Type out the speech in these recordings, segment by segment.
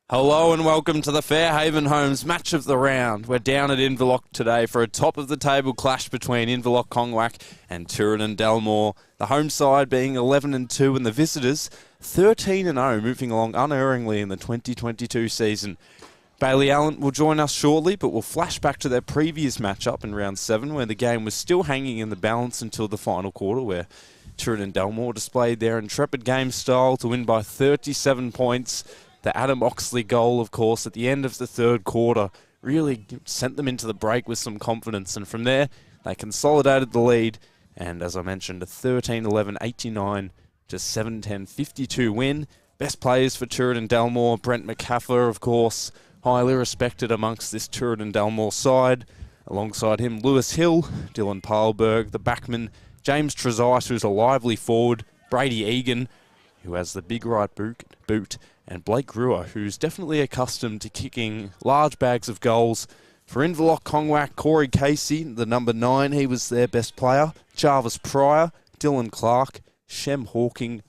Hello and welcome to the Fairhaven Homes match of the round. We're down at Inverloch today for a top-of-the-table clash between Inverloch Kongwak and Tooradin-Dalmore. The home side being 11-2 and the visitors 13-0, moving along unerringly in the 2022 season. Bailey Allen will join us shortly, but we'll flash back to their previous matchup in round 7 where the game was still hanging in the balance until the final quarter, where Tooradin-Dalmore displayed their intrepid game style to win by 37 points. The Adam Oxley goal, of course, at the end of the third quarter really sent them into the break with some confidence. And from there, they consolidated the lead. And as I mentioned, a 13-11, 89 to 7-10, 52 win. Best players for Tooradin-Dalmore, Brent McCaffrey, of course, highly respected amongst this Tooradin-Dalmore side. Alongside him, Lewis Hill, Dylan Parlberg, the backman, James Trezise, who's a lively forward, Brady Egan, who has the big right boot, and Blake Brewer, who's definitely accustomed to kicking large bags of goals. For Inverloch Kongwak, Corey Casey, the number 9, he was their best player. Jarvis Pryor, Dylan Clark, Shem Hawking,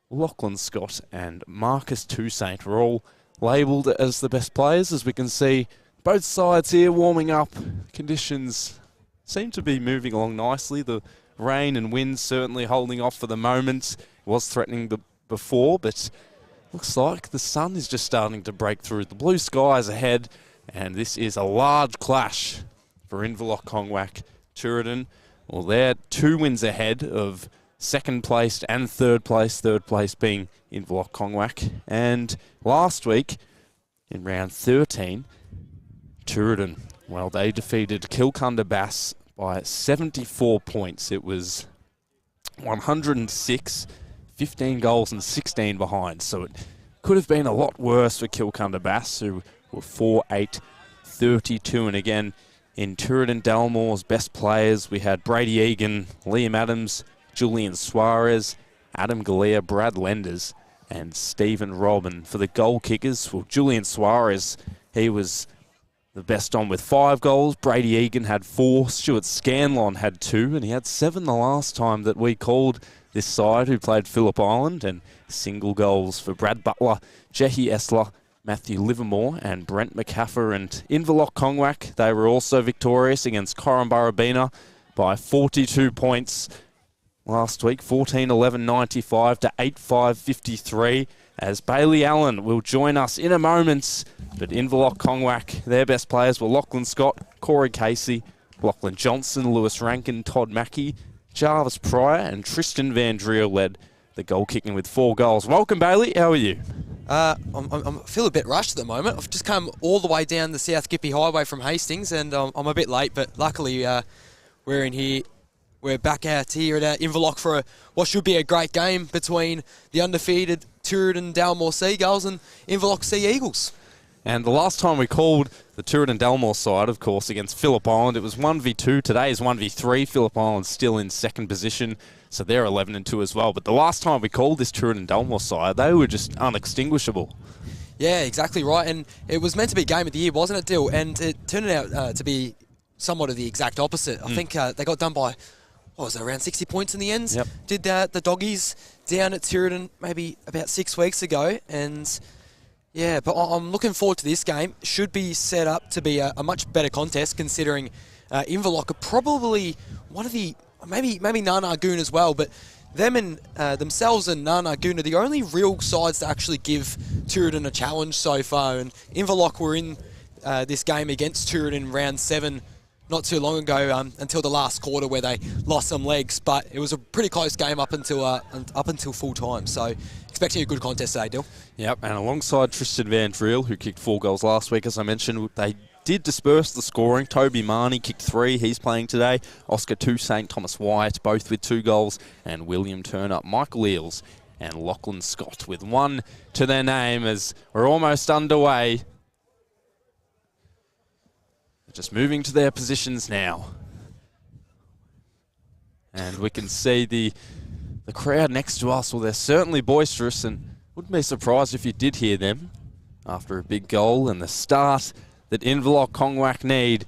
Lachlan Scott, and Marcus Toussaint were all labelled as the best players. As we can see, both sides here warming up. Conditions seem to be moving along nicely. The rain and wind certainly holding off for the moment. It was threatening before, but looks like the sun is just starting to break through. The blue skies ahead, and this is a large clash for Inverloch Kongwak. Tooradin, well, they're 2 wins ahead of second place and third place being Inverloch Kongwak. And last week, in round 13, Tooradin, well, they defeated Kilcunda Bass by 74 points. It was 106, 15 goals and 16 behind. So it could have been a lot worse for Kilcunda Bass, who were 4-8, 32. And again, in Tooradin-Dalmore's best players, we had Brady Egan, Liam Adams, Julian Suarez, Adam Galea, Brad Lenders, and Stephen Robin. For the goal kickers, well, Julian Suarez, he was the best on with 5 goals. Brady Egan had 4. Stuart Scanlon had 2. And he had 7 the last time that we called this side, who played Phillip Island. And single goals for Brad Butler, Jehi Esler, Matthew Livermore, and Brent McCaffrey. And Inverloch Kongwak, they were also victorious against Corumbarabina by 42 points last week, 14-11, 95 to 8-5, 53. As Bailey Allen will join us in a moment. But Inverloch Kongwak, their best players were Lachlan Scott, Corey Casey, Lachlan Johnson, Lewis Rankin, Todd Mackey, Jarvis Pryor, and Tristan Van Driel led the goal kicking with 4 goals. Welcome, Bailey. How are you? I feel a bit rushed at the moment. I've just come all the way down the South Gippy Highway from Hastings, and I'm a bit late, but luckily we're in here. We're back out here at Inverloch for what should be a great game between the undefeated Tooradin-Dalmore Seagulls and Inverloch Sea Eagles. And the last time we called the Tooradin-Dalmore side, of course, against Phillip Island, it was 1v2. Today is 1v3. Phillip Island's still in second position, so they're 11-2 as well. But the last time we called this Tooradin-Dalmore side, they were just unextinguishable. Yeah, exactly right. And it was meant to be game of the year, wasn't it, Dill? And it turned out to be somewhat of the exact opposite. I think they got done by, what was it, around 60 points in the end? Yep. Did the doggies down at Tooradin maybe about 6 weeks ago. And yeah, but I'm looking forward to this game. Should be set up to be a much better contest, considering Inverloch are probably one of the, maybe Narnagoon as well, but them and themselves and Narnagoon are the only real sides to actually give Tooradin a challenge so far. And Inverloch were in this game against Tooradin in round 7 not too long ago, until the last quarter where they lost some legs, but it was a pretty close game up until full time. So expecting a good contest today, Dill. Yep, and alongside Tristan Van Driel, who kicked 4 goals last week, as I mentioned, they did disperse the scoring. Toby Marnie kicked 3, he's playing today. Oscar Toussaint, Thomas Wyatt, both with 2 goals, and William Turner, Michael Eels, and Lachlan Scott with 1 to their name as we're almost underway. Just moving to their positions now. And we can see the crowd next to us. Well, they're certainly boisterous, and wouldn't be surprised if you did hear them after a big goal. And the start that Inverloch Kongwak need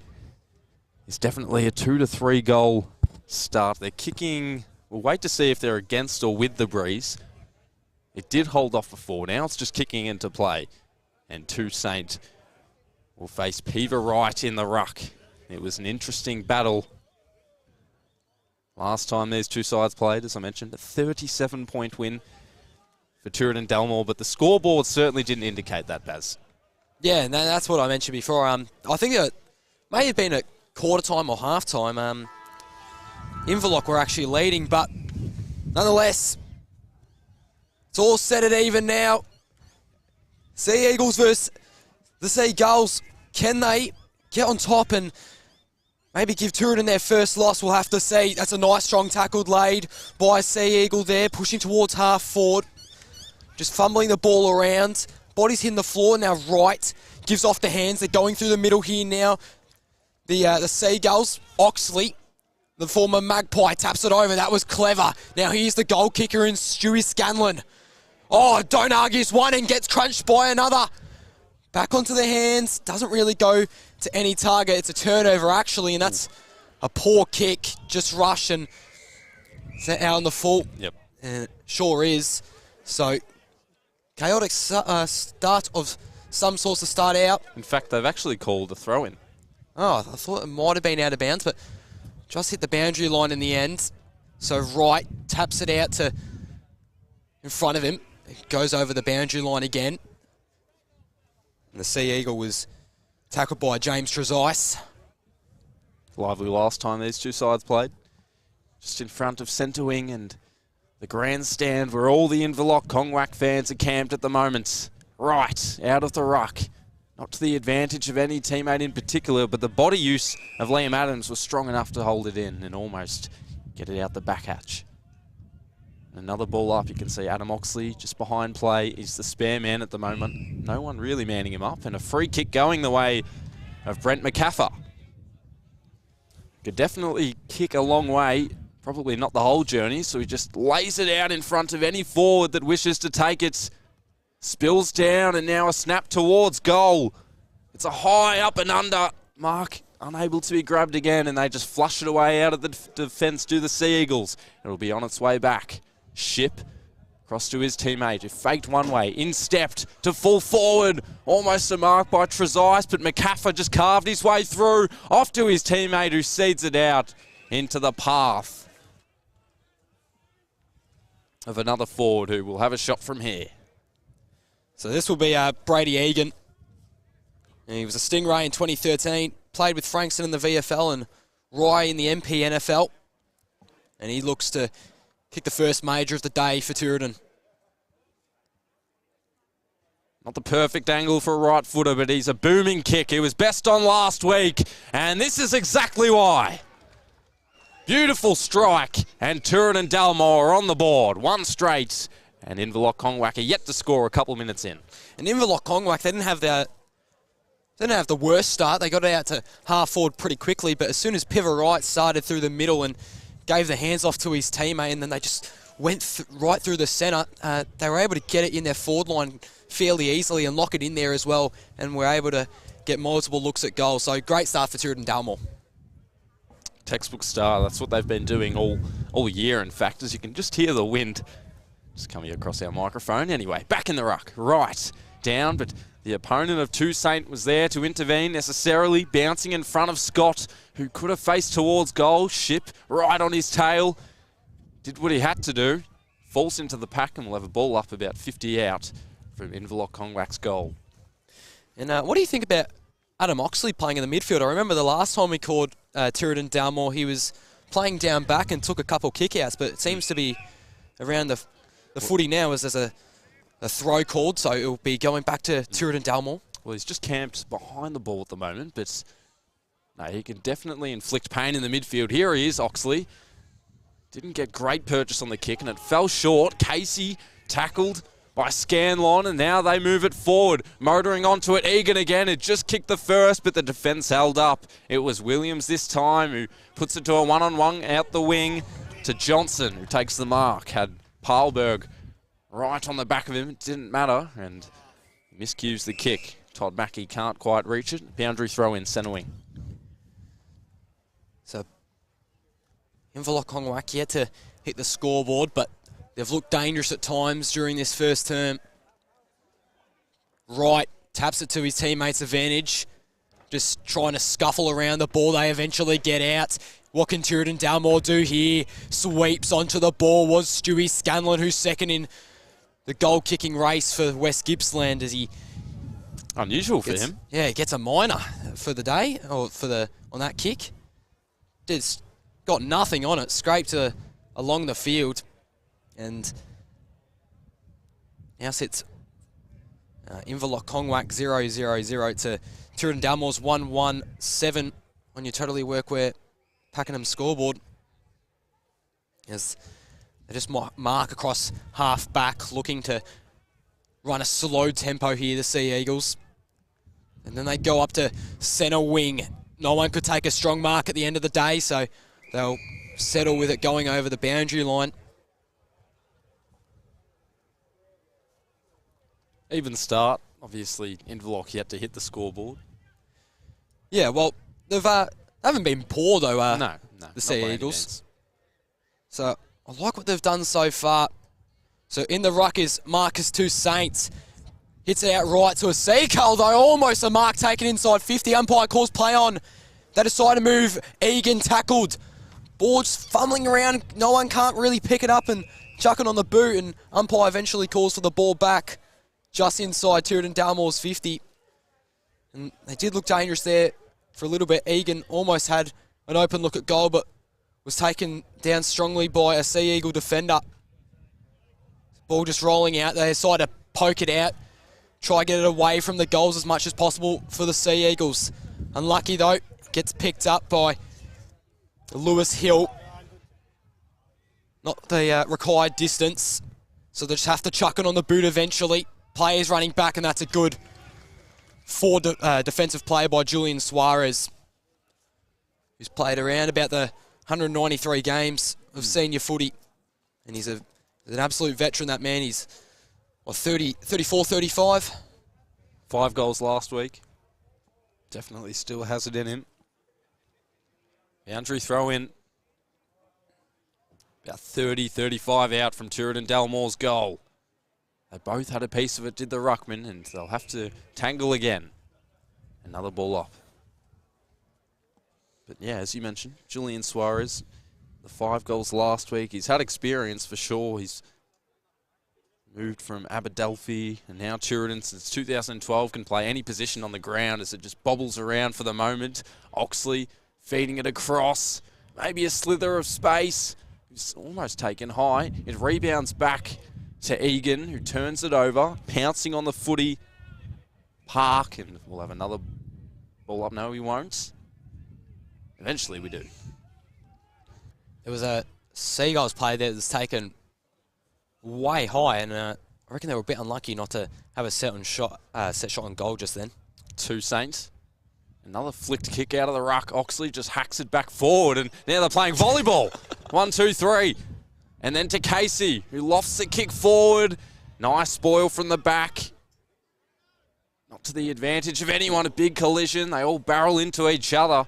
is definitely a 2 to 3 goal start. They're kicking. We'll wait to see if they're against or with the breeze. It did hold off before. Now it's just kicking into play. and Toussaint will face Pever Wright in the ruck. It was an interesting battle. Last time these two sides played, as I mentioned, a 37-point win for Tooradin-Dalmore, but the scoreboard certainly didn't indicate that, Baz. Yeah, and that's what I mentioned before. I think it may have been at quarter time or half time. Inverloch were actually leading, but nonetheless, it's all set at even now. Sea Eagles versus the Seagulls. Can they get on top and maybe give Tooradin their first loss? We'll have to see. That's a nice strong tackled laid by Sea Eagle there, pushing towards half forward. Just fumbling the ball around. Body's hitting the floor. Now Wright gives off the hands. They're going through the middle here now. The Seagulls, Oxley, the former Magpie, taps it over. That was clever. Now here's the goal kicker in Stewie Scanlon. Oh, don't argue one and gets crunched by another. Back onto the hands. Doesn't really go to any target. It's a turnover, actually, and that's a poor kick. Just rush and set out on the full. Yep. And it sure is. So, chaotic start of some sorts to start out. In fact, they've actually called a throw-in. Oh, I thought it might have been out of bounds, but just hit the boundary line in the end. So Wright taps it out to in front of him. It goes over the boundary line again. And the Sea Eagle was tackled by James Trezise. Lively last time these two sides played. Just in front of centre wing and the grandstand where all the Inverloch Kongwak fans are camped at the moment. Right, out of the ruck. Not to the advantage of any teammate in particular, but the body use of Liam Adams was strong enough to hold it in and almost get it out the back hatch. Another ball up, you can see Adam Oxley just behind play. He's the spare man at the moment. No one really manning him up, and a free kick going the way of Brent McCaffer. Could definitely kick a long way, probably not the whole journey, so he just lays it out in front of any forward that wishes to take it. Spills down, and now a snap towards goal. It's a high up and under mark, unable to be grabbed again, and they just flush it away out of the defence to the Sea Eagles. It'll be on its way back. Ship across to his teammate, who faked one way, in-stepped to full forward. Almost a mark by Trezise, but McCaffer just carved his way through. Off to his teammate, who seeds it out into the path of another forward who will have a shot from here. So this will be Brady Egan. And he was a Stingray in 2013, played with Frankston in the VFL and Rye in the MP NFL. And he looks to kick the first major of the day for Tooradin. Not the perfect angle for a right footer, but he's a booming kick. He was best on last week, and this is exactly why. Beautiful strike, and Tooradin-Dalmore are on the board. One straight, and Inverloch Kongwak are yet to score a couple minutes in. And Inverloch Kongwak, they didn't have the worst start. They got it out to half forward pretty quickly, but as soon as Piver Wright started through the middle and gave the hands off to his teammate, and then they just went right through the centre, they were able to get it in their forward line fairly easily and lock it in there as well, and were able to get multiple looks at goal. So great start for Tooradin-Dalmore. Textbook style, that's what they've been doing all year, in fact, as you can just hear the wind just coming across our microphone. Anyway, back in the ruck, right, down, but the opponent of Toussaint was there to intervene necessarily, bouncing in front of Scott, who could have faced towards goal. Ship right on his tail, did what he had to do, falls into the pack, and will have a ball up about 50 out from Inverloch Kongwak's goal. And what do you think about Adam Oxley playing in the midfield? I remember the last time we called Tooradin-Dalmore, he was playing down back and took a couple kick-outs, but it seems to be around the footy now as there's a throw called, so it will be going back to Tooradin-Dalmore. Well, he's just camped behind the ball at the moment, but no, he can definitely inflict pain in the midfield. Here he is, Oxley. Didn't get great purchase on the kick, and it fell short. Casey tackled by Scanlon, and now they move it forward. Motoring onto it, Egan again. It just kicked the first, but the defence held up. It was Williams this time who puts it to a one-on-one out the wing to Johnson, who takes the mark. Had Parlberg right on the back of him. It didn't matter, and miscues the kick. Todd Mackey can't quite reach it. Boundary throw in centre wing. So Inverloch Kongwak yet to hit the scoreboard, but they've looked dangerous at times during this first term. Wright taps it to his teammates' advantage. Just trying to scuffle around the ball. They eventually get out. What can Tooradin-Dalmore do here? Sweeps onto the ball. Was Stewie Scanlon, who's second in the goal-kicking race for West Gippsland, as he... Unusual for him. Yeah, he gets a minor for the day, or on that kick. Just got nothing on it. Scraped along the field. And now sits Inverloch Kongwak 0-0-0 to Tooradin-Dalmore's 1-1-7 on your Totally Workwear Pakenham scoreboard. As they just mark across half back, looking to run a slow tempo here, the Sea Eagles. And then they go up to centre wing. No one could take a strong mark at the end of the day, so they'll settle with it going over the boundary line. Even start. Obviously, Inverloch yet to hit the scoreboard. Yeah, well, they've haven't been poor, though, no, the Sea Eagles. So I like what they've done so far. So in the ruck is Marcus Two Saints. Hits it out right to a Seagull, though. Almost a mark taken inside 50. Umpire calls play on. They decide to move. Egan tackled. Ball just fumbling around. No one can't really pick it up and chuck it on the boot. And umpire eventually calls for the ball back just inside Tooradin-Dalmore's 50. And they did look dangerous there for a little bit. Egan almost had an open look at goal, but was taken down strongly by a Sea Eagle defender. Ball just rolling out. They decide to poke it out. Try get it away from the goals as much as possible for the Sea Eagles. Unlucky though, gets picked up by Lewis Hill. Not the required distance, so they just have to chuck it on the boot eventually. Players running back, and that's a good defensive play by Julian Suarez, who's played around about the 193 games of senior footy. And he's an absolute veteran, that man. He's, 34, 35? 5 goals last week. Definitely still has it in him. Boundary throw in. About 30, 35 out from Tooradin-Dalmore's goal. They both had a piece of it, did the ruckman, and they'll have to tangle again. Another ball up. But yeah, as you mentioned, Julian Suarez, the 5 goals last week. He's had experience for sure. He's moved from Aberdelphi and now Tooradin since 2012, can play any position on the ground as it just bobbles around for the moment. Oxley feeding it across. Maybe a slither of space. It's almost taken high. It rebounds back to Egan, who turns it over, pouncing on the footy. Park, and we'll have another ball up. No, we won't. Eventually we do. There was a Seagulls play there that's taken way high, and I reckon they were a bit unlucky not to have a set shot on goal just then. Two Saints. Another flicked kick out of the ruck. Oxley just hacks it back forward, and now they're playing volleyball. 1, 2, 3. And then to Casey, who lofts the kick forward. Nice spoil from the back. Not to the advantage of anyone. A big collision. They all barrel into each other.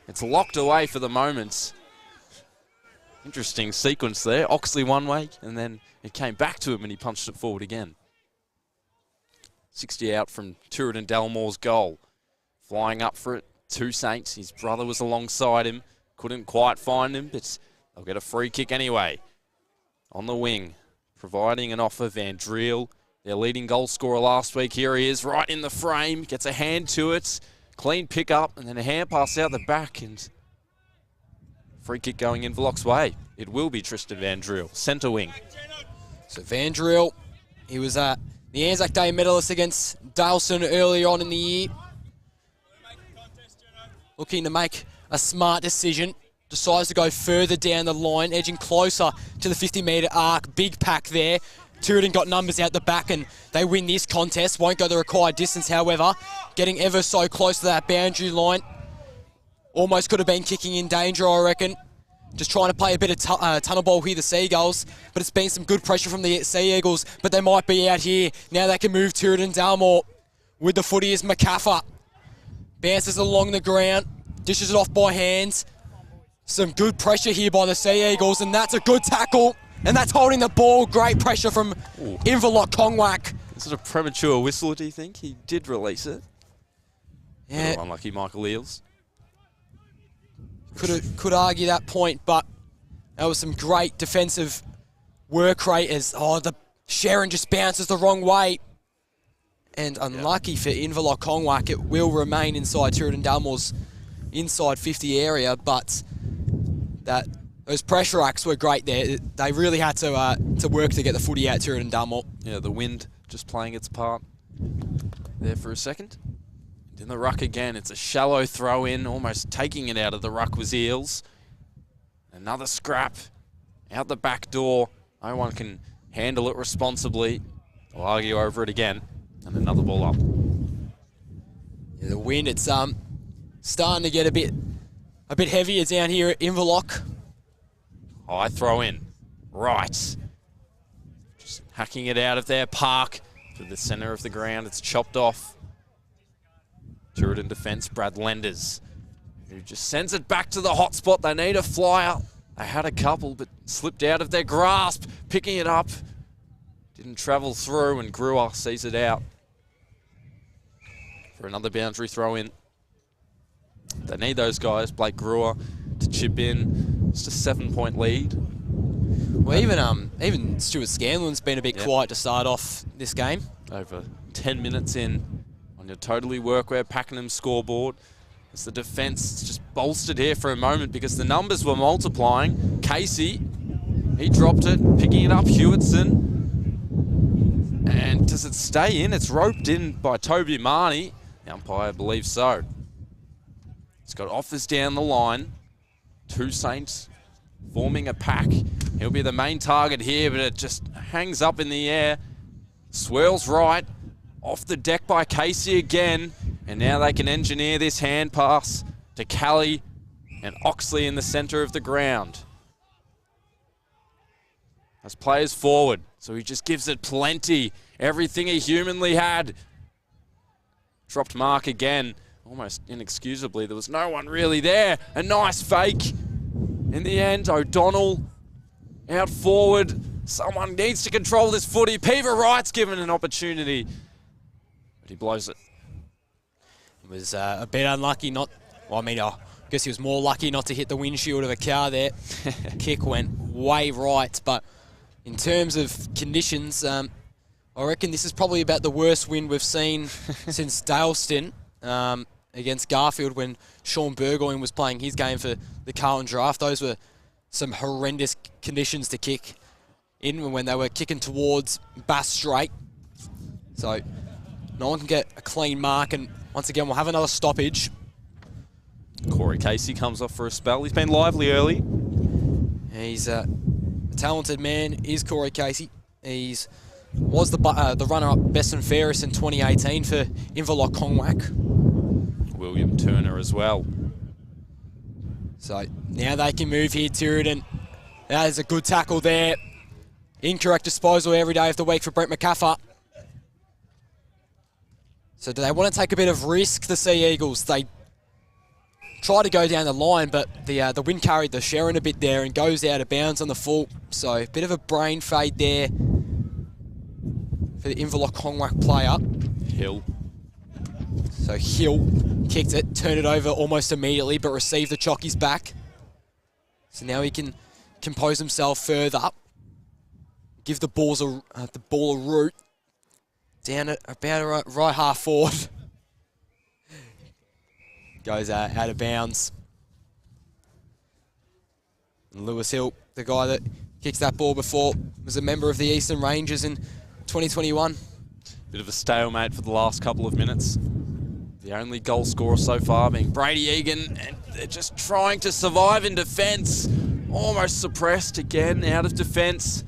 It's locked away for the moment. Interesting sequence there. Oxley one way, and then it came back to him and he punched it forward again. 60 out from Tooradin-Dalmore's goal. Flying up for it, Two Saints. His brother was alongside him. Couldn't quite find him, but they'll get a free kick anyway. On the wing, providing an offer, Van Driel, their leading goal scorer last week. Here he is, right in the frame. Gets a hand to it. Clean pick up, and then a hand pass out the back, and free kick going Inverloch's way. It will be Tristan Van Driel, centre wing. So Van Driel, he was the Anzac Day medalist against Daleston earlier on in the year. Looking to make a smart decision. Decides to go further down the line, edging closer to the 50-metre arc. Big pack there. Tooradin got numbers out the back, and they win this contest. Won't go the required distance, however. Getting ever so close to that boundary line. Almost could have been kicking in danger, I reckon. Just trying to play a bit of tunnel ball here, the Seagulls. But it's been some good pressure from the Sea Eagles. But they might be out here. Now they can move Tooradin-Dalmore. With the footy is McCaffer. Bounces along the ground. Dishes it off by hands. Some good pressure here by the Sea Eagles. And that's a good tackle. And that's holding the ball. Great pressure from Inverloch Kongwak. Is it a premature whistle, do you think? He did release it. Yeah. Unlucky Michael Eels. Could argue that point, but that was some great defensive work rate as, the Sharon just bounces the wrong way. And unlucky for Inverloch Kongwak, it will remain inside Tooradin-Dalmore's inside 50 area, but those pressure acts were great there. They really had to work to get the footy out Tooradin-Dalmore. Yeah, the wind just playing its part there for a second. And in the ruck again, it's a shallow throw in, almost taking it out of the ruck was Eels. Another scrap out the back door. No one can handle it responsibly. They'll argue over it again. And another ball up. Yeah, the wind, it's starting to get a bit heavier down here at Inverloch. High throw in. Right. Just hacking it out of their park to the centre of the ground. It's chopped off. Tooradin defence, Brad Lenders, who just sends it back to the hot spot. They need a flyer. They had a couple, but slipped out of their grasp. Picking it up. Didn't travel through, and Brewer sees it out for another boundary throw in. They need those guys, Blake Brewer, to chip in. Just a 7-point lead. Well, even Stuart Scanlon's been a bit quiet to start off this game. Over 10 minutes in on your Totally Workwear Pakenham scoreboard. As the defence just bolstered here for a moment because the numbers were multiplying. Casey, he dropped it, picking it up, Hewitson. And does it stay in? It's roped in by Toby Marnie. The umpire believes so. He's got offers down the line. Two Saints forming a pack. He'll be the main target here, but it just hangs up in the air. Swirls right. Off the deck by Casey again. And now they can engineer this hand pass to Callie and Oxley in the centre of the ground. As players forward, so he just gives it plenty. Everything he humanly had. Dropped mark again, almost inexcusably. There was no one really there. A nice fake. In the end, O'Donnell out forward. Someone needs to control this footy. Peter Wright's given an opportunity, but he blows it. It was a bit unlucky I guess he was more lucky not to hit the windshield of a car there. Kick went way right, but in terms of conditions, I reckon this is probably about the worst wind we've seen since Daleston against Garfield when Sean Burgoyne was playing his game for the Carlton Draft. Those were some horrendous conditions to kick in when they were kicking towards Bass Strait. So no one can get a clean mark, and once again we'll have another stoppage. Corey Casey comes off for a spell. He's been lively early. He's a talented man, is Corey Casey. Was the runner-up best and fairest in 2018 for Inverloch Kongwak. William Turner as well. So now they can move here, Tooradin. That is a good tackle there. Incorrect disposal every day of the week for Brent McCaffer. So do they want to take a bit of risk, the Sea Eagles? They try to go down the line, but the wind carried the Sharon a bit there and goes out of bounds on the full. So a bit of a brain fade there for the Inverloch Kongwak player. Hill. So Hill kicked it, turned it over almost immediately, but received the chockies back. So now he can compose himself further. Give the ball a root. Down at about right half forward. Goes out of bounds. And Lewis Hill, the guy that kicks that ball before, was a member of the Eastern Rangers in 2021. Bit of a stalemate for the last couple of minutes. The only goal scorer so far being Brady Egan, and they're just trying to survive in defence. Almost suppressed again, out of defence.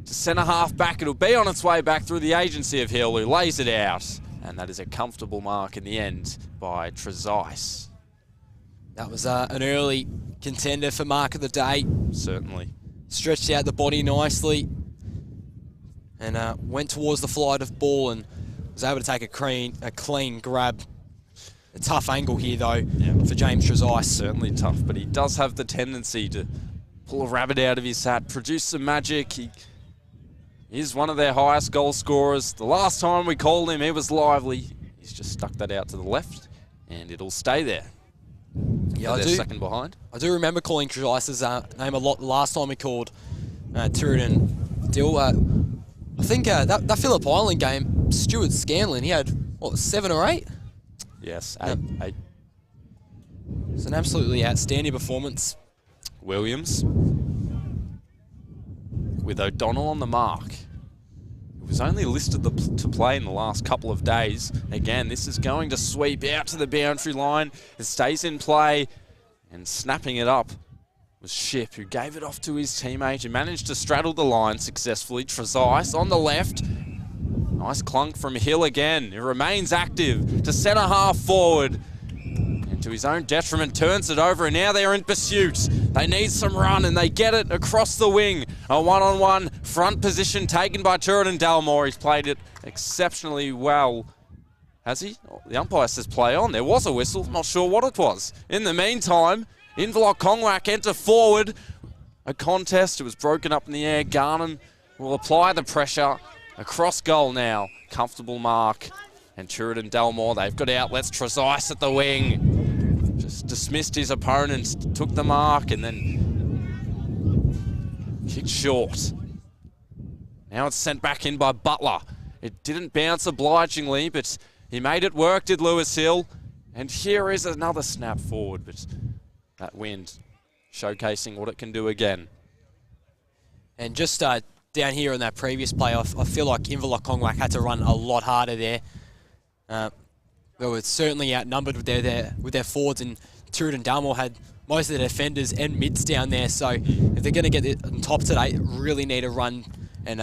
To centre half back, it'll be on its way back through the agency of Hill, who lays it out. And that is a comfortable mark in the end by Trezise. That was an early contender for mark of the day. Certainly. Stretched out the body nicely and went towards the flight of ball and was able to take a clean grab. A tough angle here, though, for James Trezise. Certainly tough, but he does have the tendency to pull a rabbit out of his hat, produce some magic. He He's one of their highest goal scorers. The last time we called him, he was lively. He's just stuck that out to the left, and it'll stay there. Yeah, they're second behind. I do remember calling Trice's name a lot the last time we called Tooradin-Dalmore. I think that Phillip Island game, Stuart Scanlon, he had, what, 7 or 8? Yes, eight. It's an absolutely outstanding performance. Williams with O'Donnell on the mark. It was only listed to play in the last couple of days. Again, this is going to sweep out to the boundary line. It stays in play, and snapping it up was Ship, who gave it off to his teammate, who managed to straddle the line successfully. Trezise on the left. Nice clunk from Hill again. He remains active to centre half forward. And to his own detriment, turns it over, and now they're in pursuit. They need some run, and they get it across the wing. A one-on-one front position taken by Tooradin-Dalmore. He's played it exceptionally well. Has he? Oh, the umpire says play on. There was a whistle. Not sure what it was. In the meantime, Inverloch Kongwak enter forward. A contest. It was broken up in the air. Garnham will apply the pressure. Across goal now. Comfortable mark. And Tooradin-Dalmore, they've got outlets. Trezise at the wing. Just dismissed his opponent, took the mark, and then kicked short. Now it's sent back in by Butler. It didn't bounce obligingly, but he made it work, did Lewis Hill. And here is another snap forward, but that wind showcasing what it can do again. And just down here in that previous play, I feel like Inverloch Kongwak had to run a lot harder there. They were certainly outnumbered with their forwards, and Tooradin-Dalmore had most of the defenders and mids down there. So if they're going to get it on top today, they really need to run and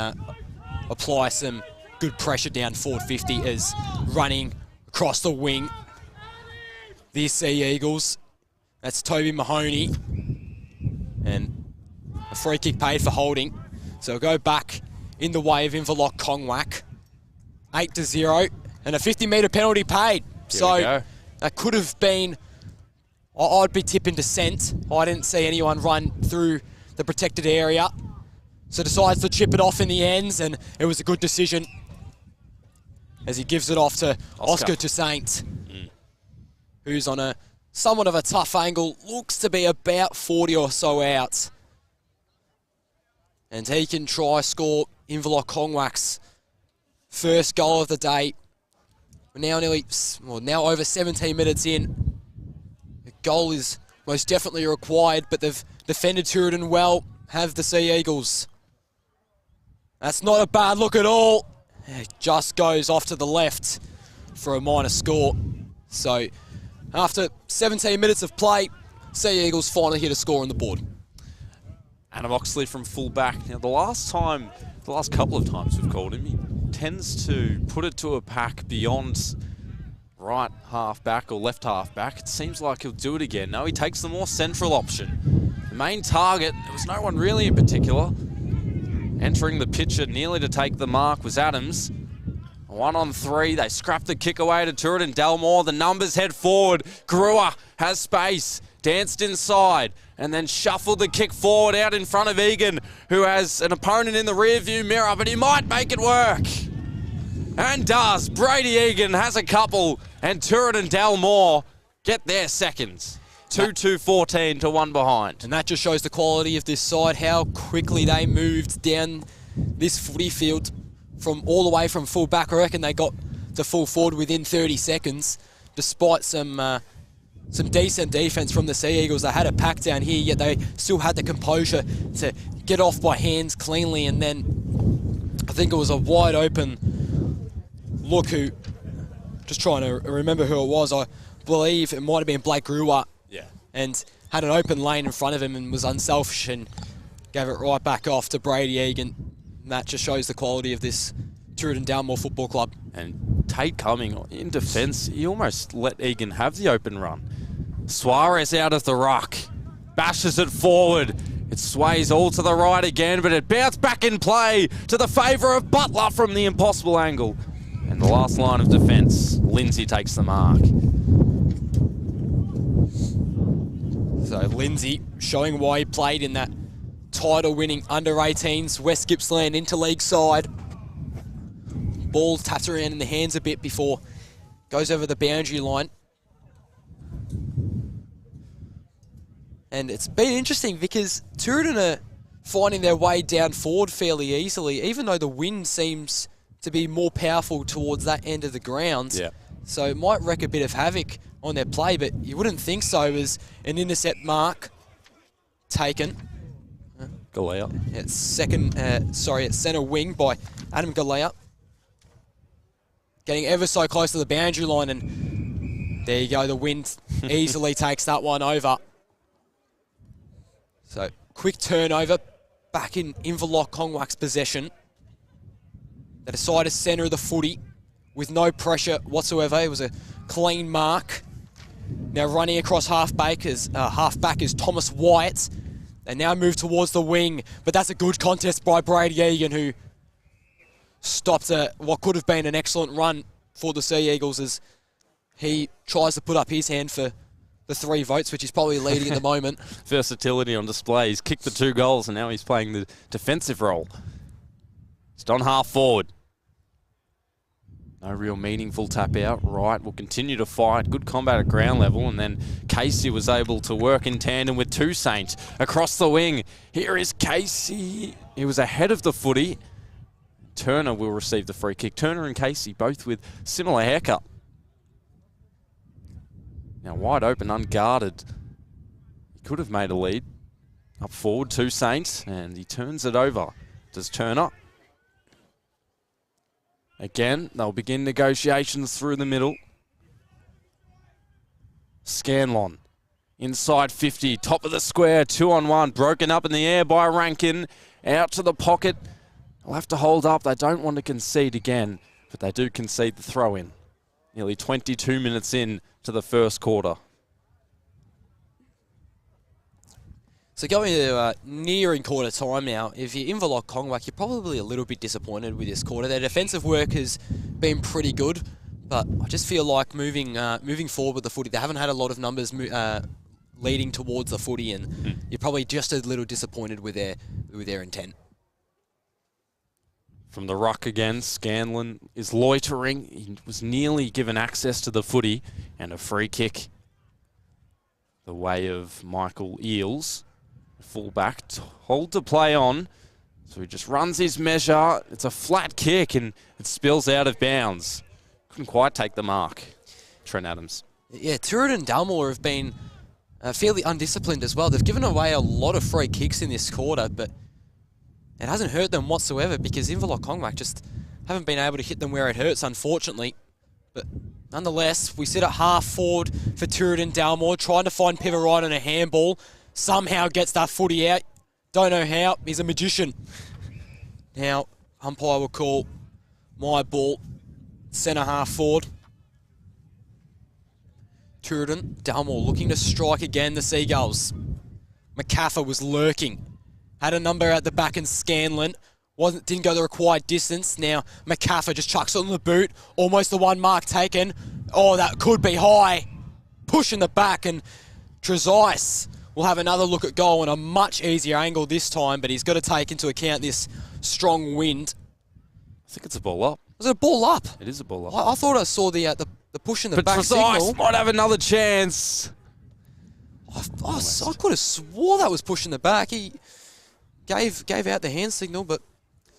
apply some good pressure down forward 50 as running across the wing. The Sea Eagles, that's Toby Mahoney, and a free kick paid for holding. So we'll go back in the way of Inverloch Kongwak, 8-0. And a 50-metre penalty paid. So that could have been, I'd be tipping dissent. I didn't see anyone run through the protected area. So decides to chip it off in the ends, and it was a good decision as he gives it off to Oscar Toussaint, who's on a somewhat of a tough angle, looks to be about 40 or so out. And he can try score Inverloch Kongwak's first goal of the day. We're now over 17 minutes in. The goal is most definitely required, but they've defended Tooradin well, have the Sea Eagles. That's not a bad look at all. It just goes off to the left for a minor score. So after 17 minutes of play, Sea Eagles finally hit a score on the board. Adam Oxley from full back. Now the last couple of times we've called him, he tends to put it to a pack beyond right half back or left half back. It seems like he'll do it again. No, he takes the more central option. The main target, there was no one really in particular. Entering the picture nearly to take the mark was Adams. 1-on-3, they scrap the kick away to Tooradin-Dalmore. The numbers head forward. Greer has space, danced inside, and then shuffled the kick forward out in front of Egan, who has an opponent in the rear-view mirror, but he might make it work. And does. Brady Egan has a couple, and Tooradin-Dalmore get their seconds. 2-2-14 to one behind. And that just shows the quality of this side, how quickly they moved down this footy field from all the way from full back. I reckon they got to full forward within 30 seconds, despite some decent defence from the Sea Eagles. They had a pack down here, yet they still had the composure to get off by hands cleanly. And then I think it was a wide open look, who, just trying to remember who it was, I believe it might have been Blake Greer. Yeah. And had an open lane in front of him and was unselfish and gave it right back off to Brady Egan. And that just shows the quality of this Tooradin-Dalmore Football Club. And Tate Cumming in defence, he almost let Egan have the open run. Suarez out of the ruck, bashes it forward. It sways all to the right again, but it bounced back in play to the favour of Butler from the impossible angle. And the last line of defence, Lindsay takes the mark. So Lindsay showing why he played in that title-winning under-18s West Gippsland interleague side. Ball taps around in the hands a bit before goes over the boundary line. And it's been interesting because Tooradin are finding their way down forward fairly easily, even though the wind seems to be more powerful towards that end of the ground. Yeah. So it might wreak a bit of havoc on their play, but you wouldn't think so as an intercept mark taken. Galea. It's centre wing by Adam Galea. Getting ever so close to the boundary line, and there you go, the wind easily takes that one over. So, quick turnover, back in Inverloch Kongwak's possession. They decide to centre the footy with no pressure whatsoever. It was a clean mark. Now running across halfback is Thomas Wyatt. They now move towards the wing, but that's a good contest by Brady Egan, who stopped what could have been an excellent run for the Sea Eagles as he tries to put up his hand for the 3 votes, which he's probably leading at the moment. Versatility on display. He's kicked the 2 goals and now he's playing the defensive role. Just on half forward. No real meaningful tap out. Wright will continue to fight. Good combat at ground level. And then Casey was able to work in tandem with Toussaint across the wing. Here is Casey. He was ahead of the footy. Turner will receive the free kick. Turner and Casey both with similar haircut. Now wide open, unguarded. He could have made a lead. Up forward, Toussaint, and he turns it over. Does Turner. Again, they'll begin negotiations through the middle. Scanlon. Inside 50, top of the square, 2-on-1. Broken up in the air by Rankin. Out to the pocket. They'll have to hold up. They don't want to concede again, but they do concede the throw-in. Nearly 22 minutes in to the first quarter. So going to nearing quarter time now, if you're Inverloch Kongwak, you're probably a little bit disappointed with this quarter. Their defensive work has been pretty good, but I just feel like moving forward with the footy, they haven't had a lot of numbers leading towards the footy, and you're probably just a little disappointed with their intent. From the ruck again, Scanlon is loitering. He was nearly given access to the footy, and a free kick the way of Michael Eels. Fullback, hold to play on. So he just runs his measure. It's a flat kick, and it spills out of bounds. Couldn't quite take the mark. Trent Adams. Yeah, Tooradin-Dalmore have been fairly undisciplined as well. They've given away a lot of free kicks in this quarter, but it hasn't hurt them whatsoever because Inverloch Kongwak just haven't been able to hit them where it hurts, unfortunately. But nonetheless, we sit at half forward for Tooradin-Dalmore, trying to find pivot right on a handball. Somehow gets that footy out. Don't know how. He's a magician. Now, umpire will call my ball centre half forward. Tooradin-Dalmore looking to strike again, the Seagulls. McCaffer was lurking. Had a number at the back in Scanlon. Didn't go the required distance. Now McCaffer just chucks it on the boot. Almost the 1 mark taken. Oh, that could be high. Push in the back, and Trezise will have another look at goal on a much easier angle this time, but he's got to take into account this strong wind. I think it's a ball up. Was it a ball up? It is a ball up. I thought I saw the push in the back Trezise signal. might have another chance. I could have swore that was pushing the back. He gave out the hand signal, but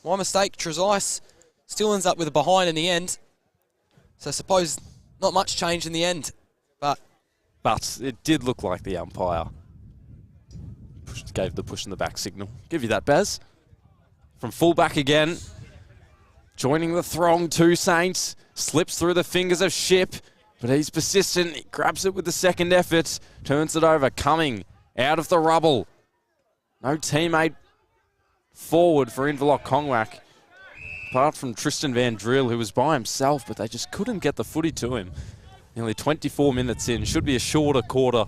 my mistake. Trezise still ends up with a behind in the end. So I suppose not much change in the end, but it did look like the umpire gave the push in the back signal. Give you that, Baz. From fullback again, joining the throng, Toussaint slips through the fingers of Ship, but he's persistent. He grabs it with the second effort, turns it over, coming out of the rubble. No teammate forward for Inverloch Kongwak, apart from Tristan Van Drill, who was by himself, but they just couldn't get the footy to him. Nearly 24 minutes in. Should be a shorter quarter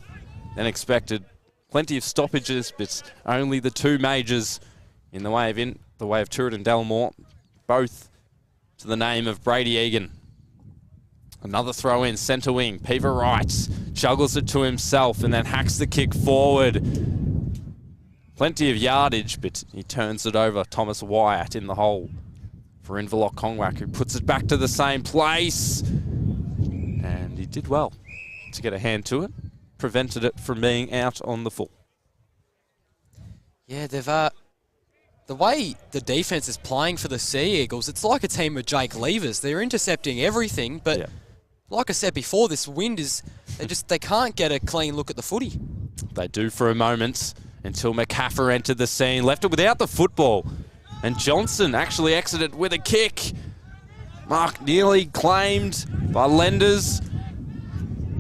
than expected. Plenty of stoppages, but only the 2 majors in the way of Tooradin-Dalmore, both to the name of Brady Egan. Another throw in, centre wing. Pever Wright juggles it to himself and then hacks the kick forward. Plenty of yardage, but he turns it over. Thomas Wyatt in the hole for Inverloch Kongwak, who puts it back to the same place. And he did well to get a hand to it. Prevented it from being out on the full. Yeah, they've the way the defense is playing for the Sea Eagles, it's like a team of Jake Levers. They're intercepting everything, but like I said before, this wind is they can't get a clean look at the footy. They do for a moment until McCaffrey entered the scene, left it without the football, and Johnson actually exited with a kick. Mark nearly claimed by Lenders.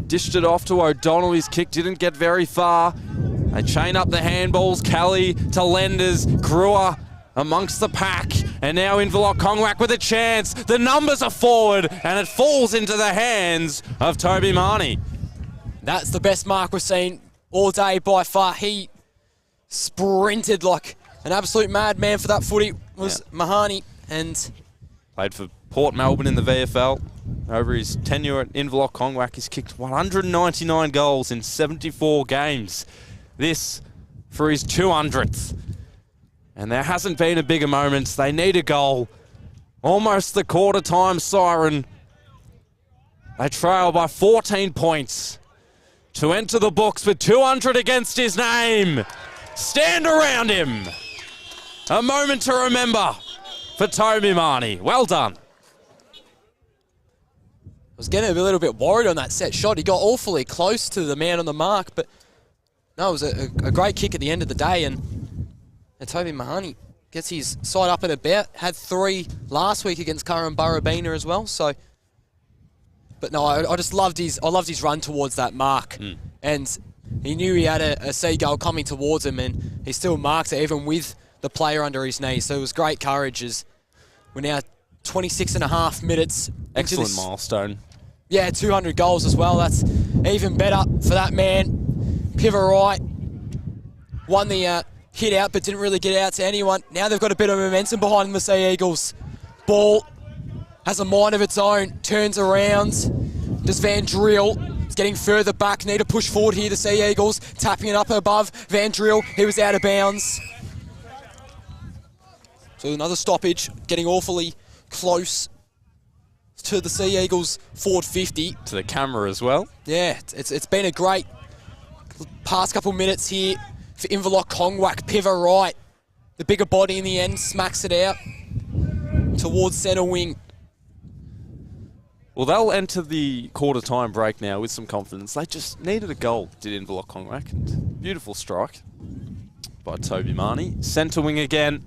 Dished it off to O'Donnell. His kick didn't get very far. They chain up the handballs. Kelly to Lenders. Brewer amongst the pack. And now Inverloch Kongwak with a chance. The numbers are forward and it falls into the hands of Toby Marnie. That's the best mark we've seen all day by far. He sprinted like an absolute madman for that footy. Was Mahoney, and played for Port Melbourne in the VFL. Over his tenure at Inverloch Kongwak, he's kicked 199 goals in 74 games. This for his 200th. And there hasn't been a bigger moment. They need a goal. Almost the quarter time siren. They trail by 14 points to enter the books with 200 against his name. Stand around him. A moment to remember for Toby Marnie. Well done. I was getting a little bit worried on that set shot. He got awfully close to the man on the mark, but no, it was a great kick at the end of the day, and Toby Mahoney gets his side up and about. Had 3 last week against Curran Burrabina as well. So, but no, I just loved his run towards that mark, and he knew he had a seagull coming towards him, and he still marked it even with the player under his knee. So it was great courage. As we're now 26 and a half minutes. Excellent milestone. Yeah, 200 goals as well. That's even better for that man. Pivot right. Won the hit out, but didn't really get out to anyone. Now they've got a bit of momentum behind them, the Sea Eagles. Ball has a mind of its own. Turns around. Does Van Driel. It's getting further back. Need to push forward here, the Sea Eagles. Tapping it up above. Van Driel, he was out of bounds. So another stoppage. Getting awfully close to the Sea Eagles forward 50. To the camera as well. Yeah, it's been a great past couple minutes here for Inverloch Kongwak. Pivot right. The bigger body in the end smacks it out towards centre wing. Well, they'll enter the quarter-time break now with some confidence. They just needed a goal, did Inverloch Kongwak. And beautiful strike by Toby Marnie. Centre wing again.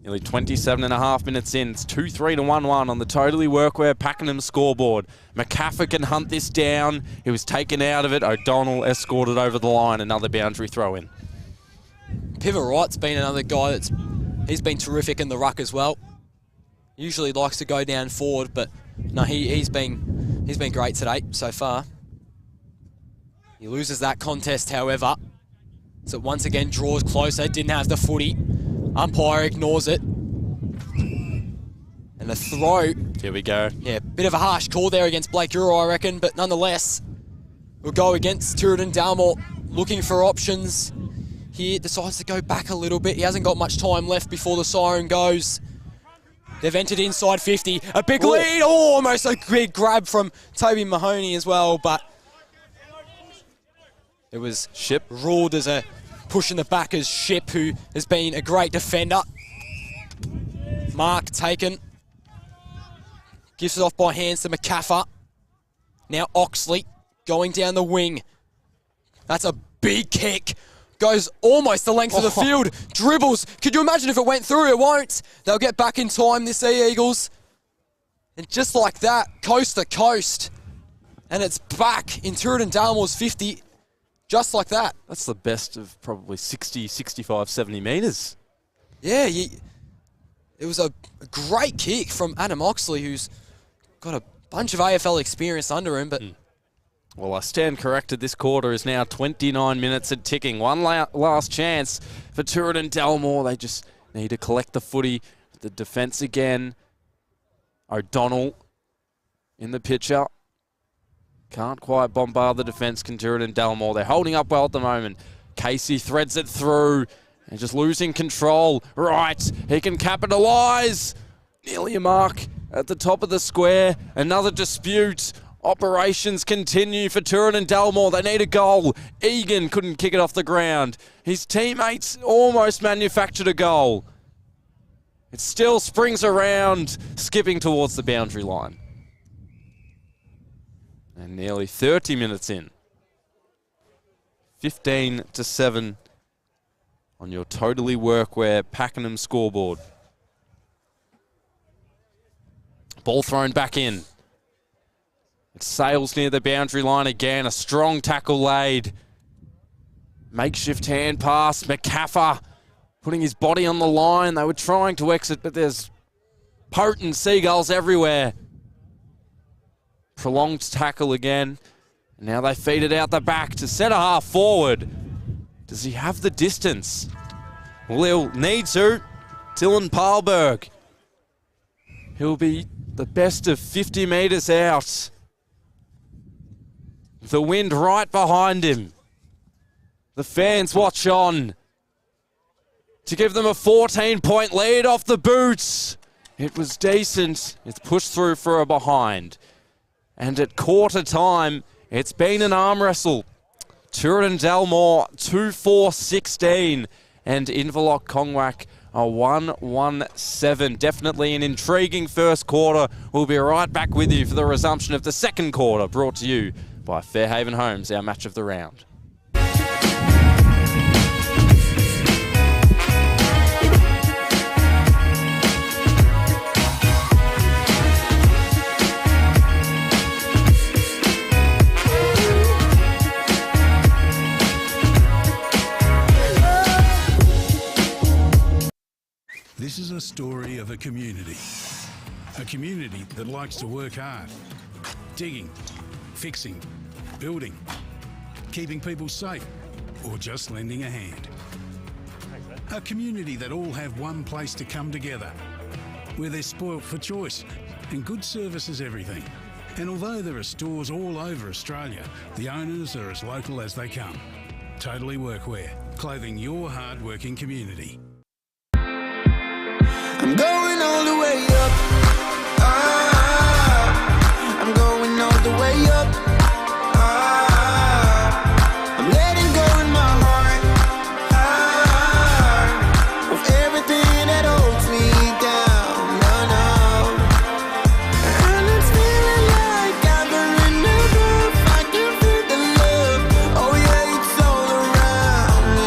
Nearly 27 and a half minutes in. It's 2-3 to 1-1 on the Totally Workwear Pakenham scoreboard. McCaffrey can hunt this down. He was taken out of it. O'Donnell escorted over the line. Another boundary throw in. Pivot right's been another guy he's been terrific in the ruck as well. Usually likes to go down forward, but no, he's been great today so far. He loses that contest, however. So once again draws closer. Didn't have the footy. Umpire ignores it. And the throw. Here we go. Yeah, bit of a harsh call there against Blake Euro, I reckon, but nonetheless, we'll go against Tooradin-Dalmore, looking for options. Here decides to go back a little bit. He hasn't got much time left before the siren goes. They've entered inside 50. A big lead. Oh, almost a big grab from Toby Mahoney as well, but it was Ship ruled as a push in the back as Ship, who has been a great defender. Mark taken. Gives it off by hands to McCaffrey. Now Oxley going down the wing. That's a big kick. Goes almost the length of the field. Dribbles. Could you imagine if it went through? It won't. They'll get back in time, the Sea Eagles. And just like that, coast to coast. And it's back in Tooradin-Dalmore's 50. Just like that. That's the best of probably 60, 65, 70 metres. Yeah, it was a great kick from Adam Oxley, who's got a bunch of AFL experience under him. But Well, I stand corrected. This quarter is now 29 minutes and ticking. One last chance for Tooradin-Dalmore. They just need to collect the footy. The defence again. O'Donnell in the picture. Can't quite bombard the defence, can Tooradin-Dalmore. They're holding up well at the moment. Casey threads it through, And just losing control. Right, he can capitalise. Nearly a mark at the top of the square. Another dispute. Operations continue for Tooradin-Dalmore. They need a goal. Egan couldn't kick it off the ground. His teammates almost manufactured a goal. It still springs around, skipping towards the boundary line. And nearly 30 minutes in. 15-7 on your Totally Workwear Pakenham scoreboard. Ball thrown back in. It sails near the boundary line again. A strong tackle laid. Makeshift hand pass. McCaffer putting his body on the line. They were trying to exit, but there's potent seagulls everywhere. Prolonged tackle again. And now they feed it out the back to centre half forward. Does he have the distance? Well, he'll need to. Dylan Parlberg. He'll be the best of 50 metres out. The wind right behind him. The fans watch on to give them a 14-point lead off the boots. It was decent. It's pushed through for a behind. And at quarter time, it's been an arm wrestle. Tooradin-Dalmore 2-4-16 and Inverloch Kongwak a 1-1-7. Definitely an intriguing first quarter. We'll be right back with you for the resumption of the second quarter, brought to you by Fairhaven Homes, our match of the round. This is a story of a community that likes to work hard, digging, fixing, building, keeping people safe, or just lending a hand. A community that all have one place to come together, where they're spoilt for choice and good service is everything. And although there are stores all over Australia, the owners are as local as they come. Totally Workwear, clothing your hard-working community. I'm going all the way up. I'm going all the way up. I'm letting go in my heart of everything that holds me down. And it's feeling like I'm in the groove. I can feel the love. Oh yeah, it's all around me.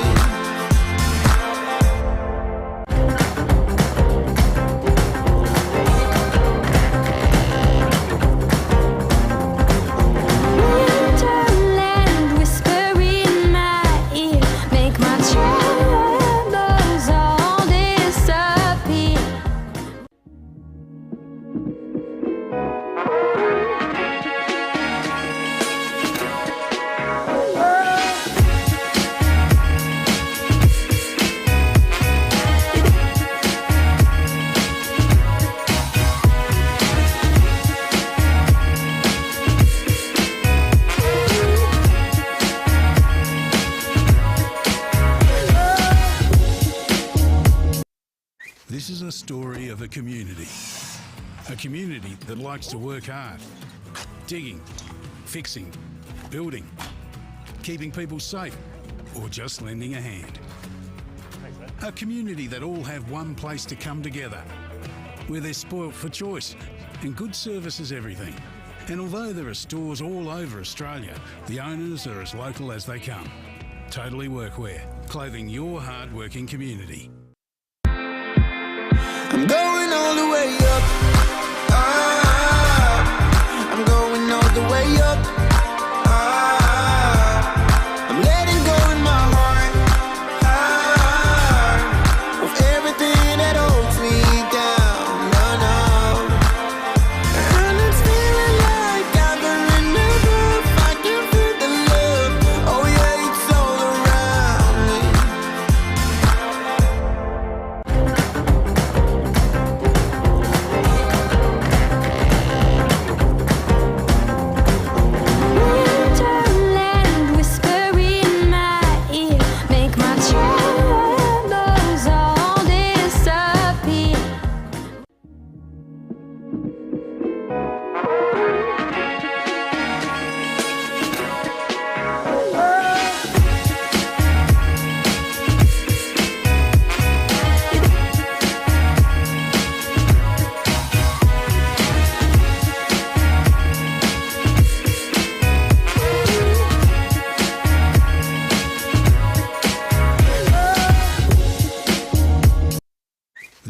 This is a story of a community that likes to work hard, digging, fixing, building, keeping people safe, or just lending a hand. A community that all have one place to come together, where they're spoilt for choice and good service is everything. And although there are stores all over Australia, the owners are as local as they come. Totally Workwear, clothing your hard-working community. I'm going all the way up. I'm going all the way up. I'm letting go in my heart of everything that holds me down. And it's feeling like I'm in the groove. I can feel the love. Oh yeah, it's all around me.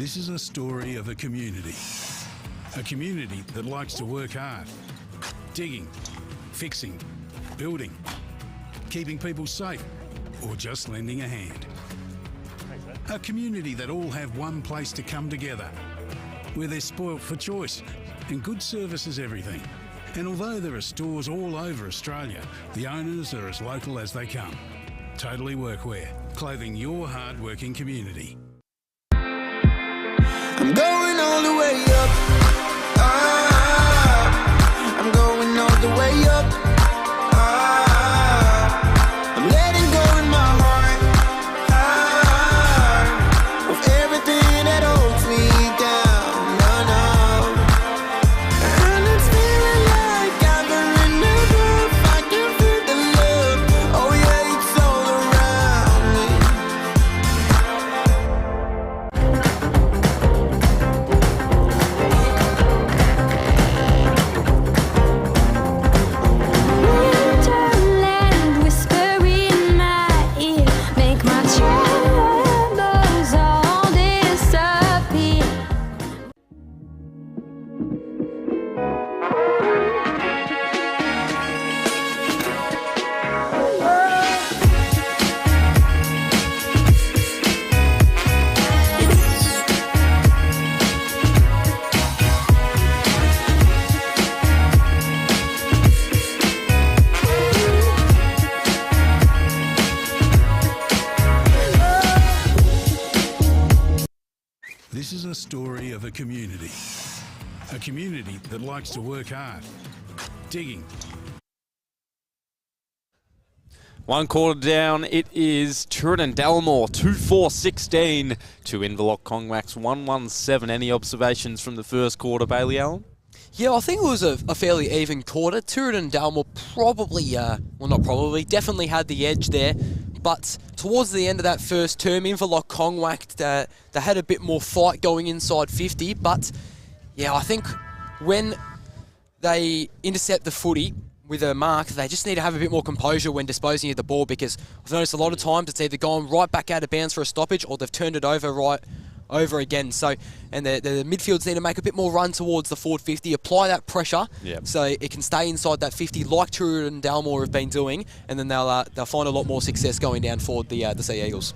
This is a story of a community that likes to work hard, digging, fixing, building, keeping people safe, or just lending a hand. A community that all have one place to come together, where they're spoilt for choice and good service is everything. And although there are stores all over Australia, the owners are as local as they come. Totally Workwear, clothing your hard-working community. I'm going all the way up. I'm going all the way up. I'm letting go in my heart of everything that holds me down. And it's feeling like I'm in the roof. I can feel the love. Oh yeah, it's all around me. Wonderland, whisper in my ear, make my troubles all disappear. This is a story of a community that likes to work hard, digging. 1 quarter down, it is Tooradin-Dalmore 2-4-16 to Inverloch Kongwak's 1-1-7. Any observations from the first quarter, Bailey Allen? Yeah, I think it was a fairly even quarter. Tooradin-Dalmore definitely had the edge there. But towards the end of that first term, Inverloch Kongwak, they had a bit more fight going inside 50. But, yeah, I think when they intercept the footy with a mark, they just need to have a bit more composure when disposing of the ball, because I've noticed a lot of times it's either gone right back out of bounds for a stoppage or they've turned it over again. So, and the midfields need to make a bit more run towards the forward 50, apply that pressure, Yep. so it can stay inside that 50 like Tooradin-Dalmore have been doing, and then they'll find a lot more success going down forward the Sea Eagles.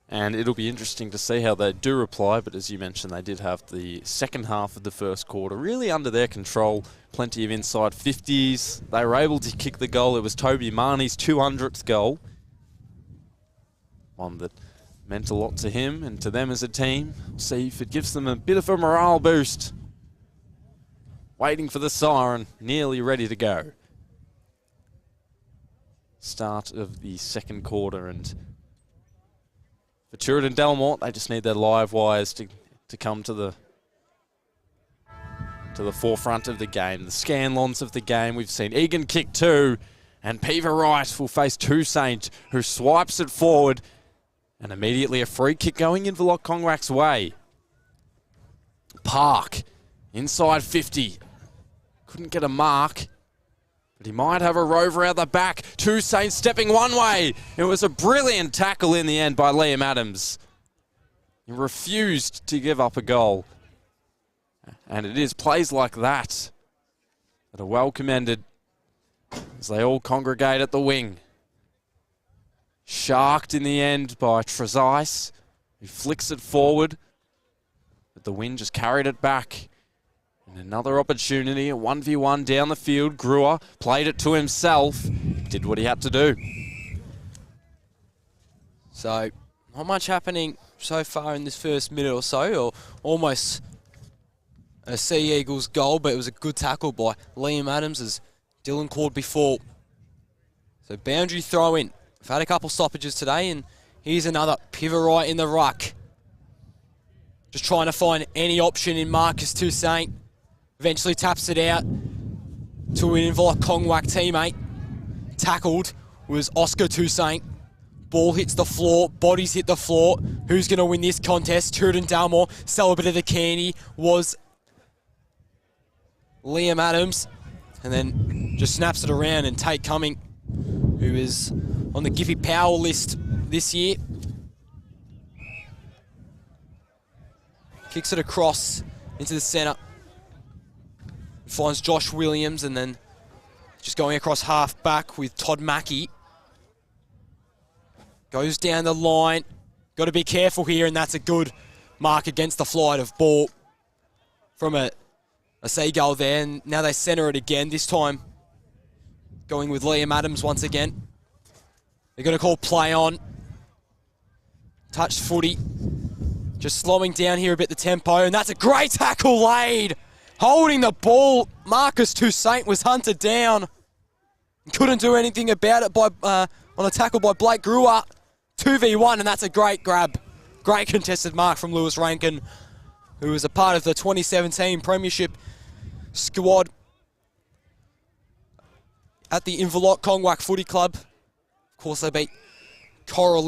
And it'll be interesting to see how they do reply, but as you mentioned, they did have the second half of the first quarter really under their control. Plenty of inside 50s. They were able to kick the goal. It was Toby Marnie's 200th goal. One that meant a lot to him and to them as a team. We'll see if it gives them a bit of a morale boost. Waiting for the siren, nearly ready to go. Start of the second quarter, and for Tooradin-Dalmore, they just need their live wires to come to the forefront of the game. The Scanlons of the game. We've seen Egan kick two, and Pever Wright will face Toussaint, who swipes it forward, and immediately a free kick going Inverloch Kongwak's way. Park, inside 50. Couldn't get a mark, but he might have a rover out the back. Toussaint stepping one way. It was a brilliant tackle in the end by Liam Adams. He refused to give up a goal. And it is plays like that that are well commended as they all congregate at the wing. Sharked in the end by Trezise, who flicks it forward, but the wind just carried it back. And another opportunity, a 1v1 down the field. Brewer played it to himself, did what he had to do. So, not much happening so far in this first minute or so, or almost a Sea Eagles goal, but it was a good tackle by Liam Adams, as Dylan called before. So, boundary throw in. We've had a couple stoppages today, and here's another pivot right in the ruck. Just trying to find any option in Marcus Toussaint. Eventually taps it out to an Inverloch Kongwak teammate. Tackled was Oscar Toussaint. Ball hits the floor, bodies hit the floor. Who's going to win this contest? Tooradin-Dalmore. Still a bit of the candy was Liam Adams. And then just snaps it around, and Tate Cumming, who is on the Gippy Powell list this year, Kicks it across into the centre. Finds Josh Williams and then just going across half back with Todd Mackey. Goes down the line. Got to be careful here, and that's a good mark against the flight of ball from a seagull there. And now they centre it again, this time going with Liam Adams once again. They're going to call play on. Touched footy. Just slowing down here a bit the tempo, and that's a great tackle laid. Holding the ball, Marcus Toussaint was hunted down. Couldn't do anything about it by on a tackle by Blake Brewer. 2v1, and that's a great grab. Great contested mark from Lewis Rankin, who was a part of the 2017 Premiership squad at the Inverloch Kongwak Footy Club. Of course, they beat Coral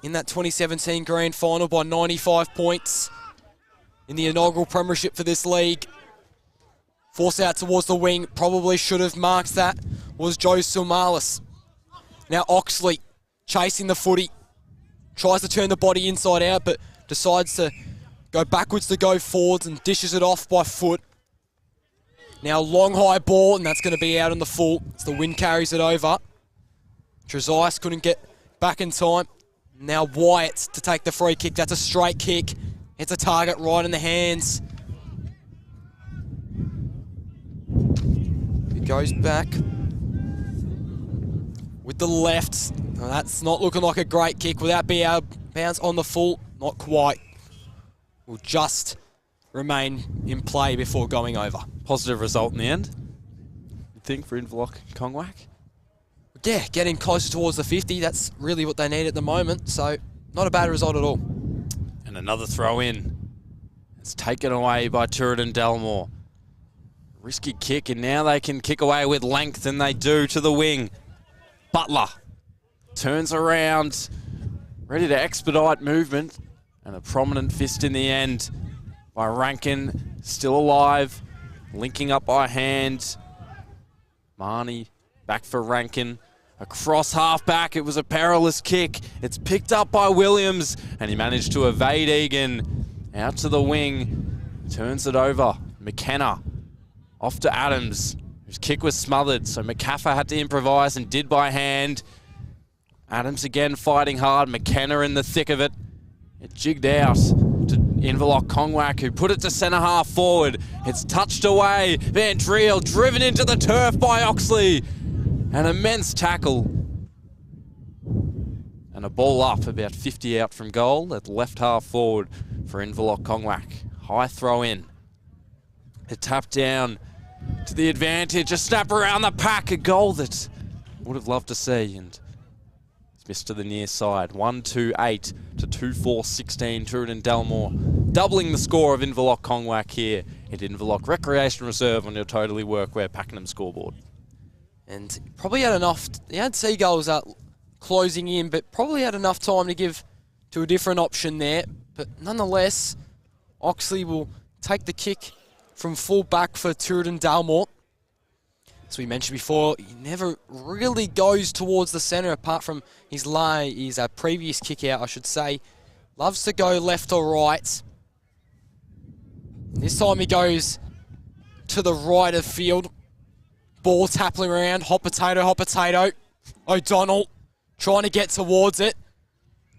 in that 2017 Grand Final by 95 points in the inaugural Premiership for this league. Force out towards the wing, probably should have marked that, was Joe Silmalis. Now Oxley chasing the footy, tries to turn the body inside out, but decides to go backwards to go forwards and dishes it off by foot. Now long high ball, and that's going to be out on the full as the wind carries it over. Trezise couldn't get back in time. Now Wyatt to take the free kick. That's a straight kick. It's a target right in the hands. It goes back with the left. Now that's not looking like a great kick without being able to bounce on the full. Not quite. Will just remain in play before going over. Positive result in the end, you think, for Inverloch Kongwak? Yeah, getting closer towards the 50. That's really what they need at the moment. So not a bad result at all. And another throw in. It's taken away by Tooradin-Dalmore. Risky kick, and now they can kick away with length, and they do to the wing. Butler turns around, ready to expedite movement, and a prominent fist in the end by Rankin, still alive, linking up by hand. Marnie back for Rankin. Across half-back, it was a perilous kick. It's picked up by Williams, and he managed to evade Egan. Out to the wing, turns it over. McKenna off to Adams, whose kick was smothered, so McCaffer had to improvise and did by hand. Adams again fighting hard, McKenna in the thick of it. It jigged out to Inverloch Kongwak, who put it to centre half forward. It's touched away. Van Driel driven into the turf by Oxley. An immense tackle. And a ball up about 50 out from goal at left half forward for Inverloch Kongwak. High throw in. It tapped down to the advantage. A snap around the pack. A goal that would have loved to see. And it's missed to the near side. 1-2-8 to 2-4-16. Tooradin-Dalmore doubling the score of Inverloch Kongwak here at Inverloch Recreation Reserve on your Totally Workwear Pakenham scoreboard. And probably had enough. He had Seagulls closing in, but probably had enough time to give to a different option there. But nonetheless, Oxley will take the kick from full back for Tooradin-Dalmore. As we mentioned before, he never really goes towards the centre apart from his previous kick out, I should say. Loves to go left or right. This time he goes to the right of field. Ball tapping around, hot potato. O'Donnell trying to get towards it.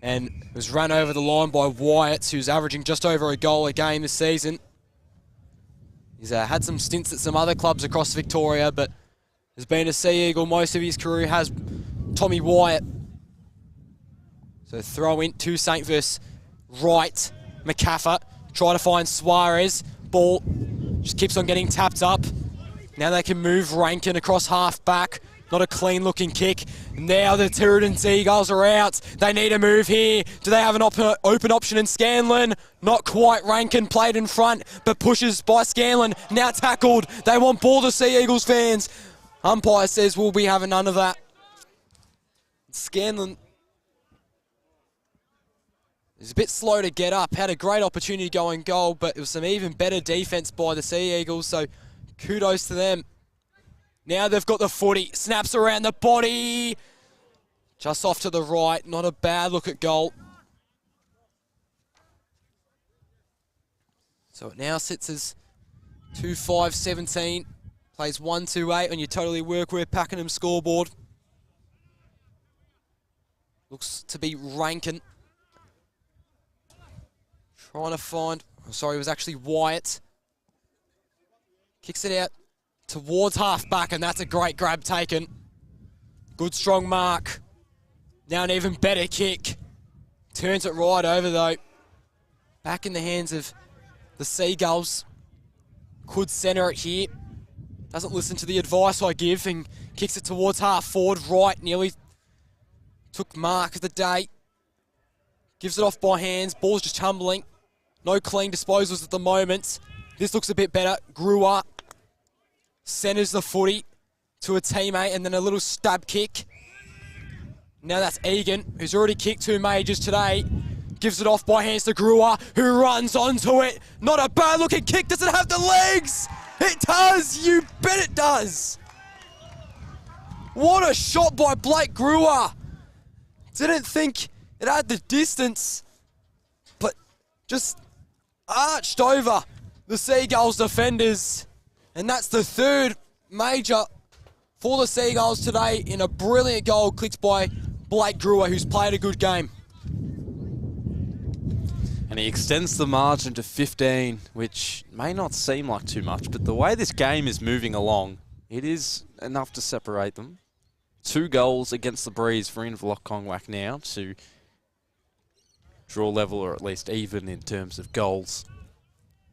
And was run over the line by Wyatt, who's averaging just over a goal a game this season. He's had some stints at some other clubs across Victoria, but has been a Sea Eagle most of his career, has Tommy Wyatt. So throw in to St. versus right. McCaffer try to find Suarez. Ball just keeps on getting tapped up. Now they can move Rankin across half back. Not a clean looking kick. Now the Tooradin Seagulls are out. They need a move here. Do they have an open option in Scanlon? Not quite. Rankin played in front, but pushes by Scanlon. Now tackled. They want ball to Sea Eagles fans. Umpire says we'll be having none of that. Scanlon is a bit slow to get up. Had a great opportunity to go in goal, but it was some even better defense by the Sea Eagles, so kudos to them. Now they've got the footy. Snaps around the body. Just off to the right. Not a bad look at goal. So it now sits as 2-5-17. Plays 1-2-8 on your Totally Workwear Pakenham scoreboard. Looks to be Rankin. Trying to find... Oh, sorry, it was actually Wyatt. Kicks it out towards half-back, and that's a great grab taken. Good strong mark. Now an even better kick. Turns it right over, though. Back in the hands of the Seagulls. Could centre it here. Doesn't listen to the advice I give and kicks it towards half forward right. Nearly took mark of the day. Gives it off by hands. Ball's just tumbling. No clean disposals at the moment. This looks a bit better. Grew up. Centres the footy to a teammate and then a little stab kick. Now that's Egan, who's already kicked 2 majors today. Gives it off by hands to Brewer, who runs onto it. Not a bad looking kick. Does it have the legs? It does. You bet it does. What a shot by Blake Brewer. Didn't think it had the distance, but just arched over the Seagulls defenders. And that's the 3rd major for the Seagulls today in a brilliant goal clicked by Blake Brewer, who's played a good game. And he extends the margin to 15, which may not seem like too much, but the way this game is moving along, it is enough to separate them. 2 goals against the breeze for Inverloch Kongwak now to draw level, or at least even in terms of goals.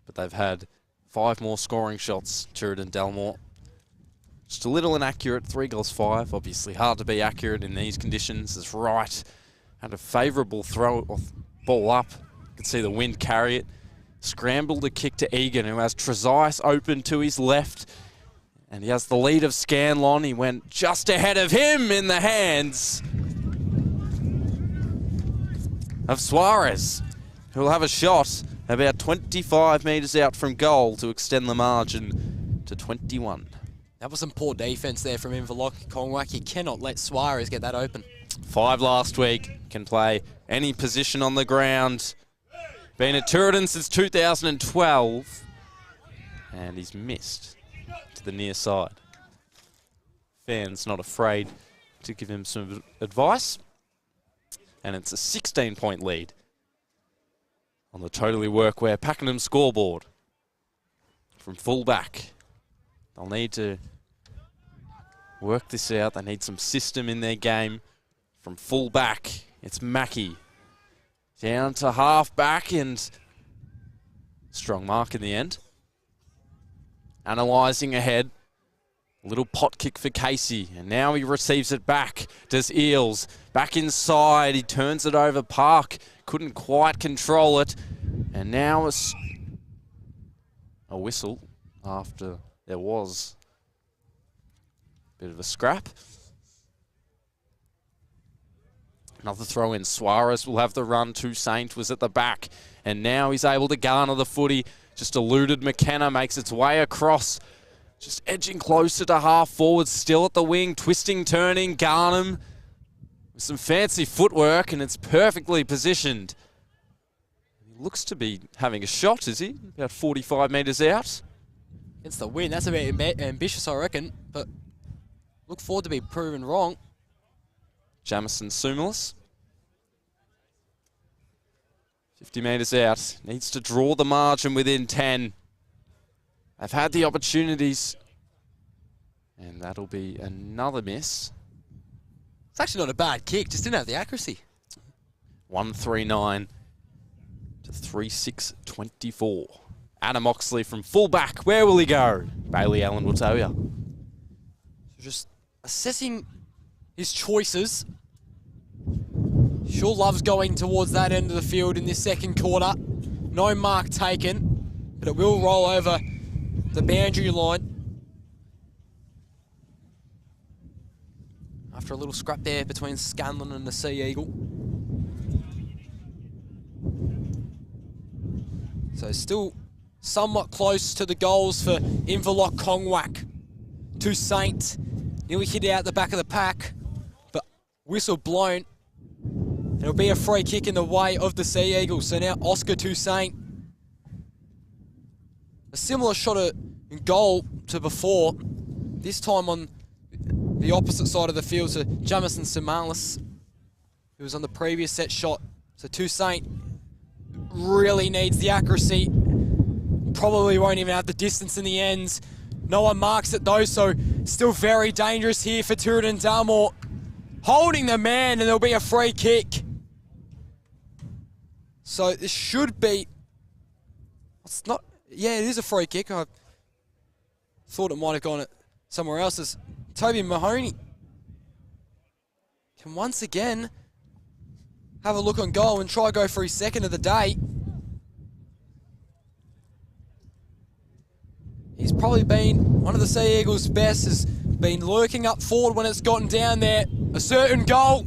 But they've had 5 more scoring shots, Tooradin-Dalmore. Just a little inaccurate, 3 goals 5. Obviously hard to be accurate in these conditions. As Wright had a favourable throw of ball up. You can see the wind carry it. Scrambled a kick to Egan, who has Trezise open to his left. And he has the lead of Scanlon. He went just ahead of him in the hands of Suarez, who will have a shot about 25 metres out from goal to extend the margin to 21. That was some poor defence there from Inverloch Kongwak. You cannot let Suarez get that open. 5 last week. Can play any position on the ground. Been at Tooradin since 2012. And he's missed to the near side. Fans not afraid to give him some advice. And it's a 16-point lead on the Totally Workwear Pakenham scoreboard. From full back. They'll need to work this out. They need some system in their game. From full back, it's Mackie. Down to half back, and strong mark in the end. Analysing ahead. Little pot kick for Casey, and now he receives it back. Does Eels. Back inside, he turns it over. Park couldn't quite control it. And now a whistle after there was a bit of a scrap. Another throw in. Suarez will have the run. Toussaint was at the back. And now he's able to garner the footy. Just eluded McKenna. Makes its way across. Just edging closer to half forward. Still at the wing. Twisting, turning. Garnham with some fancy footwork. And it's perfectly positioned. He looks to be having a shot, is he? About 45 metres out. Against the wind. That's a bit ambitious, I reckon. But look forward to be proven wrong. Jamison Sumalis. 50 metres out. Needs to draw the margin within 10. They've had the opportunities. And that'll be another miss. It's actually not a bad kick, just didn't have the accuracy. 139 to 36-24. Adam Oxley from fullback. Where will he go? Bailey Allen will tell you. So just assessing his choices. Sure loves going towards that end of the field in this second quarter. No mark taken, but it will roll over the boundary line. After a little scrap there between Scanlon and the Sea Eagle. So still somewhat close to the goals for Inverloch Kongwak. Toussaint nearly hit out the back of the pack, but whistle blown. It'll be a free kick in the way of the Sea Eagles. So now Oscar Toussaint a similar shot at goal to before, this time on the opposite side of the field to Jamison Samalis, who was on the previous set shot. So Toussaint really needs the accuracy. Probably won't even have the distance in the end. No one marks it though, so still very dangerous here for Tooradin-Dalmore. Holding the man, and there'll be a free kick. So this should be... It's not... Yeah, it is a free kick. I thought it might have gone somewhere else. As Toby Mahoney can once again have a look on goal and try go for his second of the day. He's probably been one of the Sea Eagles' best, has been lurking up forward when it's gotten down there. A certain goal,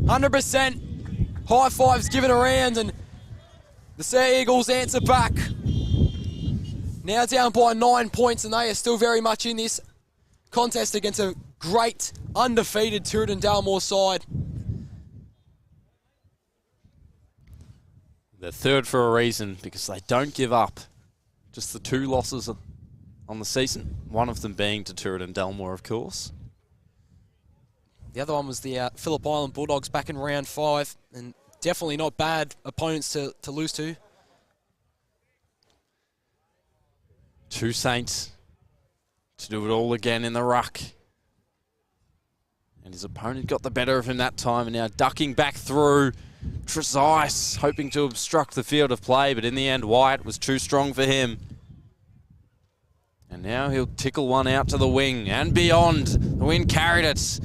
100%. High fives given around, and the Sea Eagles answer back. Now down by 9 points, and they are still very much in this contest against a great, undefeated Tooradin-Dalmore side. They're third for a reason, because they don't give up. Just the 2 losses on the season, one of them being to Tooradin-Dalmore, of course. The other one was the Phillip Island Bulldogs back in round 5, and definitely not bad opponents to lose to. Toussaint to do it all again in the ruck. And his opponent got the better of him that time, and now ducking back through. Trezise hoping to obstruct the field of play, but in the end Wyatt was too strong for him. And now he'll tickle one out to the wing and beyond. The wind carried it.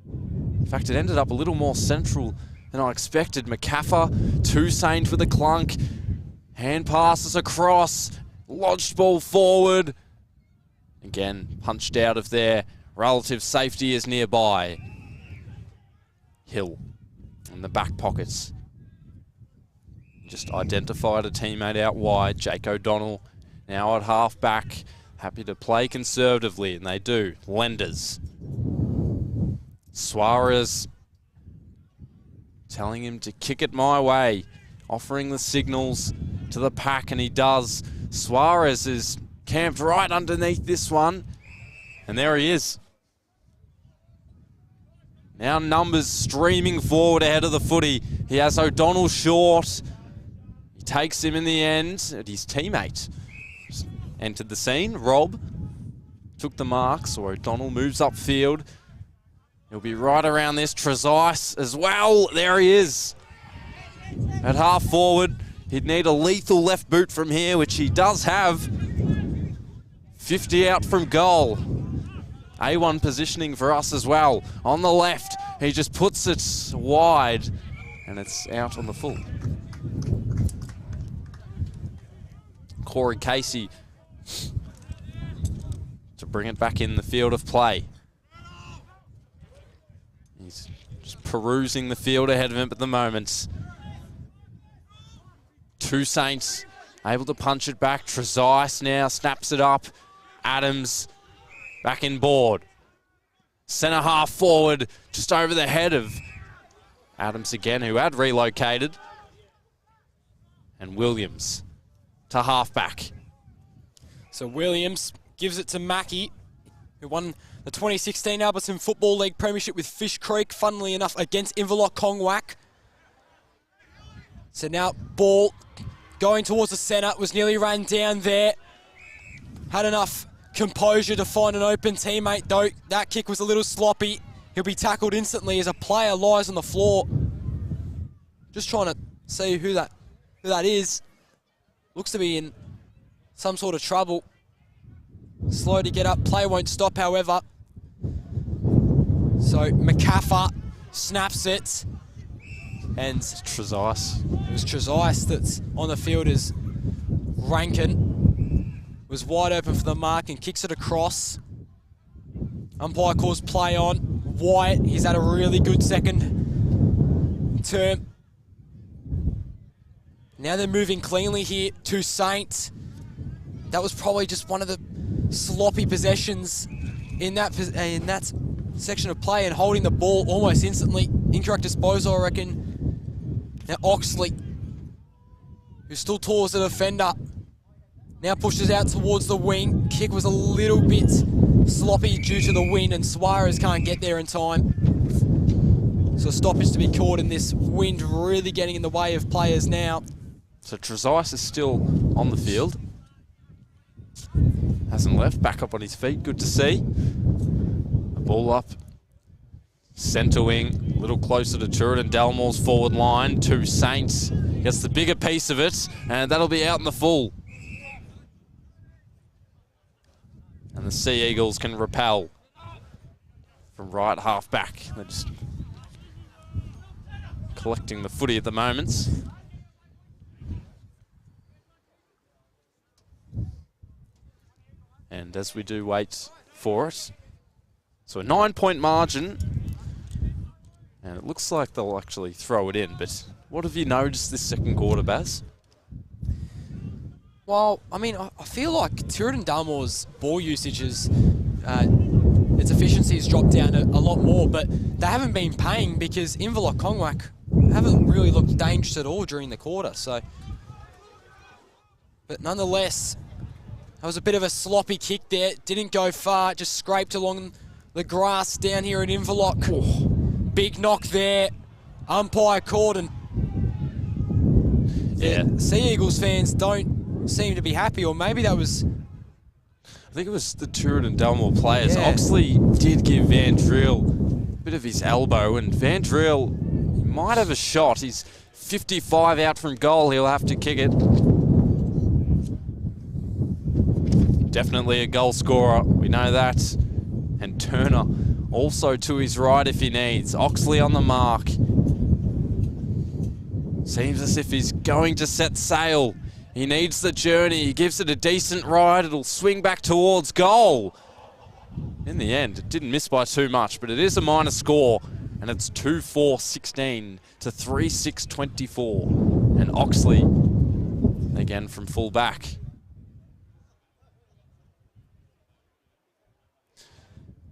In fact, it ended up a little more central than I expected. McCaffer, Toussaint with a clunk. Hand passes across. Lodged ball forward. Again, punched out of there. Relative safety is nearby. Hill in the back pockets. Just identified a teammate out wide. Jake O'Donnell now at half back. Happy to play conservatively, and they do. Lenders. Suarez telling him to kick it my way. Offering the signals to the pack, and he does. Suarez is camped right underneath this one. And there he is. Now numbers streaming forward ahead of the footy. He has O'Donnell short. He takes him in the end. And his teammate just entered the scene. Rob took the mark, so O'Donnell moves upfield. He'll be right around this. Trezise as well. There he is. At half forward, he'd need a lethal left boot from here, which he does have. 50 out from goal. A1 positioning for us as well. On the left, he just puts it wide, and it's out on the full. Corey Casey to bring it back in the field of play. He's just perusing the field ahead of him at the moment. Toussaint able to punch it back. Trezise now snaps it up. Adams back in board. Centre half forward, just over the head of Adams again, who had relocated. And Williams to half back. So Williams gives it to Mackie, who won the 2016 Alberton Football League Premiership with Fish Creek, funnily enough, against Inverloch Kongwak. So now ball going towards the centre, was nearly ran down there. Had enough composure to find an open teammate, though. That kick was a little sloppy. He'll be tackled instantly as a player lies on the floor. Just trying to see who that is. Looks to be in some sort of trouble. Slow to get up. Play won't stop, however. So McCaffer snaps it. And Trezise. it was Trezise that's on the field as Rankin was wide open for the mark and kicks it across. Umpire calls play on. Wyatt, he's had a really good second term. Now they're moving cleanly here. Toussaint. That was probably just one of the sloppy possessions in that section of play, and holding the ball almost instantly. Incorrect disposal, I reckon. Now Oxley, who's still tall as a defender, Now pushes out towards the wing. Kick was a little bit sloppy due to the wind, and Suarez can't get there in time. So stoppage to be caught in this wind really getting in the way of players now. So Trezise is still on the field. Hasn't left, back up on his feet, good to see. The ball up. Centre wing, a little closer to Tooradin-Dalmore's forward line. Two Saints gets the bigger piece of it, and that'll be out in the full. And the Sea Eagles can repel from right half back. They're just collecting the footy at the moment. And as we do wait for it, so a 9-point margin, and it looks like they'll actually throw it in, but what have you noticed this second quarter, Baz? Well, I mean, I feel like Tooradin-Dalmore's ball usage is, its efficiency has dropped down a lot more, but they haven't been paying because Inverloch Kongwak haven't really looked dangerous at all during the quarter, so. But nonetheless, that was a bit of a sloppy kick there. Didn't go far, just scraped along the grass down here at Inverloch. Oh, big knock there. Umpire called, and yeah, Sea Eagles fans don't seem to be happy, or maybe that was... I think it was the Tooradin-Dalmore players. Yeah. Oxley did give Van Driel a bit of his elbow, and Van Driel might have a shot. He's 55 out from goal. He'll have to kick it. Definitely a goal scorer, we know that. And Turner also to his right if he needs. Oxley on the mark. Seems as if he's going to set sail. He needs the journey. He gives it a decent ride. It'll swing back towards goal. In the end, it didn't miss by too much, but it is a minor score. And it's 2-4-16 to 3-6-24. And Oxley, again from full back.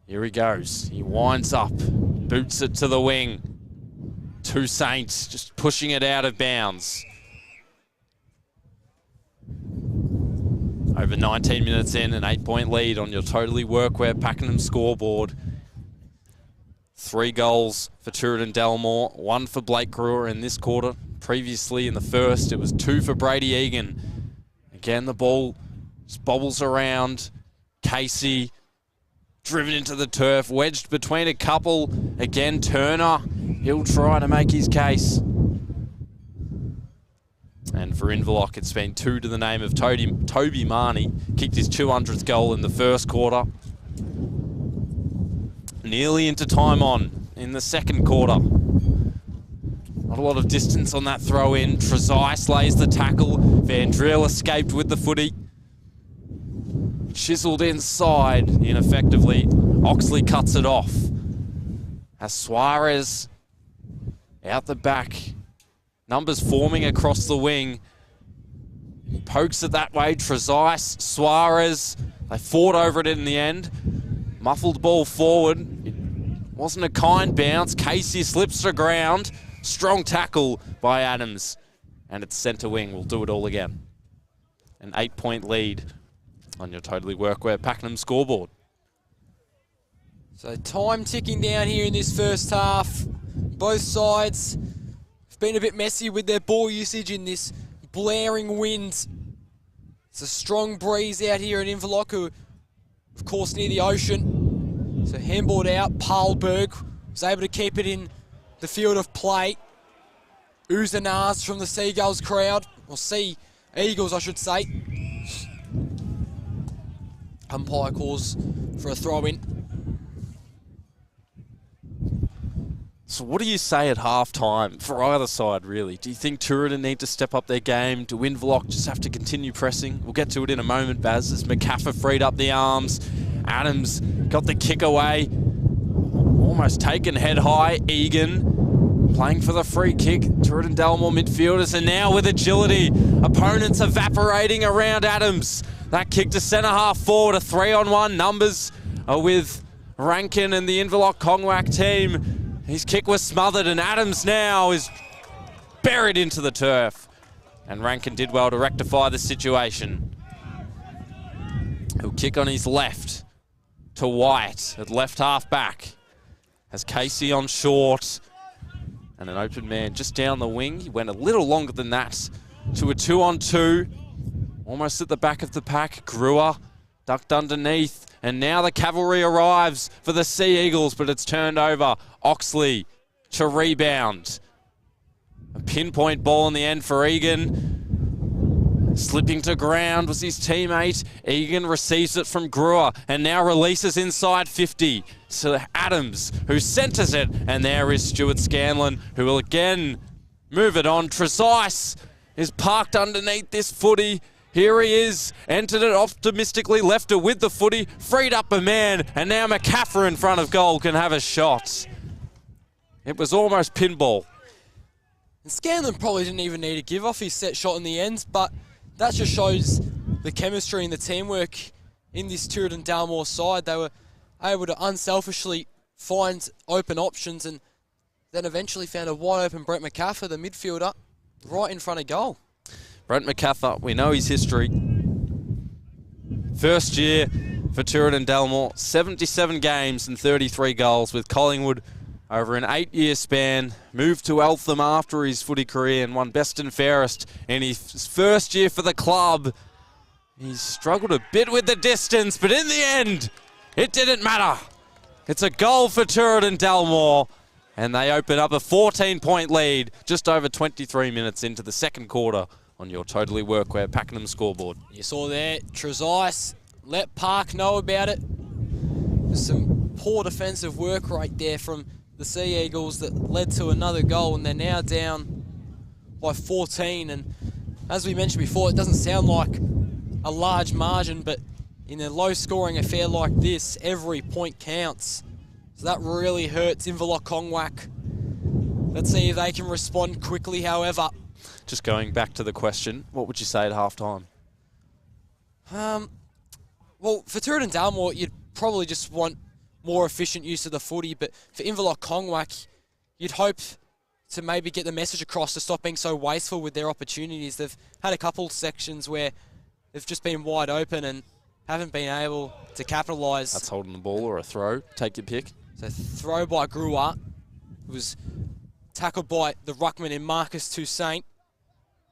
Here he goes. He winds up, boots it to the wing. Two Saints just pushing it out of bounds. Over 19 minutes in, an 8-point lead on your Totally Workwear Pakenham scoreboard. 3 goals for Tooradin-Dalmore, 1 for Blake Brewer in this quarter. Previously in the first, it was 2 for Brady Egan. Again, the ball just bobbles around. Casey driven into the turf, wedged between a couple. Again, Turner, he'll try to make his case. And for Inverloch, it's been 2 to the name of Toby Marnie. Kicked his 200th goal in the first quarter. Nearly into time on in the second quarter. Not a lot of distance on that throw in. Trezise lays the tackle. Van Driel escaped with the footy. Chiseled inside ineffectively. Oxley cuts it off. As Suarez out the back. Numbers forming across the wing. He pokes it that way. Trezise, Suarez. They fought over it in the end. Muffled ball forward. It wasn't a kind bounce. Casey slips to ground. Strong tackle by Adams. And it's centre wing. We'll do it all again. An 8-point lead on your Totally Workwear Pakenham scoreboard. So time ticking down here in this first half. Both sides have been a bit messy with their ball usage in this blaring wind. It's a strong breeze out here in Inverloch, who, of course, near the ocean. So handballed out. Pahlberg was able to keep it in the field of play. Uzanaz from the Seagulls crowd, or Sea Eagles, I should say. Umpire calls for a throw-in. So what do you say at half-time for either side, really? Do you think Tooradin need to step up their game? Do Inverloch just have to continue pressing? We'll get to it in a moment, Baz, as McCaffer freed up the arms. Adams got the kick away. Almost taken head high. Egan playing for the free kick. Tooradin-Dalmore midfielders are now with agility. Opponents evaporating around Adams. That kick to centre half forward, a 3-on-1. Numbers are with Rankin and the Inverloch Kongwak team. His kick was smothered, and Adams now is buried into the turf. And Rankin did well to rectify the situation. Kick on his left to White at left half back. Has Casey on short. And an open man just down the wing. He went a little longer than that to a 2-on-2. Almost at the back of the pack. Brewer ducked underneath. And now the cavalry arrives for the Sea Eagles, but it's turned over. Oxley to rebound. A pinpoint ball in the end for Egan. Slipping to ground was his teammate. Egan receives it from Brewer and now releases inside 50. So Adams, who centres it, and there is Stuart Scanlon, who will again move it on. Trezise is parked underneath this footy. Here he is, entered it optimistically, left it with the footy, freed up a man, and now McCaffrey in front of goal can have a shot. It was almost pinball. And Scanlon probably didn't even need to give off his set shot in the end, but that just shows the chemistry and the teamwork in this Tooradin-Dalmore side. They were able to unselfishly find open options and then eventually found a wide open Brent McCaffrey, the midfielder, right in front of goal. Brent McCaffrey, we know his history. First year for Tooradin-Dalmore, 77 games and 33 goals with Collingwood over an 8-year span. Moved to Eltham after his footy career and won best and fairest in his first year for the club. He struggled a bit with the distance, but in the end, it didn't matter. It's a goal for Tooradin-Dalmore, and they open up a 14-point lead just over 23 minutes into the second quarter on your Totally Workwear Pakenham scoreboard. You saw there, Trezise let Park know about it. There's some poor defensive work right there from the Sea Eagles that led to another goal, and they're now down by 14. And as we mentioned before, it doesn't sound like a large margin, but in a low-scoring affair like this, every point counts. So that really hurts Inverloch Kongwak. Let's see if they can respond quickly, however. Just going back to the question, what would you say at halftime? Well, for Tooradin-Dalmore, you'd probably just want more efficient use of the footy, but for Inverloch Kongwak, you'd hope to maybe get the message across to stop being so wasteful with their opportunities. They've had a couple sections where they've just been wide open and haven't been able to capitalise. That's holding the ball or a throw. Take your pick. So throw by Brewer. It was tackled by the ruckman in Marcus Toussaint.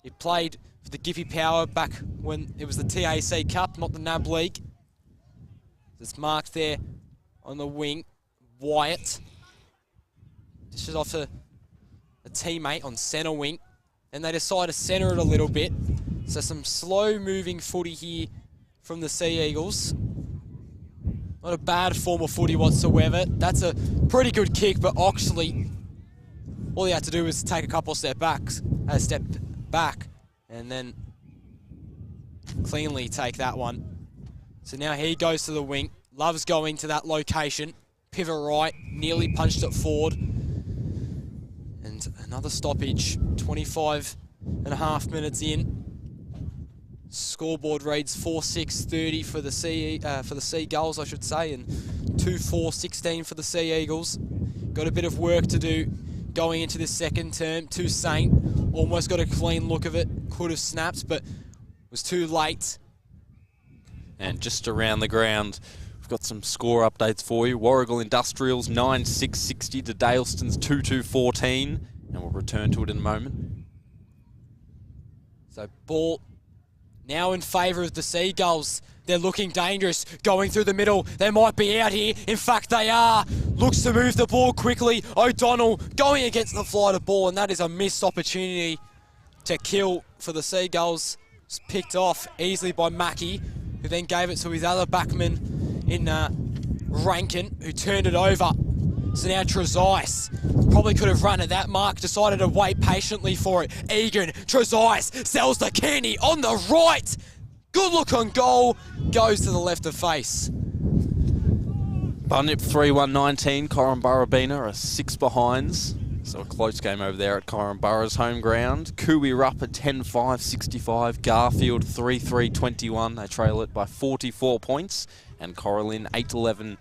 He played for the Gippy Power back when it was the TAC Cup, not the NAB League. It's marked there on the wing. Wyatt dishes off to a teammate on centre wing, and they decide to centre it a little bit. So some slow-moving footy here from the Sea Eagles. Not a bad form of footy whatsoever. That's a pretty good kick, but Oxley, all he had to do was take a couple of step back, and then cleanly take that one. So now he goes to the wing. Loves going to that location. Pivot right, nearly punched it forward. And another stoppage, 25.5 minutes in. Scoreboard reads 4-6-30 for the Seagulls, I should say, and 2-4-16 for the Sea Eagles. Got a bit of work to do going into this second term. Toussaint almost got a clean look of it. Could have snapped, but was too late. And just around the ground, we've got some score updates for you. Warragul Industrials 9-6-60 to Daleston's 2-2-14, and we'll return to it in a moment. So ball now in favour of the Seagulls. They're looking dangerous, going through the middle. They might be out here. In fact, they are. Looks to move the ball quickly. O'Donnell going against the flight of ball, and that is a missed opportunity to kill for the Seagulls. It's picked off easily by Mackie, who then gave it to his other backman in Rankin, who turned it over. So now Trezise probably could have run at that mark, decided to wait patiently for it. Egan, Trezise sells the Kenny on the right. Good look on goal, goes to the left of face. Bunyip 3-1-19, Corumburra are 6 behinds. So a close game over there at Corumburra's home ground. Cooey-Rupp at 10-5-65, Garfield 3-3-21. They trail it by 44 points. And Coralin 8-11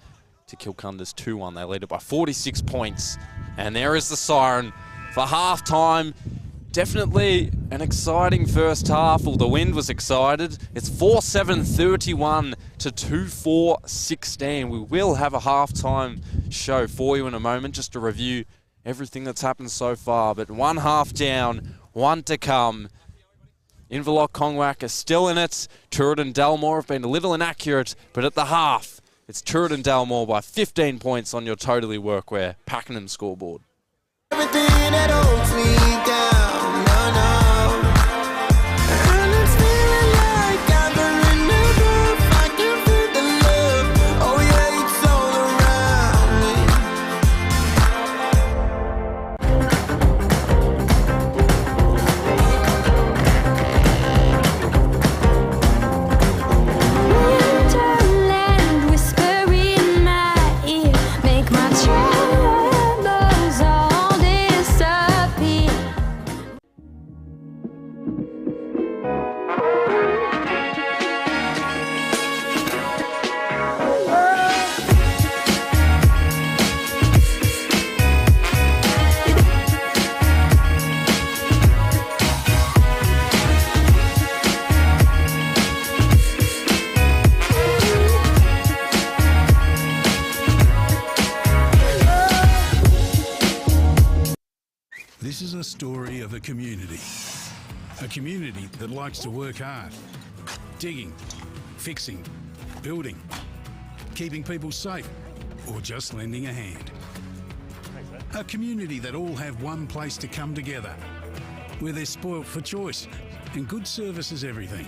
to Kilcunda's 2-1. They lead it by 46 points. And there is the siren for half-time Definitely an exciting first half. Well, the wind was excited. It's 4-7-31 to 2-4-16. We will have a halftime show for you in a moment just to review everything that's happened so far. But one half down, one to come. Inverloch Kongwak are still in it. Tooradin-Dalmore have been a little inaccurate, but at the half, it's Tooradin-Dalmore by 15 points on your Totally Workwear Pakenham scoreboard. Everything that holds me down, no, no. And it's feeling like I'm in the roof. I can feel the love. Oh yeah, it's all around Winterland whisper in my ear, make my troubles all disappear. This is a story of a community that likes to work hard, digging, fixing, building, keeping people safe, or just lending a hand. A community that all have one place to come together, where they're spoilt for choice and good service is everything.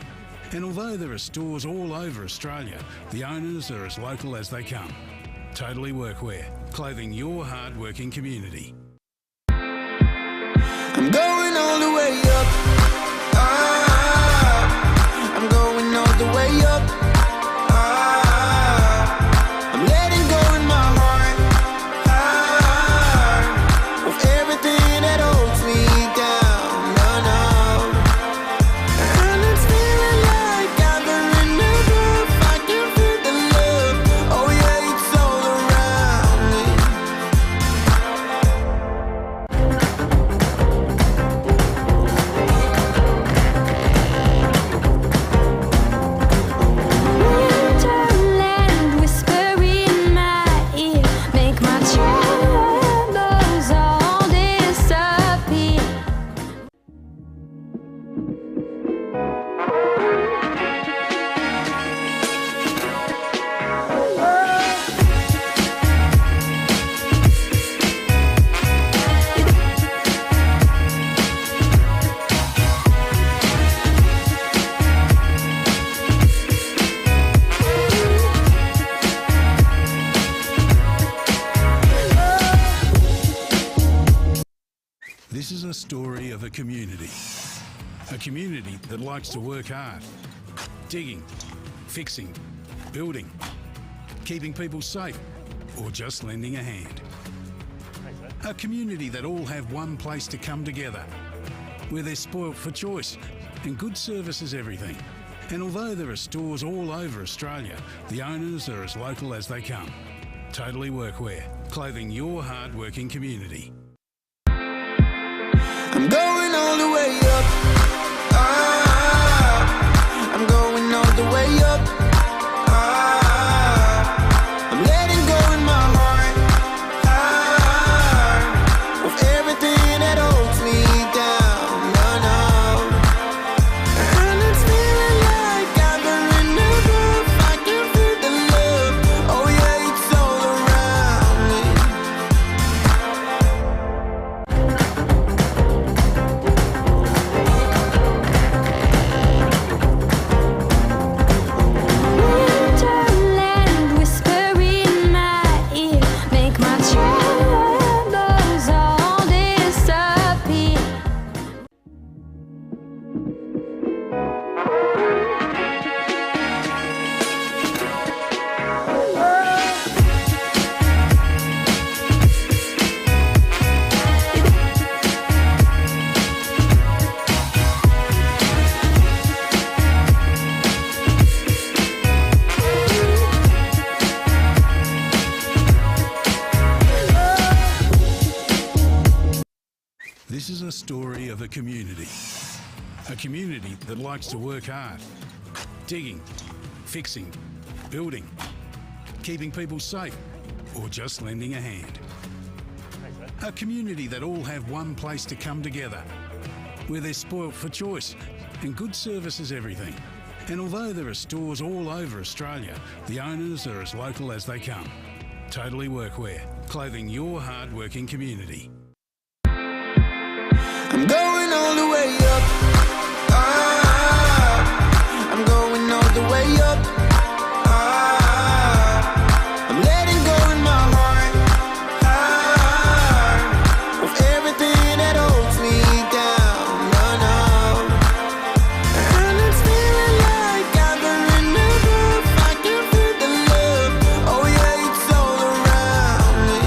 And although there are stores all over Australia, the owners are as local as they come. Totally Workwear, clothing your hard-working community. I'm going all the way up. Ah, I'm going all the way up. Ah, I'm letting go in my heart. Ah, of everything that holds me down. No, no. And it's feeling like I'm in the roof. I can feel the love. Oh yeah, it's all around me. Winterland whisper in my ear, make my troubles all disappear. This is a story of a community that likes to work hard, digging, fixing, building, keeping people safe, or just lending a hand. A community that all have one place to come together, where they're spoilt for choice and good service is everything. And although there are stores all over Australia, the owners are as local as they come. Totally Workwear, clothing your hard-working community. I'm going all the way up. Ah, I'm going all the way up. Ah, I'm letting go in my heart. Ah, of everything that holds me down. No, no. And it's feeling like I'm in the roof. I can feel the love. Oh yeah, it's all around me. of a community. A community that likes to work hard. Digging, fixing, building, keeping people safe, or just lending a hand. A community that all have one place to come together, where they're spoilt for choice and good service is everything. And although there are stores all over Australia, the owners are as local as they come. Totally Workwear, clothing your hard-working community. I'm going all the way up. Ah, I'm going all the way up. Ah, I'm letting go in my heart. Ah, of everything that holds me down. No, no. And it's feeling like I'm in the roof. I can feel the love. Oh yeah, it's all around me.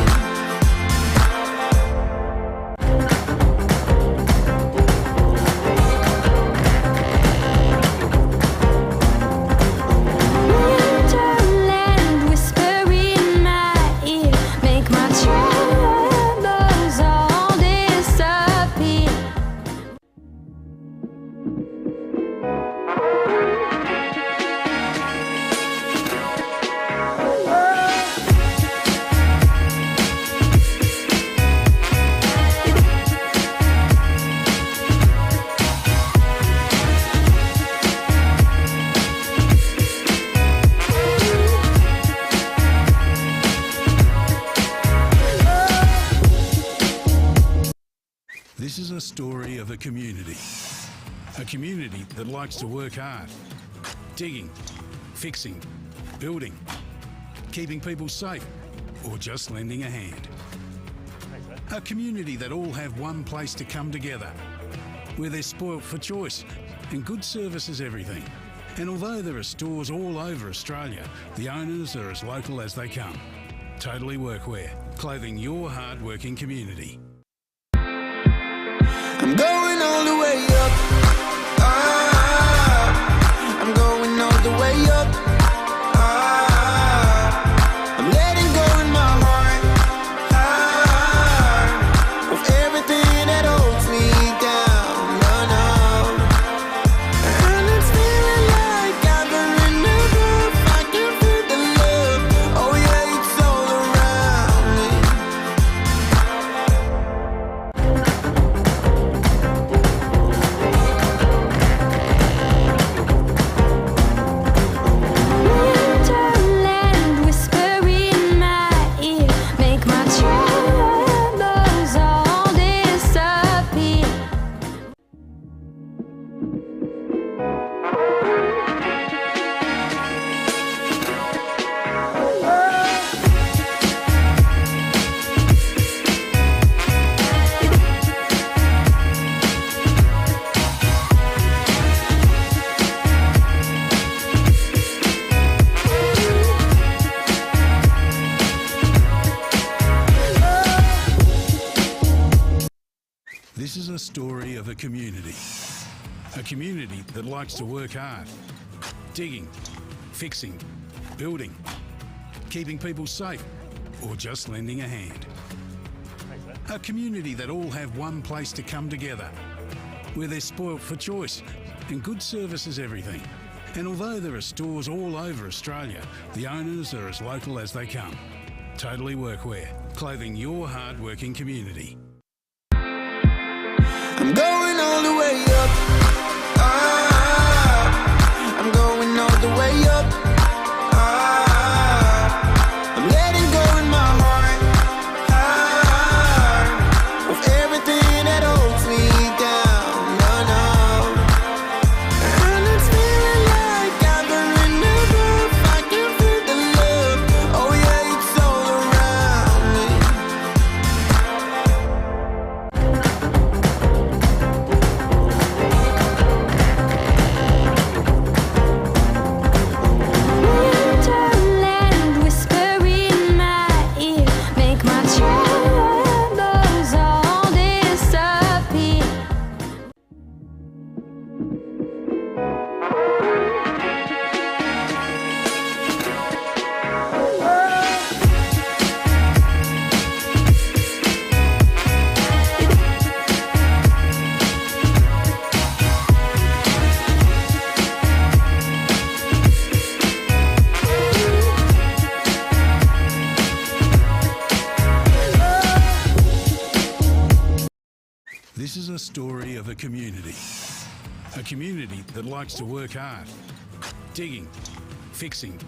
Winterland, whisper in my ear, make my troubles all disappear. This is a story of a community that likes to work hard. Digging, fixing, building, keeping people safe, or just lending a hand. A community that all have one place to come together, where they're spoilt for choice and good service is everything. And although there are stores all over Australia, the owners are as local as they come. Totally Workwear, clothing your hard-working community. I'm going all the way up. Ah, I'm going all the way up. Ah, I'm letting go in my heart. Ah, of everything that holds me down. No, no. And it's feeling like I'm in the roof. I can feel the love. Oh yeah, it's all around me. Winterland, whisper in my ear, make my troubles all disappear. This is a story of a community that likes to work hard. Digging, fixing, building, keeping people safe, or just lending a hand. A community that all have one place to come together, where they're spoilt for choice and good service is everything. And although there are stores all over Australia, the owners are as local as they come. Totally Workwear, clothing your hard-working community. I'm going all the way up. Ah, I'm going all the way up. Ah, I'm letting go in my heart. Ah, of everything that holds me down. No, no. And it's feeling like I'm in the roof. I can feel the love. Oh yeah, it's all around me. a story of a community that likes to work hard, digging, fixing,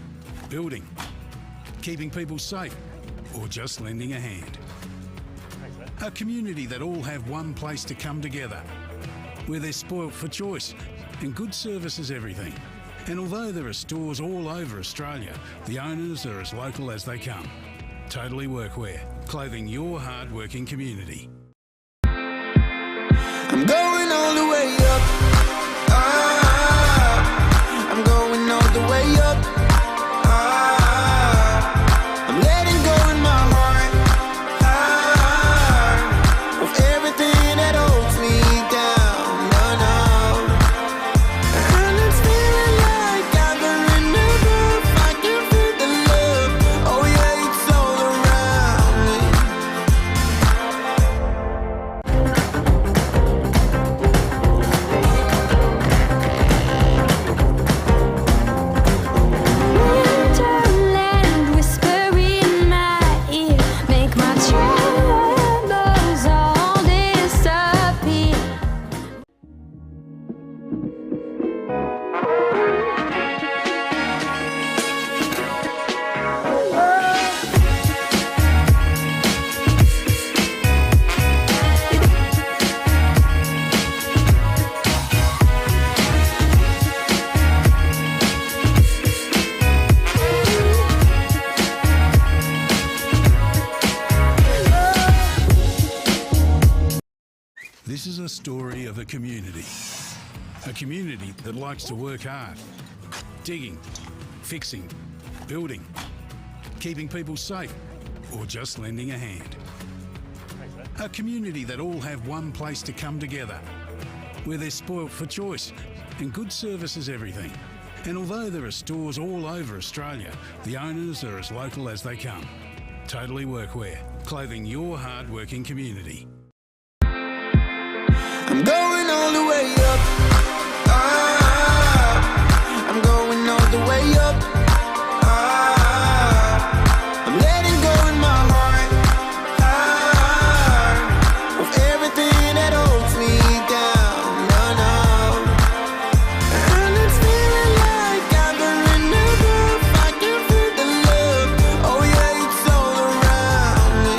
building, keeping people safe, or just lending a hand. A community that all have one place to come together, where they're spoilt for choice and good service is everything. And although there are stores all over Australia, the owners are as local as they come. Totally Workwear, clothing your hard-working community. I'm going all the way up. I'm going all the way up. I'm letting go in my heart of everything that holds me down. No, no. And it's feeling like I'm in the roof. I can feel the love. Oh yeah, it's all around me. Wonderland whisper in my ear, make my troubles all disappear. This is a story of a community that likes to work hard, digging, fixing, building, keeping people safe, or just lending a hand. A community that all have one place to come together, where they're spoilt for choice and good service is everything. And although there are stores all over Australia, the owners are as local as they come. Totally Workwear, clothing your hard-working community. I'm going all the way up. I'm going all the way up. I'm letting go in my heart of everything that holds me down. No, no. And it's feeling like I'm in the roof. I can feel the love. Oh yeah, it's all around me.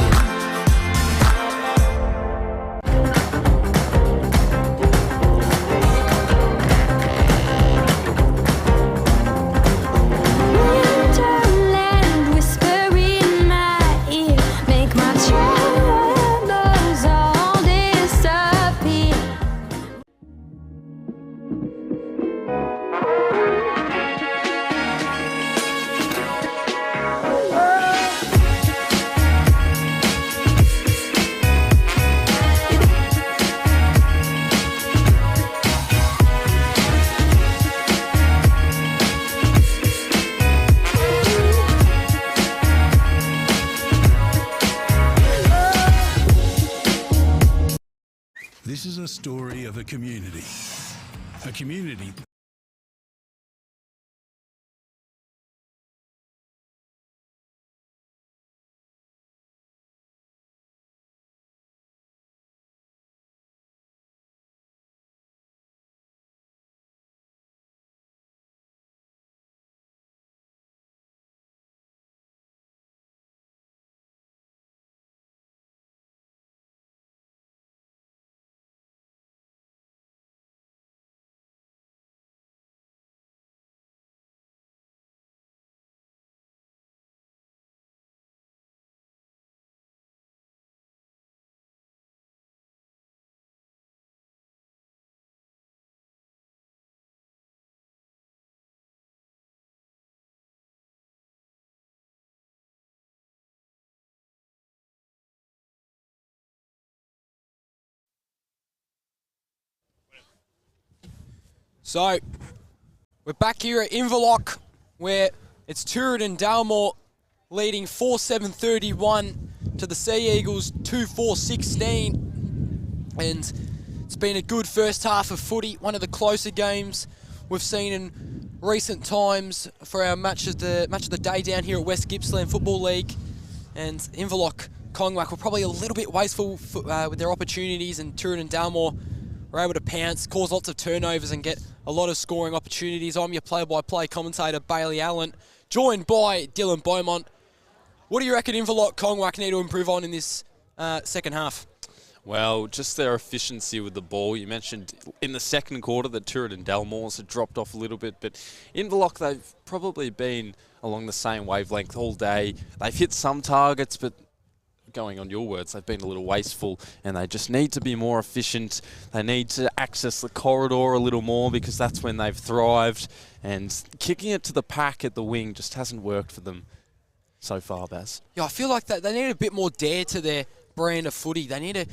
Wonderland whisper in my ear, make my troubles all disappear. This is a story of a community So, we're back here at Inverloch, where it's Tooradin-Dalmore leading 4-7-31 to the Sea Eagles 2-4-16. And it's been a good first half of footy, one of the closer games we've seen in recent times for our match of the day down here at West Gippsland Football League. And Inverloch Kongwak were probably a little bit wasteful with their opportunities, and Tooradin-Dalmore were able to pounce, cause lots of turnovers and get a lot of scoring opportunities. I'm your play-by-play commentator, Bailey Allen, joined by Dylan Beaumont. What do you reckon Inverloch Kongwak need to improve on in this second half? Well, just their efficiency with the ball. You mentioned in the second quarter that Tooradin-Dalmore's had dropped off a little bit, but Inverloch, they've probably been along the same wavelength all day. They've hit some targets, but going on your words, they've been a little wasteful, and they just need to be more efficient. They need to access the corridor a little more, because that's when they've thrived, and kicking it to the pack at the wing just hasn't worked for them so far, Baz. Yeah, I feel like that they need a bit more dare to their brand of footy. They need to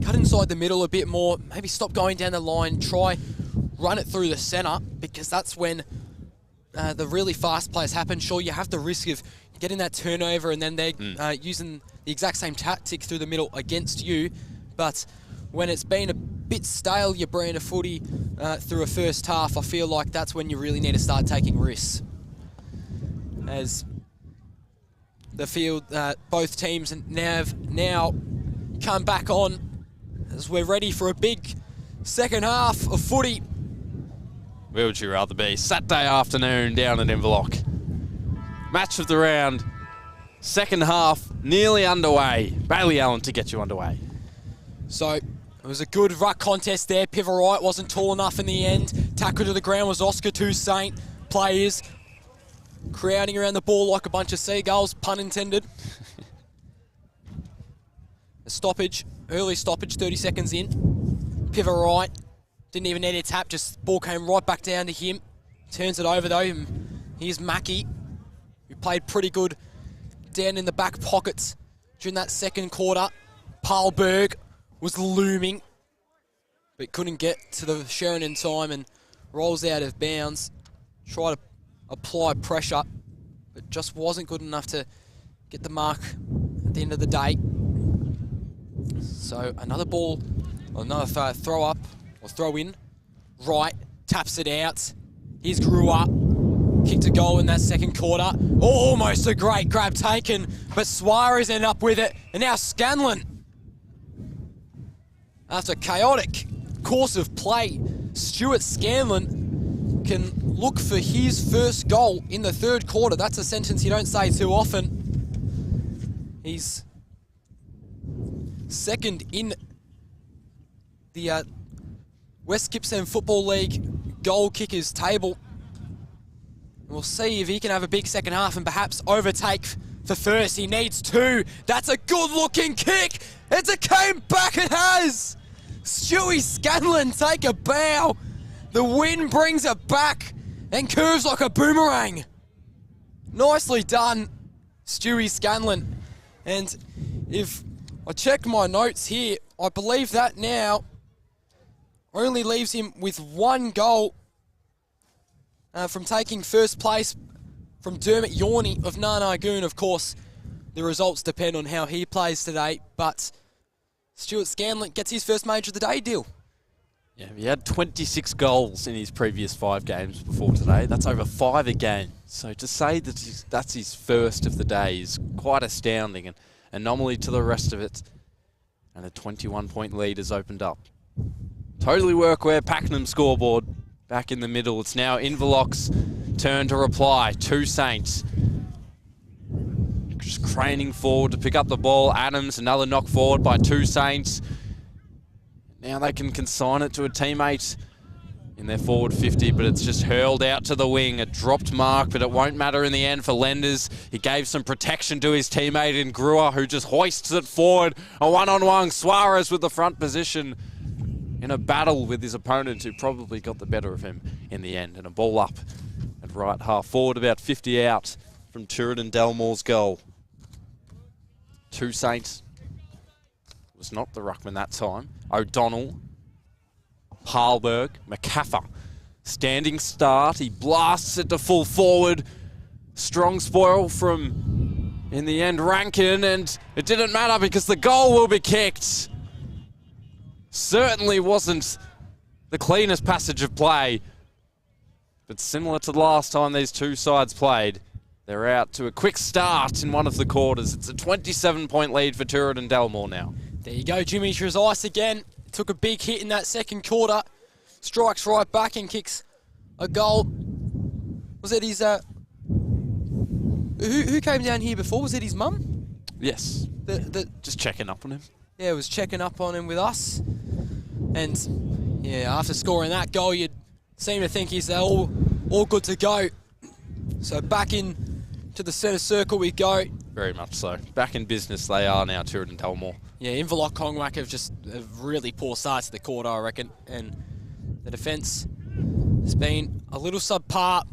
cut inside the middle a bit more, maybe stop going down the line, try run it through the centre, because that's when the really fast plays happen. Sure, you have the risk of getting that turnover and then they're using the exact same tactic through the middle against you, but when it's been a bit stale, your brand of footy through a first half, I feel like that's when you really need to start taking risks. As the field, both teams have now come back on as we're ready for a big second half of footy. Where would you rather be? Saturday afternoon down at Inverloch. Match of the round. Second half nearly underway. Bailey Allen to get you underway. So it was a good ruck contest there. Piver Wright wasn't tall enough in the end. Tackle to the ground was Oscar Toussaint. Players crowding around the ball like a bunch of seagulls, pun intended. A stoppage, early stoppage, 30 seconds in. Piver Wright didn't even need a tap, just ball came right back down to him. Turns it over though, and here's Mackie, who played pretty good down in the back pockets during that second quarter. Parlberg was looming, but couldn't get to the Sharon in time and rolls out of bounds. Try to apply pressure, but just wasn't good enough to get the mark at the end of the day. So another ball, another throw up or throw in. Wright taps it out. Here's Grew Up. Kicked a goal in that second quarter. Almost a great grab taken, but Suarez ended up with it. And now Scanlon, after a chaotic course of play, Stuart Scanlon can look for his first goal in the third quarter. That's a sentence you don't say too often. He's second in the West Gippsland Football League goal kickers table. We'll see if he can have a big second half and perhaps overtake for first. He needs two. That's a good-looking kick. It's a came back. It has. Stewie Scanlon take a bow. The wind brings it back and curves like a boomerang. Nicely done, Stewie Scanlon. And if I check my notes here, I believe that now only leaves him with one goal from taking first place from Dermot Yorney of Narnagoon. Of course, the results depend on how he plays today, but Stuart Scanlon gets his first major of the day deal. Yeah, he had 26 goals in his previous 5 games before today. That's over 5 a game. So to say that that's his first of the day is quite astounding, and anomaly to the rest of it. And a 21-point lead has opened up. Totally Workwear, Pakenham scoreboard back in the middle. It's now Inverloch's turn to reply. Toussaint just craning forward to pick up the ball. Adams, another knock forward by Toussaint. Now they can consign it to a teammate in their forward 50, but it's just hurled out to the wing. A dropped mark, but it won't matter in the end for Lenders. He gave some protection to his teammate in Greer, who just hoists it forward. A one-on-one, Suarez with the front position in a battle with his opponent, who probably got the better of him in the end. And a ball up at right half forward, about 50 out from Tooradin-Dalmore's goal. Toussaint was not the ruckman that time. O'Donnell, Parlberg, McCaffer. Standing start, he blasts it to full forward. Strong spoil from, in the end, Rankin, and it didn't matter because the goal will be kicked. Certainly wasn't the cleanest passage of play, but similar to the last time these two sides played, They're out to a quick start in one of the quarters. It's a 27-point lead for Tooradin-Dalmore now. There you go, Jimmy Trezise again. Took a big hit in that second quarter. Strikes right back and kicks a goal. Was it his... Who came down here before? Was it his mum? Yes. Just checking up on him. Yeah, was checking up on him with us. And, yeah, after scoring that goal, you'd seem to think he's all good to go. So back in to the centre circle we go. Very much so. Back in business they are now, Tooradin-Dalmore. Yeah, Inverloch Kongwak have just a really poor start to the quarter, I reckon. And the defence has been a little subpar.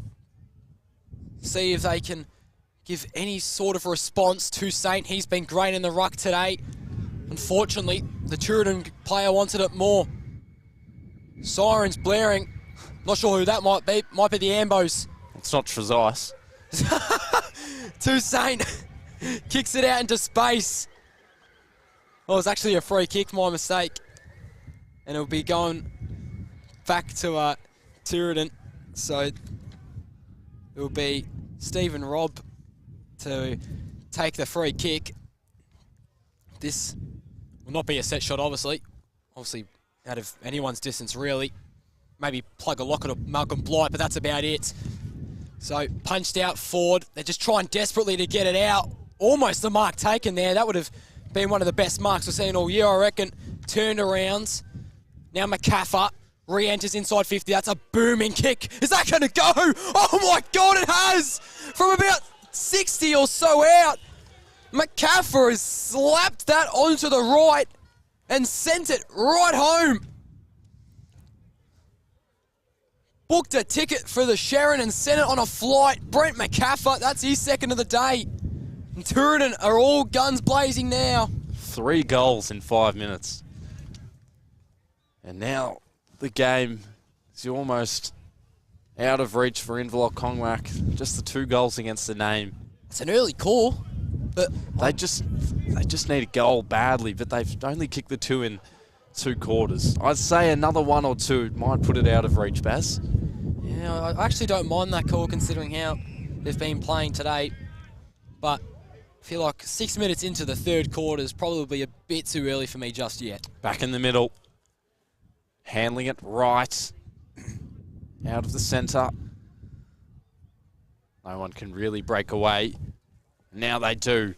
See if they can give any sort of response to Saint. He's been great in the ruck today. Unfortunately, the Tooradin player wanted it more. Sirens blaring. Not sure who that might be. Might be the Ambos. It's not Trezise. To Saint. Kicks it out into space. Oh, it was actually a free kick, my mistake. And it'll be going back to Tooradin. So it'll be Stephen Robb to take the free kick. This will not be a set shot, obviously. Obviously, out of anyone's distance, really. Maybe plug a locket of Malcolm Blight, but that's about it. So, punched out forward. They're just trying desperately to get it out. Almost the mark taken there. That would have been one of the best marks we've seen all year, I reckon. Turned around. Now McCaffer re-enters inside 50. That's a booming kick. Is that going to go? Oh my God, it has! From about 60 or so out. McCaffer has slapped that onto the right and sent it right home. Booked a ticket for the Sharon and sent it on a flight. Brent McCaffer, that's his second of the day. And Tooradin are all guns blazing now. 3 goals in 5 minutes. And now the game is almost out of reach for Inverloch Kongwak. Just the 2 goals against the name. It's an early call, but they just need a goal badly, but they've only kicked the 2 in 2 quarters. I'd say another 1 or 2 might put it out of reach, Baz. Yeah, I actually don't mind that call considering how they've been playing today. But I feel like 6 minutes into the third quarter is probably a bit too early for me just yet. Back in the middle. Handling it right. Out of the centre. No one can really break away. Now they do.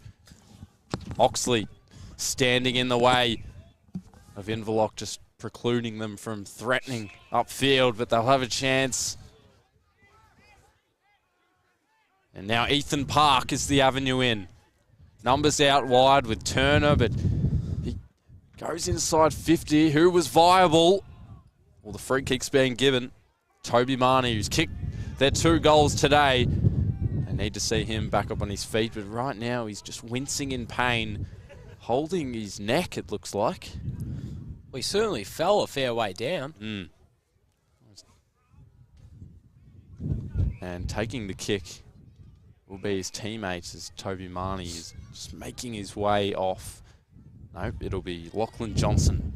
Oxley standing in the way of Inverloch, just precluding them from threatening upfield, but they'll have a chance. And now Ethan Park is the avenue in. Numbers out wide with Turner, but he goes inside 50. Who was viable? Well, the free kick's being given. Toby Marnie, who's kicked their 2 goals today. They need to see him back up on his feet, but right now he's just wincing in pain, holding his neck, it looks like. Well, he certainly fell a fair way down. And taking the kick will be his teammates as Toby Marnie is just making his way off. Nope, it'll be Lachlan Johnson.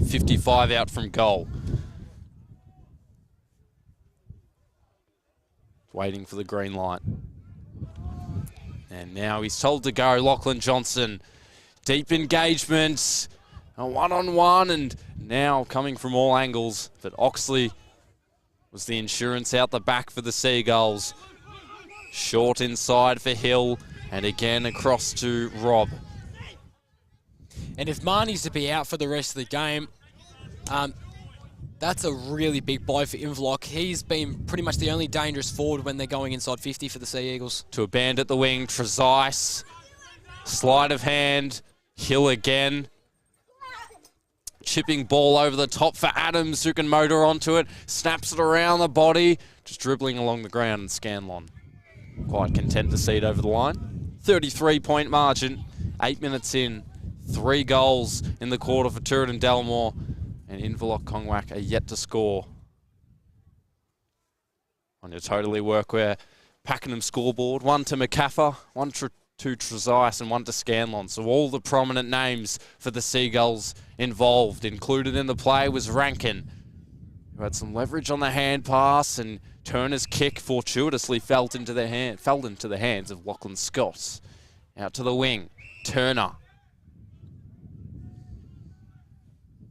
55 out from goal. Waiting for the green light. And now he's told to go, Lachlan Johnson. Deep engagement. A one-on-one, and now coming from all angles. But Oxley was the insurance out the back for the Seagulls. Short inside for Hill, and again across to Robb. And if Marnie's to be out for the rest of the game, that's a really big blow for Inverloch. He's been pretty much the only dangerous forward when they're going inside 50 for the Sea Eagles. To a band at the wing, Trezise. Sleight of hand, Hill again. Chipping ball over the top for Adams, who can motor onto it. Snaps it around the body. Just dribbling along the ground, and Scanlon quite content to see it over the line. 33-point margin, 8 minutes in. 3 goals in the quarter for Tooradin-Dalmore, and Inverloch Kongwak are yet to score. On your Totally Workwear Pakenham scoreboard, 1 to McCaffer, 1 to Trezise, and 1 to Scanlon. So all the prominent names for the Seagulls involved. Included in the play was Rankin, who had some leverage on the hand pass, and Turner's kick fortuitously fell into the hands of Lachlan Scott. Out to the wing, Turner.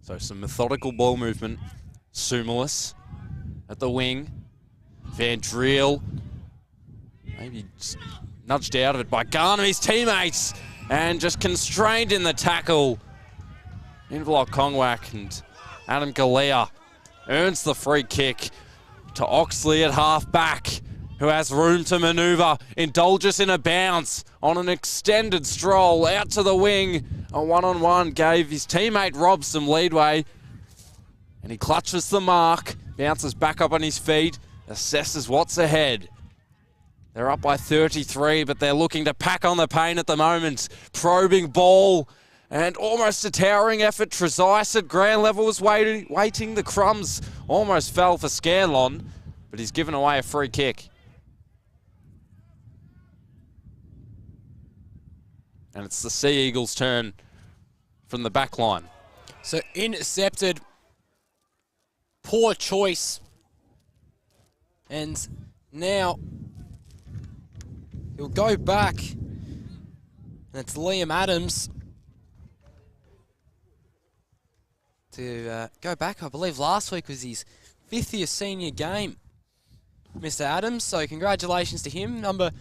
So some methodical ball movement. Sumalis at the wing. Van Driel maybe just nudged out of it by Garner, his teammates, and just constrained in the tackle. Inverloch Kongwak, and Adam Galea earns the free kick to Oxley at half-back, who has room to manoeuvre. Indulges in a bounce on an extended stroll out to the wing. A one-on-one gave his teammate Rob some leadway, and he clutches the mark, bounces back up on his feet, assesses what's ahead. They're up by 33, but they're looking to pack on the pain at the moment. Probing ball, and almost a towering effort. Trezise at ground level was waiting. The crumbs almost fell for Scanlon, but he's given away a free kick. And it's the Sea Eagles' turn from the back line. So intercepted. Poor choice. And now he'll go back. And it's Liam Adams to go back. I believe last week was his 5th year senior game, Mr. Adams. So congratulations to him. Number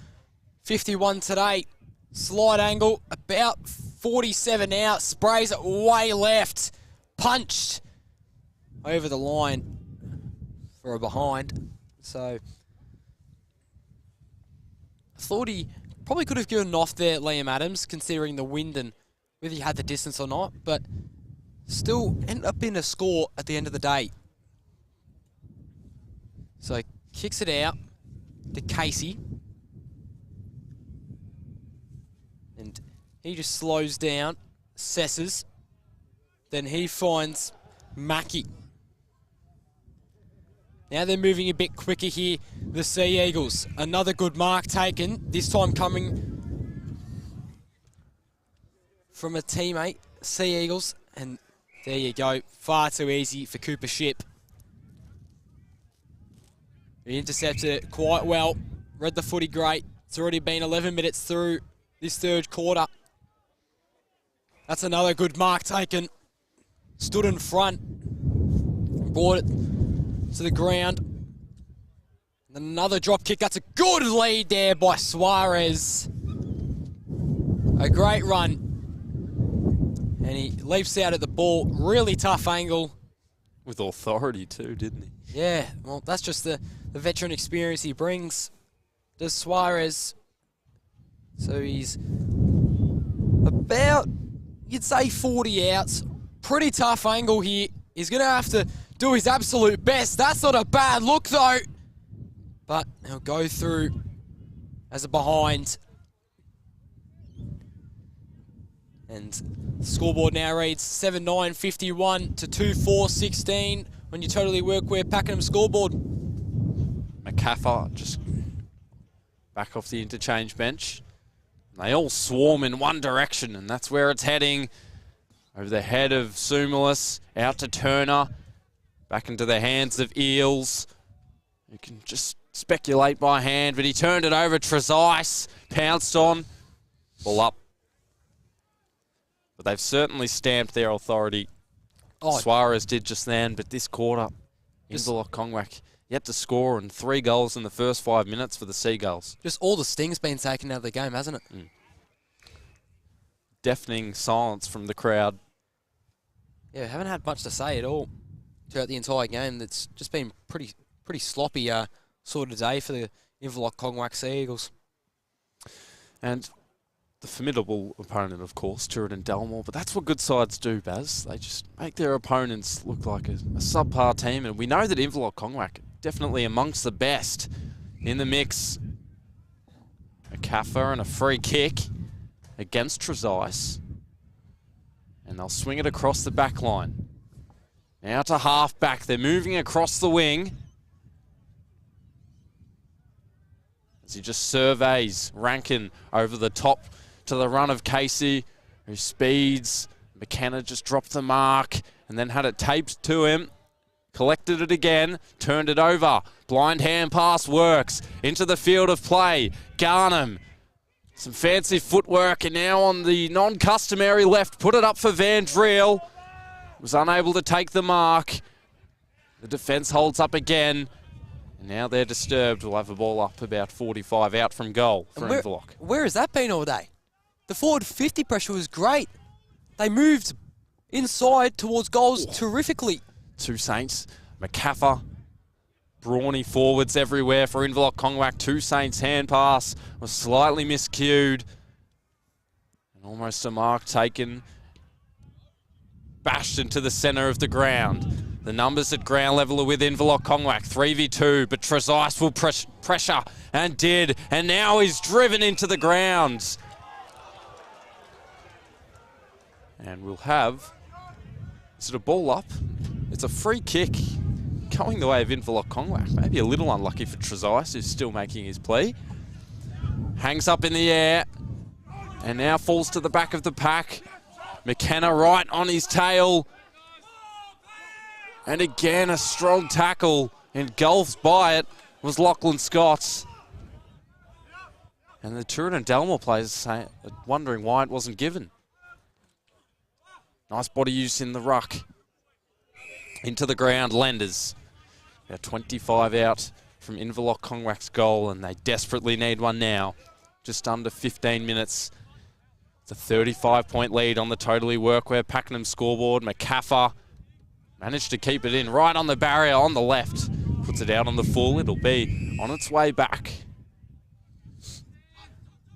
51 today. Slide angle, about 47 out. Sprays it way left. Punched over the line for a behind. So I thought he probably could have given off there, Liam Adams, considering the wind and whether he had the distance or not. But still ended up in a score at the end of the day. So kicks it out to Casey. And he just slows down, assesses. Then he finds Mackie. Now they're moving a bit quicker here, the Sea Eagles. Another good mark taken, this time coming from a teammate, Sea Eagles. And there you go, far too easy for Cooper Ship. He intercepted it quite well, read the footy great. It's already been 11 minutes through this third quarter. That's another good mark taken. Stood in front, brought it to the ground. And another drop kick. That's a good lead there by Suarez. A great run. And he leaps out at the ball. Really tough angle. With authority too, didn't he? Yeah, well, that's just the veteran experience he brings. Does Suarez. So he's about, you'd say, 40 outs. Pretty tough angle here. He's going to have to do his absolute best. That's not a bad look, though. But he'll go through as a behind. And the scoreboard now reads 7-9-51 to 2-4-16 on your Totally Workwear Pakenham scoreboard. McCaffer just back off the interchange bench. They all swarm in one direction, and that's where it's heading. Over the head of Sumalis, out to Turner, back into the hands of Eels. You can just speculate by hand, but he turned it over. Trezise pounced on. Ball up. But they've certainly stamped their authority. Oh, Suarez did just then, but this quarter, Inverloch Kongwak yet to score, and 3 goals in the first 5 minutes for the Seagulls. just all the sting's been taken out of the game, hasn't it? Deafening silence from the crowd. Yeah, haven't had much to say at all throughout the entire game. That's just been pretty sloppy sort of day for the Inverloch Kongwak Sea Eagles. And the formidable opponent, of course, Tooradin-Dalmore. But that's what good sides do, Baz. They just make their opponents look like a subpar team. And we know that Inverloch Kongwak definitely amongst the best in the mix. A CAFA and a free kick against Trezise. And they'll swing it across the back line. Now to half back. They're moving across the wing. As he just surveys Rankin over the top to the run of Casey, who speeds. McKenna just dropped the mark and then had it taped to him. Collected it again, turned it over. Blind hand pass works. Into the field of play. Garnham. Some fancy footwork, and now on the non-customary left, put it up for Van Driel. Was unable to take the mark. The defence holds up again. And now they're disturbed. We'll have a ball up about 45 out from goal for Inverloch. Where has that been all day? The forward 50 pressure was great. They moved inside towards goals terrifically. Two Saints, McCaffer, brawny forwards everywhere for Inverloch Kongwak. Two Saints hand pass was slightly miscued. And almost a mark taken. Bashed into the centre of the ground. The numbers at ground level are with Inverloch Kongwak. 3v2, but Trezise will pressure and did. And now he's driven into the ground. And we'll have, is it a ball up? It's a free kick going the way of Inverloch Kongwak. Maybe a little unlucky for Trezise, who's still making his play. Hangs up in the air and now falls to the back of the pack. McKenna right on his tail. And again, a strong tackle engulfed by it was Lachlan Scott. And the Tooradin-Dalmore players wondering why it wasn't given. Nice body use in the ruck. Into the ground, Lenders. About 25 out from Inverloch Kongwak's goal, and they desperately need one now. Just under 15 minutes. It's a 35-point lead on the Totally Workwear Pakenham scoreboard. McCaffer managed to keep it in right on the barrier on the left. Puts it out on the full. It'll be on its way back.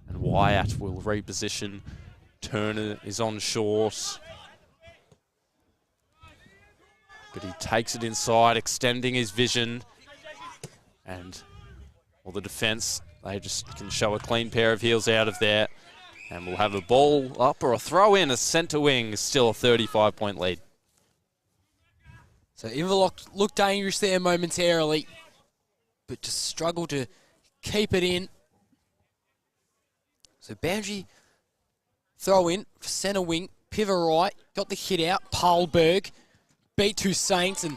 And Wyatt will reposition. Turner is on short. But he takes it inside, extending his vision. And, well, the defence, they just can show a clean pair of heels out of there. And we'll have a ball up or a throw in, a centre wing, still a 35-point lead. So Inverloch looked dangerous there momentarily, but just struggled to keep it in. So Boundary throw in for centre wing, pivot right, got the hit out, Pahlberg. Beat Two Saints, and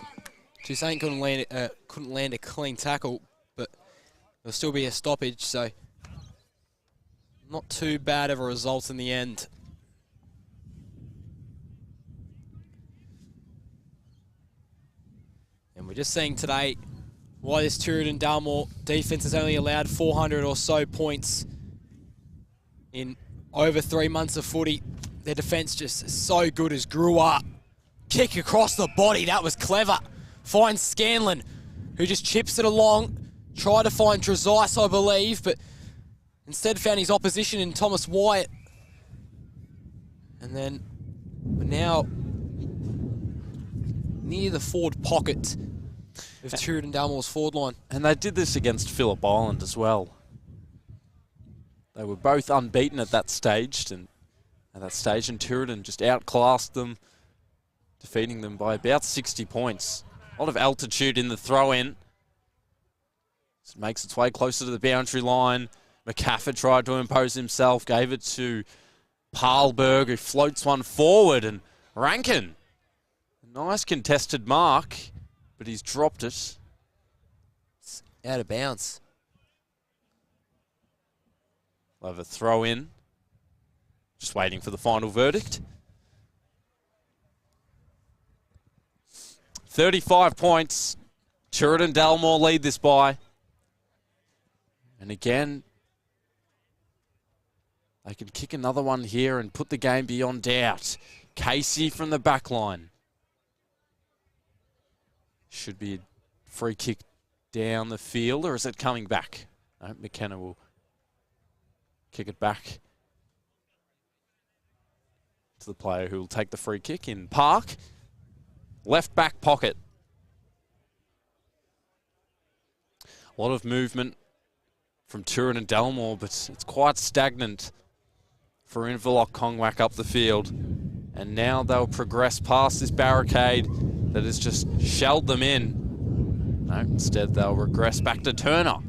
Two Saints couldn't land a clean tackle, but there'll still be a stoppage, so not too bad of a result in the end. And we're just seeing today why this Tooradin-Dalmore defence has only allowed 400 or so points in over 3 months of footy. Their defence just so good as grew up. Kick across the body, that was clever. Finds Scanlon, who just chips it along. Tried to find Trezise, I believe, but instead found his opposition in Thomas Wyatt. And then we're now near the forward pocket of Tooradin-Dalmore's forward line. And they did this against Phillip Island as well. They were both unbeaten at that stage, and Tooradin just outclassed them, defeating them by about 60 points. A lot of altitude in the throw-in. It makes its way closer to the boundary line. McCaffer tried to impose himself, gave it to Pahlberg, who floats one forward, and Rankin. A nice contested mark, but he's dropped it. It's out of bounds. We'll have a throw-in. Just waiting for the final verdict. 35 points. Tooradin-Dalmore lead this by. And again, they can kick another one here and put the game beyond doubt. Casey from the back line. Should be a free kick down the field, or is it coming back? No, McKenna will kick it back to the player who will take the free kick in Park. Left back pocket. A lot of movement from Tooradin-Dalmore, but it's quite stagnant for Inverloch Kongwak up the field. And now they'll progress past this barricade that has just shelled them in. No, instead they'll regress back to Turner.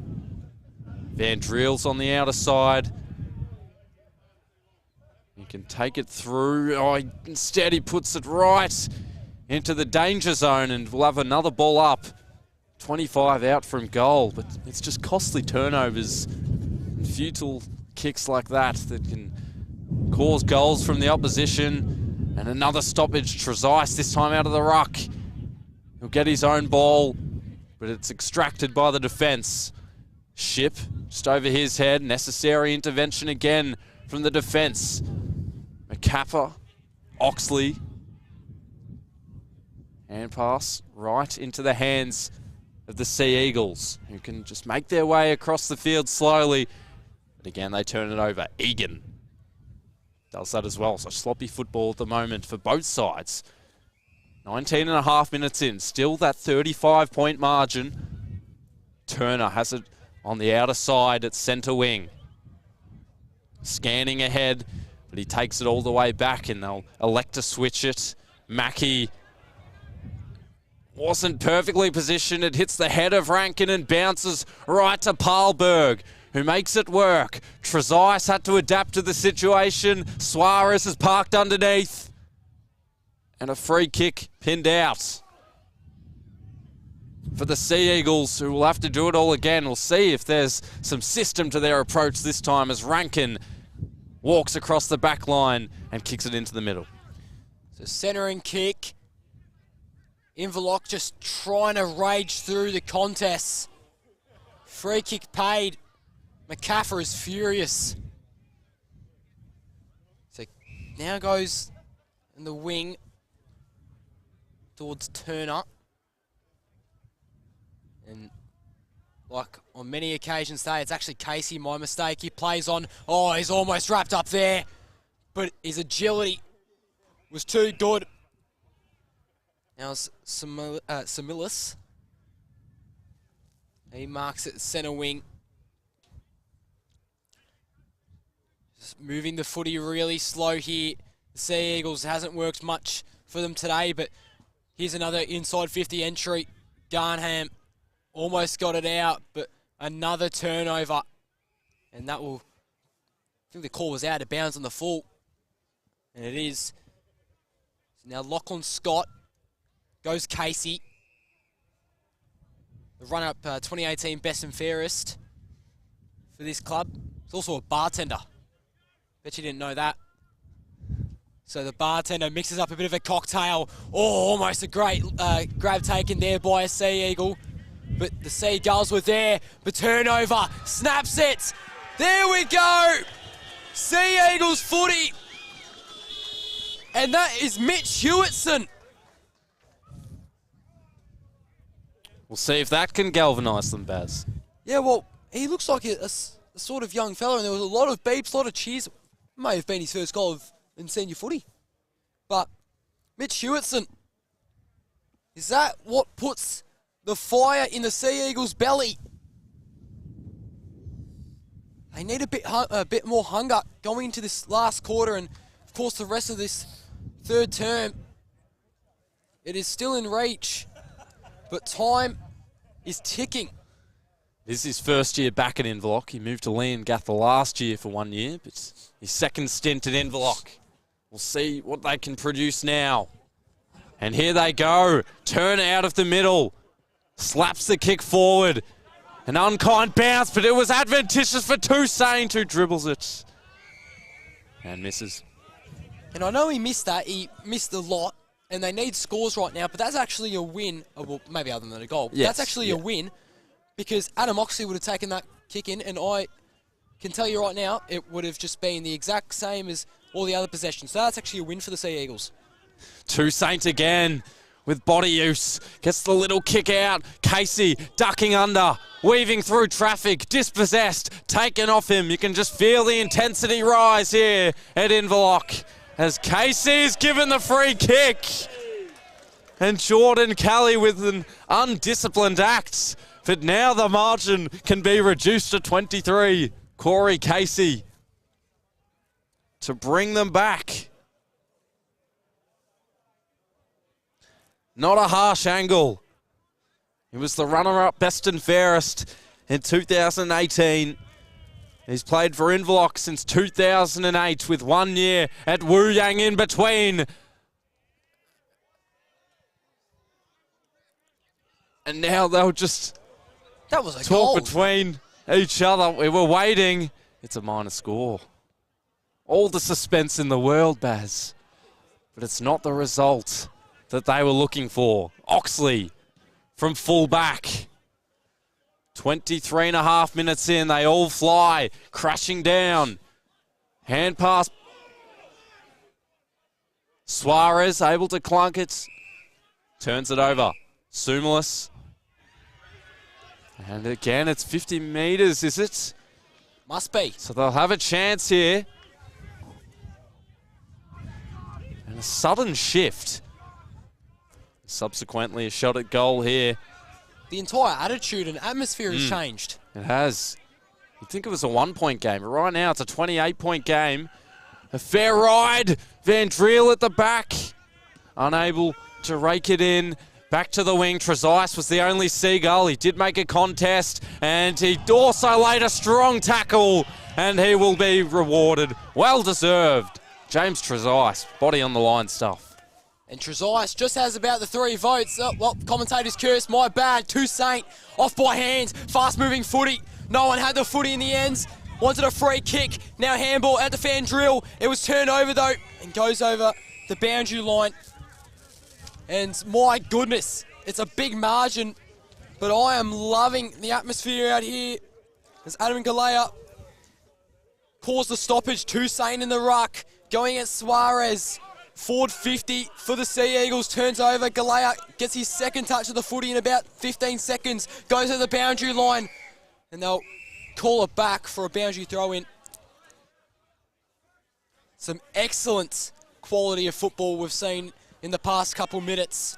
Van Driel's on the outer side. He can take it through. Oh, instead he puts it right into the danger zone, and we'll have another ball up. 25 out from goal, but it's just costly turnovers and futile kicks like that that can cause goals from the opposition. And another stoppage, Trezise this time out of the ruck. He'll get his own ball, but it's extracted by the defence. Ship just over his head, necessary intervention again from the defence. McCapper, Oxley. Hand pass right into the hands of the Sea Eagles, who can just make their way across the field slowly. But again, they turn it over. Egan does that as well. So sloppy football at the moment for both sides. 19 and a half minutes in, still that 35-point margin. Turner has it on the outer side at centre wing. Scanning ahead, but he takes it all the way back, and they'll elect to switch it. Mackie wasn't perfectly positioned. It hits the head of Rankin and bounces right to Paarlberg, who makes it work. Trezise had to adapt to the situation. Suarez is parked underneath. And a free kick pinned out for the Sea Eagles, who will have to do it all again. We'll see if there's some system to their approach this time as Rankin walks across the back line and kicks it into the middle. So centering kick. Inverloch just trying to rage through the contest. Free kick paid. McCaffer is furious. So now goes in the wing towards Turner. And like on many occasions today, it's actually Casey, my mistake. He plays on. Oh, he's almost wrapped up there. But his agility was too good. Now it's Samilis. He marks it centre wing. Just moving the footy really slow here. The Sea Eagles hasn't worked much for them today, but here's another inside 50 entry. Garnham almost got it out, but another turnover. And that will, I think the call was out of bounds on the full. And it is. So now Lachlan Scott. Goes Casey. The run-up 2018 best and fairest for this club. He's also a bartender. Bet you didn't know that. So the bartender mixes up a bit of a cocktail. Oh, almost a great grab taken there by a Sea Eagle. But the Seagulls were there. But turnover. Snaps it. There we go. Sea Eagles footy. And that is Mitch Hewitson. We'll see if that can galvanise them, Baz. Yeah, well, he looks like a sort of young fella, and there was a lot of beeps, a lot of cheers. May have been his first goal in senior footy. But Mitch Hewitson, is that what puts the fire in the Sea Eagles' belly? They need a bit more hunger going into this last quarter, and of course the rest of this third term. It is still in reach. But time is ticking. This is his first year back at Inverloch. He moved to Leongatha last year for 1 year, but his second stint at Inverloch. We'll see what they can produce now. And here they go. Turn out of the middle. Slaps the kick forward. An unkind bounce, but it was adventitious for Toussaint, who dribbles it. And misses. And I know he missed that. He missed a lot. And they need scores right now, but that's actually a win. Well, maybe other than a goal. Yes, that's actually a win because Adam Oxley would have taken that kick in, and I can tell you right now, it would have just been the exact same as all the other possessions. So that's actually a win for the Sea Eagles. Toussaint again with body use. Gets the little kick out. Casey ducking under, weaving through traffic, dispossessed, taken off him. You can just feel the intensity rise here at Inverloch as Casey is given the free kick. And Jordan Kelly with an undisciplined act. But now the margin can be reduced to 23. Corey Casey to bring them back. Not a harsh angle. He was the runner-up best and fairest in 2018. He's played for Inverloch since 2008 with 1 year at Wu Yang in between. And now they'll just That was a talk goal. between each other. We were waiting. It's a minor score. All the suspense in the world, Baz. But it's not the result that they were looking for. Oxley from full back. 23 and a half minutes in. They all fly, crashing down. Hand pass. Suarez able to clunk it. Turns it over. Sumalis. And again, it's 50 metres, is it? Must be. So they'll have a chance here. And a sudden shift. Subsequently, a shot at goal here. The entire attitude and atmosphere has changed. It has. You'd think it was a 1-point game, but right now it's a 28-point game. A fair ride. Van Driel at the back. Unable to rake it in. Back to the wing. Trezise was the only seagull. He did make a contest, and he also laid a strong tackle, and he will be rewarded. Well deserved. James Trezise, body on the line stuff. And Trezise just has about the 3 votes. Oh, well, commentators curious, my bad. Toussaint off by hand. Fast moving footy. No one had the footy in the ends. Wanted a free kick. Now handball at the Van Driel. It was turned over though and goes over the boundary line. And my goodness, it's a big margin, but I am loving the atmosphere out here as Adam Galea calls the stoppage. Toussaint in the ruck, going at Suarez. Forward 50 for the Sea Eagles, turns over. Galea gets his second touch of the footy in about 15 seconds, goes to the boundary line, and they'll call it back for a boundary throw in. Some excellent quality of football we've seen in the past couple minutes.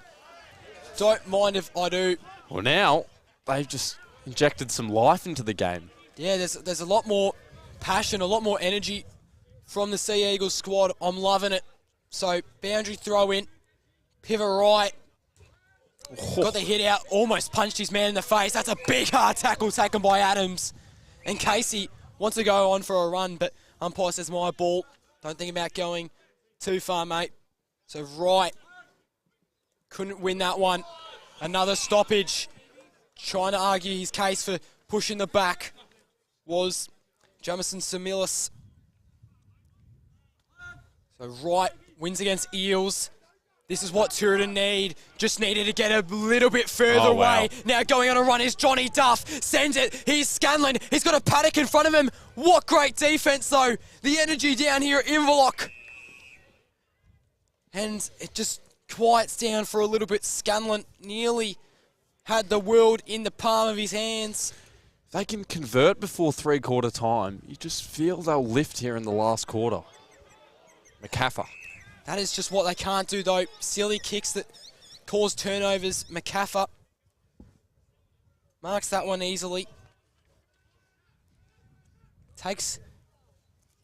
Don't mind if I do. Well, now they've just injected some life into the game. Yeah, there's a lot more passion, a lot more energy from the Sea Eagles squad. I'm loving it. So, boundary throw in, pivot right. Got the hit out, almost punched his man in the face. That's a big hard tackle taken by Adams. And Casey wants to go on for a run, but umpire says my ball. Don't think about going too far, mate. So right, couldn't win that one. Another stoppage. Trying to argue his case for pushing the back was Jamison Similis. So right, wins against Eels. This is what Tooradin need. Just needed to get a little bit further away. Now going on a run is Johnny Duff. Sends it. Here's Scanlon. He's got a paddock in front of him. What great defense, though. The energy down here at Inverloch. And it just quiets down for a little bit. Scanlon nearly had the world in the palm of his hands. If they can convert before 3/4 time, you just feel they'll lift here in the last quarter. McCaffer. That is just what they can't do, though. Silly kicks that cause turnovers. McCaffer marks that one easily. Takes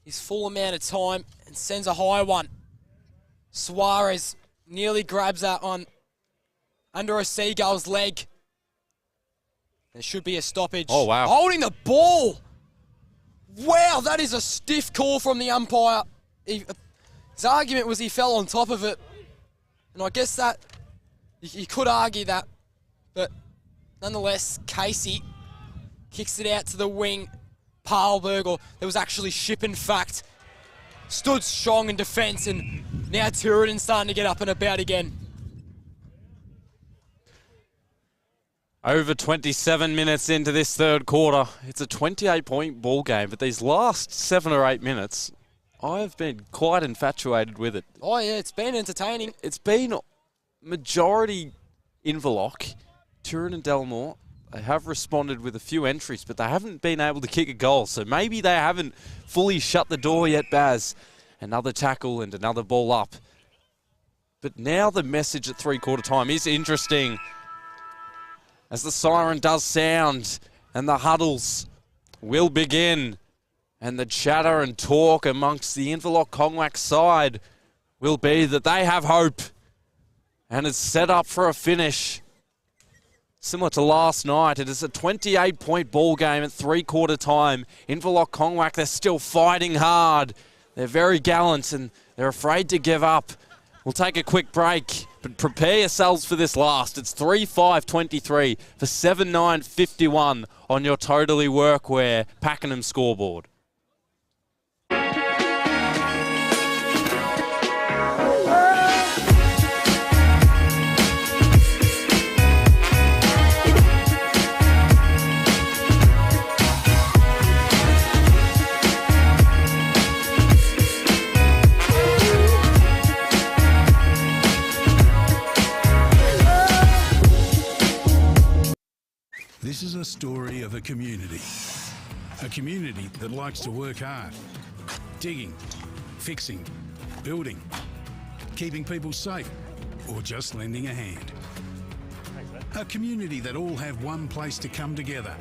his full amount of time and sends a high one. Suarez nearly grabs that one under a Seagull's leg. There should be a stoppage. Oh, wow. Holding the ball. Wow, that is a stiff call from the umpire. His argument was he fell on top of it. And I guess that, you could argue that. But nonetheless, Casey kicks it out to the wing. Parlberg, or there was actually Ship, in fact, stood strong in defence, and now Tooradin's starting to get up and about again. Over 27 minutes into this third quarter. It's a 28-point ball game, but these last 7 or 8 minutes, I've been quite infatuated with it. Oh yeah, it's been entertaining. It's been majority Inverloch, Tooradin-Dalmore. They have responded with a few entries, but they haven't been able to kick a goal. So maybe they haven't fully shut the door yet, Baz. Another tackle and another ball up. But now the message at 3/4 time is interesting. As the siren does sound and the huddles will begin. And the chatter and talk amongst the Inverloch Kongwak side will be that they have hope. And it's set up for a finish. Similar to last night, it is a 28-point ball game at 3/4 time. Inverloch Kongwak, they're still fighting hard. They're very gallant and they're afraid to give up. We'll take a quick break, but prepare yourselves for this last. It's 3-5-23 for 7-9-51 on your Totally Workwear Pakenham scoreboard. This is a story of a community that likes to work hard, digging, fixing, building, keeping people safe, or just lending a hand. A community that all have one place to come together,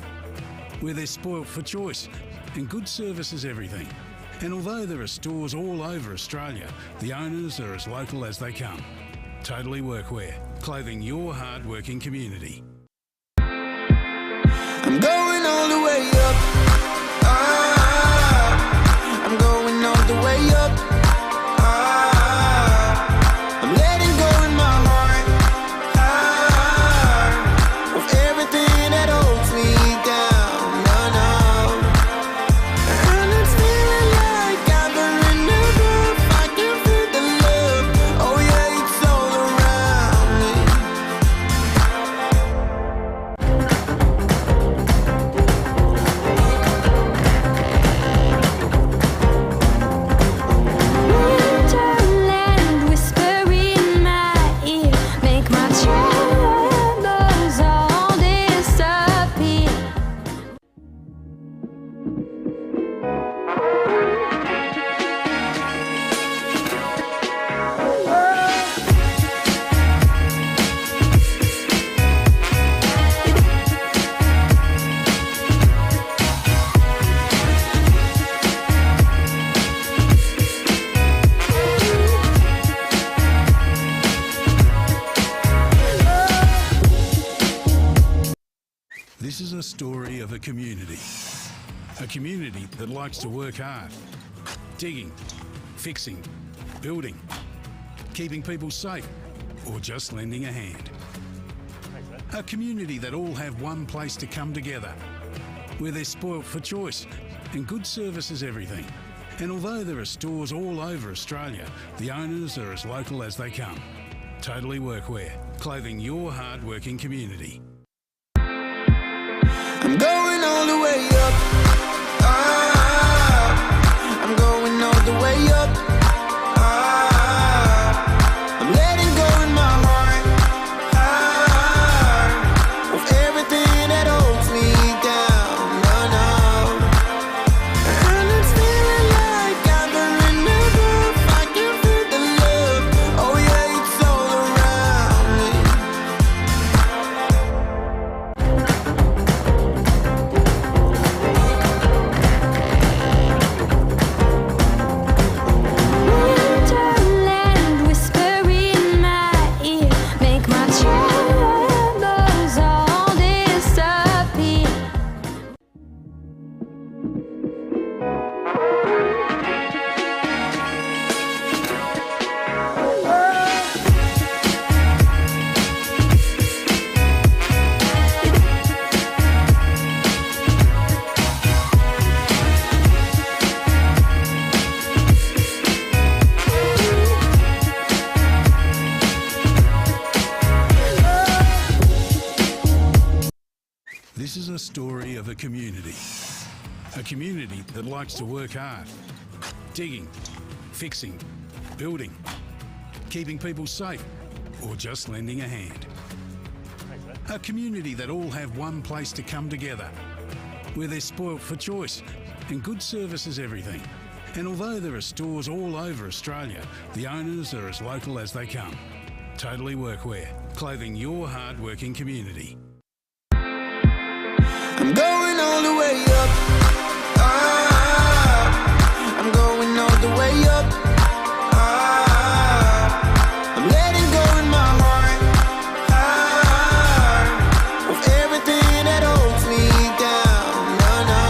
where they're spoilt for choice and good service is everything. And although there are stores all over Australia, the owners are as local as they come. Totally Workwear, clothing your hard-working community. I'm going all the way up. Ah, I'm going all the way up. Ah, I'm letting go in my heart. Ah, of everything that holds me down. No, no. And it's feeling like I'm in the roof. I can feel the love. Oh yeah, it's all around me. Winterland whisper in my ear, make my troubles all disappear. This is a story of a community that likes to work hard, digging, fixing, building, keeping people safe, or just lending a hand. A community that all have one place to come together, where they're spoilt for choice and good service is everything. And although there are stores all over Australia, the owners are as local as they come. Totally Workwear, clothing your hard-working community. I'm going all the way up. Ah, I'm going all the way up. Ah, I'm letting go in my heart. Ah, of everything that holds me down. No, no. And it's feeling like I'm in the roof. I can feel the love. Oh yeah, it's all around me. Winterland whisper in my ear, make my troubles all disappear. This is a story of a community that likes to work hard, digging, fixing, building, keeping people safe, or just lending a hand. A community that all have one place to come together, where they're spoilt for choice and good service is everything. And although there are stores all over Australia, the owners are as local as they come. Totally Workwear, clothing your hard-working community. I'm going all the way up. Ah, I'm going all the way up. Ah, I'm letting go in my heart. Ah, of everything that holds me down. No, no.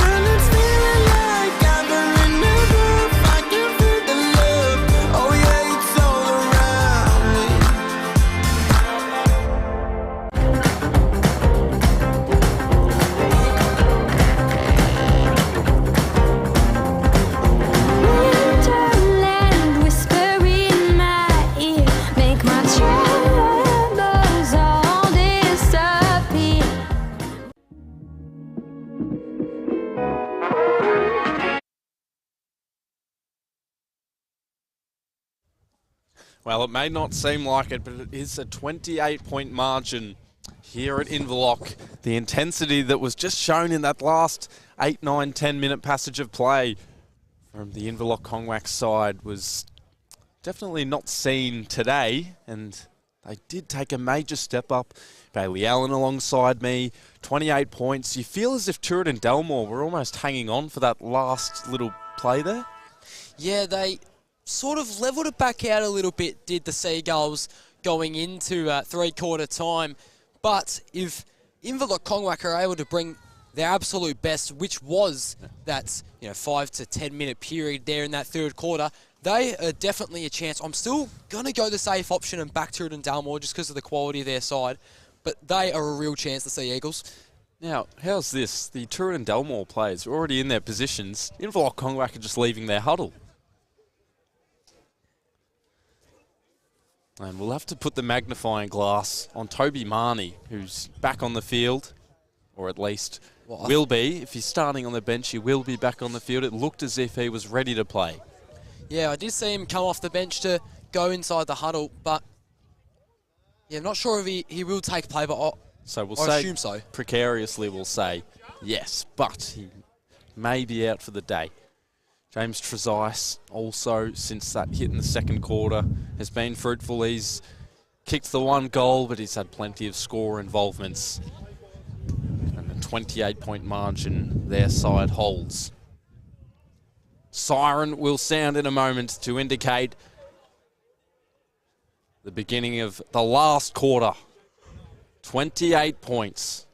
And it's feeling like I'm in the roof. I can feel the love. Oh Well, it may not seem like it, but it is a 28-point margin here at Inverloch. The intensity that was just shown in that last 8, 9, 10-minute passage of play from the Inverloch Kongwak side was definitely not seen today, and they did take a major step up. Bailey Allen alongside me, 28 points. You feel as if Tooradin-Dalmore were almost hanging on for that last little play there? Yeah, they sort of levelled it back out a little bit, did the Seagulls, going into three-quarter time. But if Inverloch Kongwak are able to bring their absolute best, which was that 5 to 10 minute period there in that third quarter, they are definitely a chance. I'm still going to go the safe option and back Tooradin-Dalmore just because of the quality of their side. But they are a real chance, the Sea Eagles. Now, how's this? The Tooradin-Dalmore players are already in their positions. Inverloch Kongwak are just leaving their huddle. And we'll have to put the magnifying glass on Toby Marnie, who's back on the field, or at least will be. If he's starting on the bench, he will be back on the field. It looked as if he was ready to play. Yeah, I did see him come off the bench to go inside the huddle, but yeah, I'm not sure if he will take play, but So we'll I say, assume so. Precariously we'll say yes, but he may be out for the day. James Trezise also, since that hit in the second quarter, has been fruitful. He's kicked the one goal, but he's had plenty of score involvements. And a 28-point margin their side holds. Siren will sound in a moment to indicate the beginning of the last quarter. 28 points.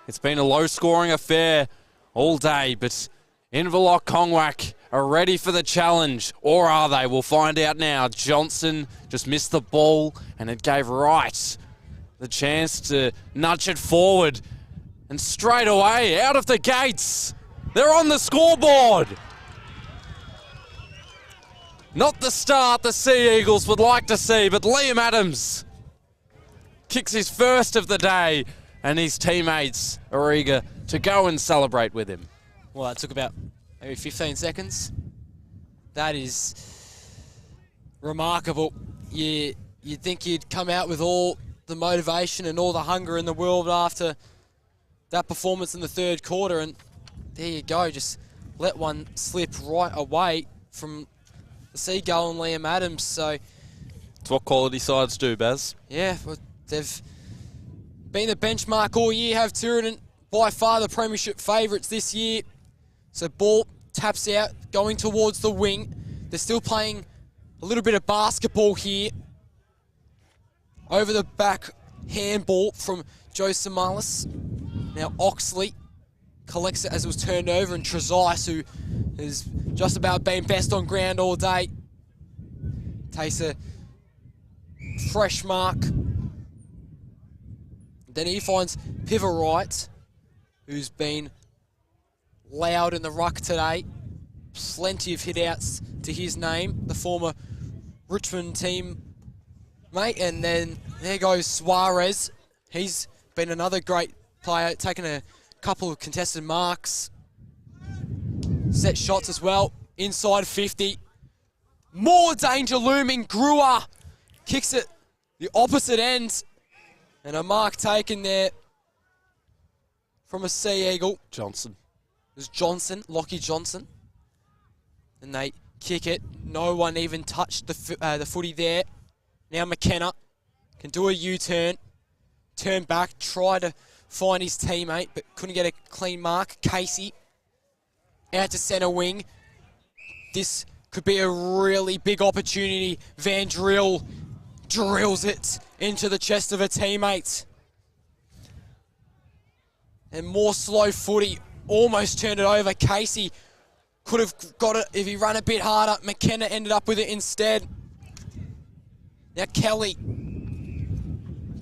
It's been a low-scoring affair all day, but Inverloch Kongwak are ready for the challenge, or are they? We'll find out now. Johnson just missed the ball, and it gave Wright the chance to nudge it forward. And straight away, out of the gates, they're on the scoreboard. Not the start the Sea Eagles would like to see, but Liam Adams kicks his first of the day, and his teammates are eager to go and celebrate with him. Well, that took about maybe 15 seconds. That is remarkable. You'd think you'd come out with all the motivation and all the hunger in the world after that performance in the third quarter, and there you go. Just let one slip right away from the Seagull and Liam Adams. So It's what quality sides do, Baz. yeah, well, they've been the benchmark all year, have Tooradin, by far the premiership favourites this year. So ball taps out, going towards the wing. They're still playing a little bit of basketball here. Over the back handball from Joe Samalis. Now Oxley collects it as it was turned over, and Trezise, who has just about been best on ground all day, takes a fresh mark. Then he finds Piverite, who's been loud in the ruck today. Plenty of hit-outs to his name, the former Richmond team mate. And then there goes Suarez. He's been another great player, taking a couple of contested marks. Set shots as well, inside 50. More danger looming. Brewer kicks it the opposite end. And a mark taken there from a Sea Eagle. Johnson. It was Johnson, Lockie Johnson. And they kick it. No one even touched the footy there. Now McKenna can do a U-turn. Turn back, try to find his teammate, but couldn't get a clean mark. Casey out to centre wing. This could be a really big opportunity. Van Drill drills it into the chest of a teammate. And more slow footy, almost turned it over. Casey could have got it if he ran a bit harder. McKenna ended up with it instead. Now Kelly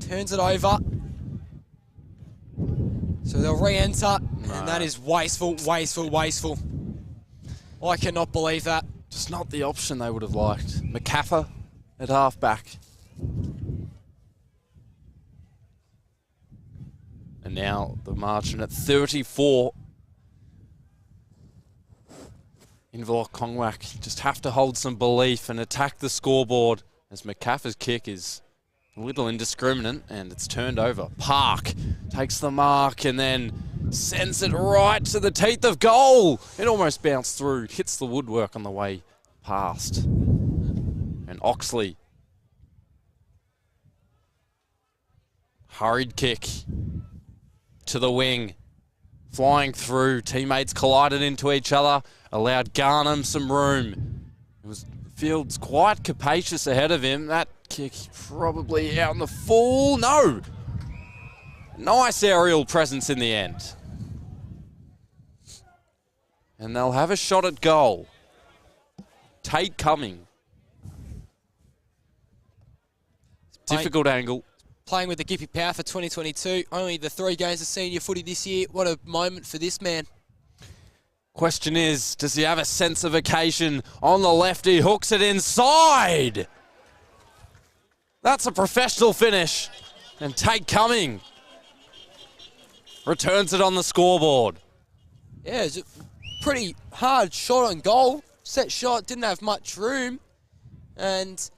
turns it over. So they'll re-enter, and that is wasteful, wasteful, wasteful. I cannot believe that. Just not the option they would have liked. McCaffer at half-back. And now the margin at 34. Inverloch Kongwak just have to hold some belief and attack the scoreboard as McCaffer's kick is a little indiscriminate and it's turned over. Park takes the mark and then sends it right to the teeth of goal. It almost bounced through, hits the woodwork on the way past. And Oxley. Hurried kick to the wing. Flying through, teammates collided into each other, allowed Garnham some room. The field's quite capacious ahead of him. That kick probably out in the full. No! Nice aerial presence in the end. And they'll have a shot at goal. Tate coming. Difficult angle. Playing with the Gippy Power for 2022. Only the 3 games of senior footy this year. What a moment for this man. Question is, does he have a sense of occasion on the left? He hooks it inside. That's a professional finish. And Tate Cumming returns it on the scoreboard. Yeah, it's a pretty hard shot on goal. Set shot, didn't have much room. And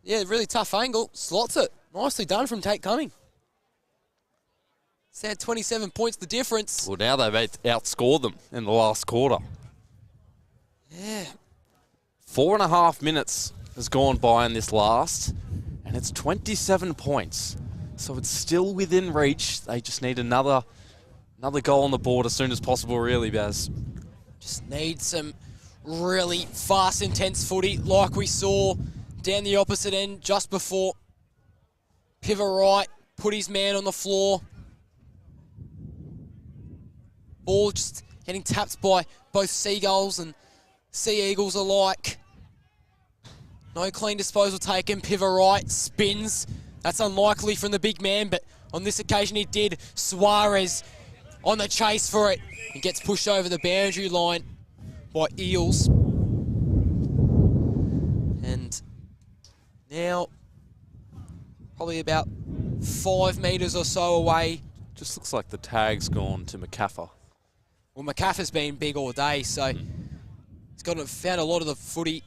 yeah, really tough angle. Slots it. Nicely done from Tate Cumming. It's had 27 points the difference. Well, now they've outscored them in the last quarter. Yeah. 4.5 minutes has gone by in this last, and it's 27 points. So it's still within reach. They just need another goal on the board as soon as possible, really, Baz. Just need some really fast, intense footy like we saw down the opposite end just before. Pivot right, put his man on the floor. Ball just getting tapped by both Seagulls and Sea Eagles alike. No clean disposal taken. Pivot right, spins. That's unlikely from the big man, but on this occasion he did. Suarez on the chase for it. He gets pushed over the boundary line by Eels. And now probably about 5 metres or so away. Just looks like the tag's gone to McCaffer. Well, McCaffer's been big all day, so he's found a lot of the footy.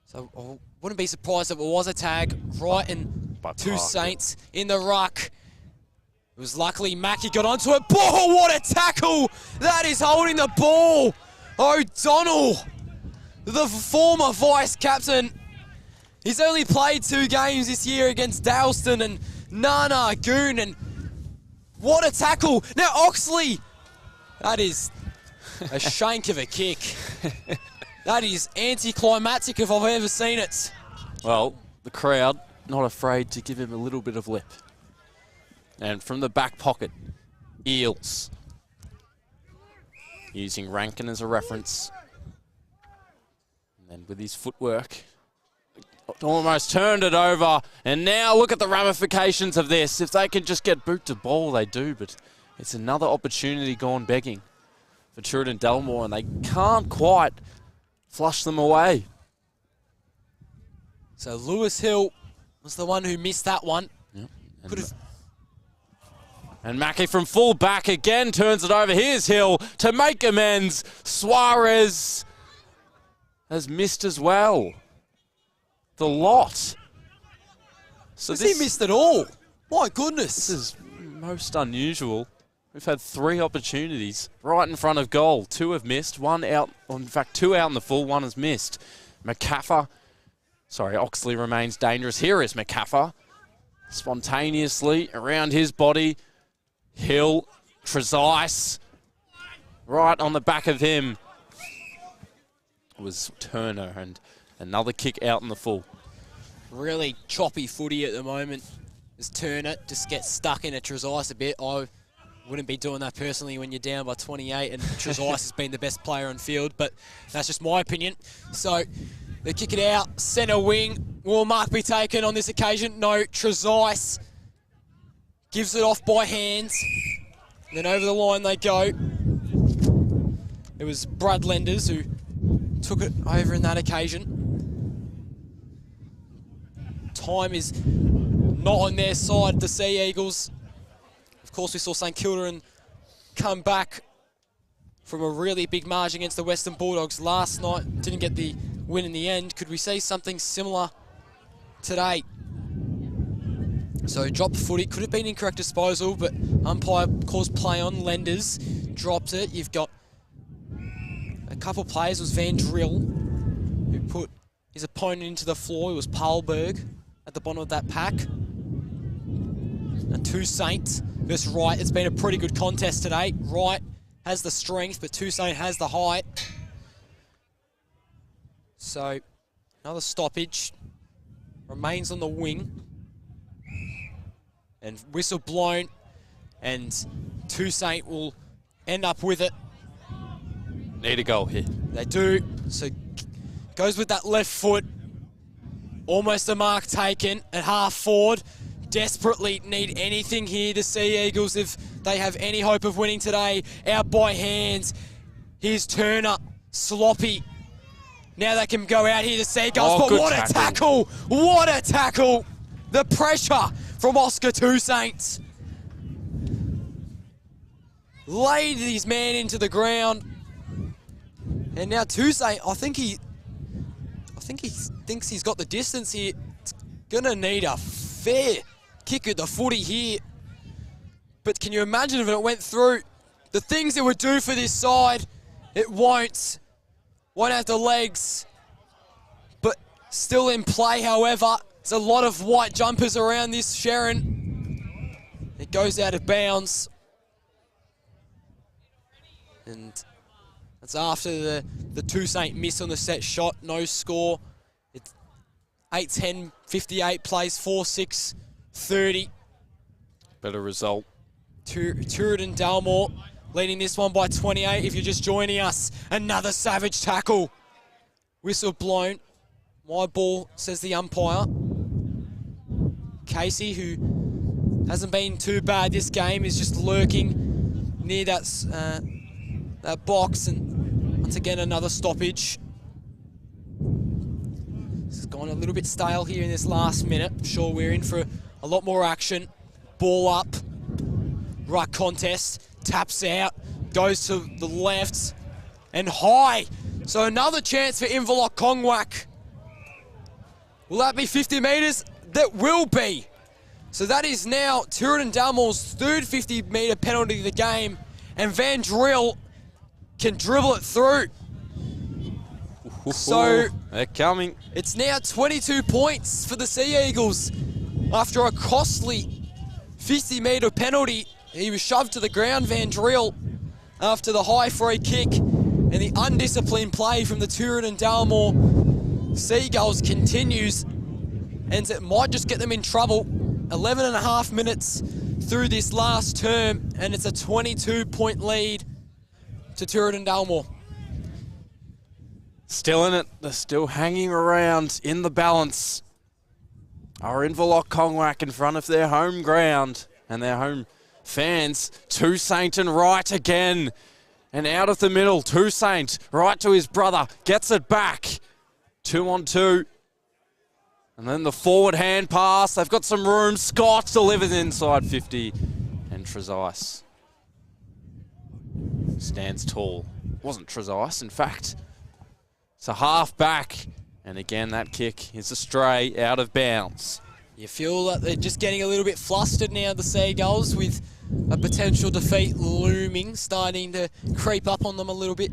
So I wouldn't be surprised if it was a tag right in to Saints in the ruck. It was luckily Mackie got onto it. Ball, what a tackle! That is holding the ball. O'Donnell, the former vice captain. He's only played 2 games this year against Dalston and Nana Goon, and what a tackle! Now Oxley, that is a shank of a kick. That is anticlimactic if I've ever seen it. Well, the crowd not afraid to give him a little bit of lip. And from the back pocket, Eels. Using Rankin as a reference. And then with his footwork, almost turned it over. And now look at the ramifications of this. If they can just get boot to ball, they do. But it's another opportunity gone begging for Tooradin-Dalmore, and they can't quite flush them away. So Lewis Hill was the one who missed that one. Yep. Could have. And Mackie from full back again turns it over. Here's Hill to make amends. Suarez has missed as well. The lot. So He missed it all. My goodness. This is most unusual. We've had 3 opportunities right in front of goal. 2 have missed, 1 out, or in fact 2 out in the full, 1 has missed. Oxley remains dangerous. Here is McCaffer. Spontaneously around his body. Hill, Trezise, right on the back of him. It was Turner, and another kick out in the full. Really choppy footy at the moment. As Turner just gets stuck in a Trezise a bit. I wouldn't be doing that personally when you're down by 28, and Trezise has been the best player on field, but that's just my opinion. So they kick it out, centre wing. Will a mark be taken on this occasion? No, Trezise gives it off by hands. And then over the line they go. It was Brad Lenders who took it over in that occasion. Time is not on their side, the Sea Eagles. Of course, we saw St Kilda and come back from a really big margin against the Western Bulldogs last night. Didn't get the win in the end. Could we see something similar today? So dropped footy, could have been incorrect disposal, but umpire calls play on. Lenders dropped it. You've got a couple players. It was Van Drill who put his opponent into the floor. It was Palberg at the bottom of that pack. And Toussaint versus Wright. It's been a pretty good contest today. Wright has the strength, but Toussaint has the height. So another stoppage. Remains on the wing. And whistle blown. And Toussaint will end up with it. Need a goal here. They do. So goes with that left foot. Almost a mark taken at half forward. Desperately need anything here to see Eagles if they have any hope of winning today. Out by hands. Here's Turner. Sloppy. Now they can go out here to Seagulls. But what a tackle! What a tackle! The pressure from Oscar Toussaint. Laid his man into the ground. And now Toussaint, I think he thinks he's got the distance here. It's gonna need a fair kick at the footy here. But can you imagine if it went through? The things it would do for this side, it won't. Won't have the legs. But still in play, however. There's a lot of white jumpers around this Sharon. It goes out of bounds. And that's after the Toussaint miss on the set shot. No score. It's 8-10, 58 plays, 4-6, 30. Better result. Tooradin-Dalmore leading this one by 28. If you're just joining us, another savage tackle. Whistle blown. My ball, says the umpire. Casey, who hasn't been too bad this game, is just lurking near that box, and once again another stoppage. This has gone a little bit stale here in this last minute. I'm sure we're in for a lot more action. Ball up, ruck contest, taps out, goes to the left, and high. So another chance for Inverloch Kongwak. Will that be 50 metres? That will be. So that is now Tooradin-Dalmore's third 50-metre penalty of the game, and Van Drill can dribble it through. So they're coming. It's now 22 points for the Sea Eagles after a costly 50-metre penalty. He was shoved to the ground, Van Drill, after the high free kick, and the undisciplined play from the Tooradin-Dalmore Seagulls continues, and it might just get them in trouble. 11 and a half minutes through this last term, and it's a 22-point lead to Tooradin-Dalmore. Still in it. They're still hanging around in the balance. Our Inverloch Kongwak in front of their home ground and their home fans. Toussaint and Wright again. And out of the middle, Toussaint right to his brother. Gets it back. 2-on-2. And then the forward hand pass. They've got some room. Scott delivers inside 50. And Trezise stands tall. Wasn't Trezise, in fact. It's a half back. And again, that kick is a stray out of bounds. You feel that they're just getting a little bit flustered now, the Seagulls, with a potential defeat looming, starting to creep up on them a little bit.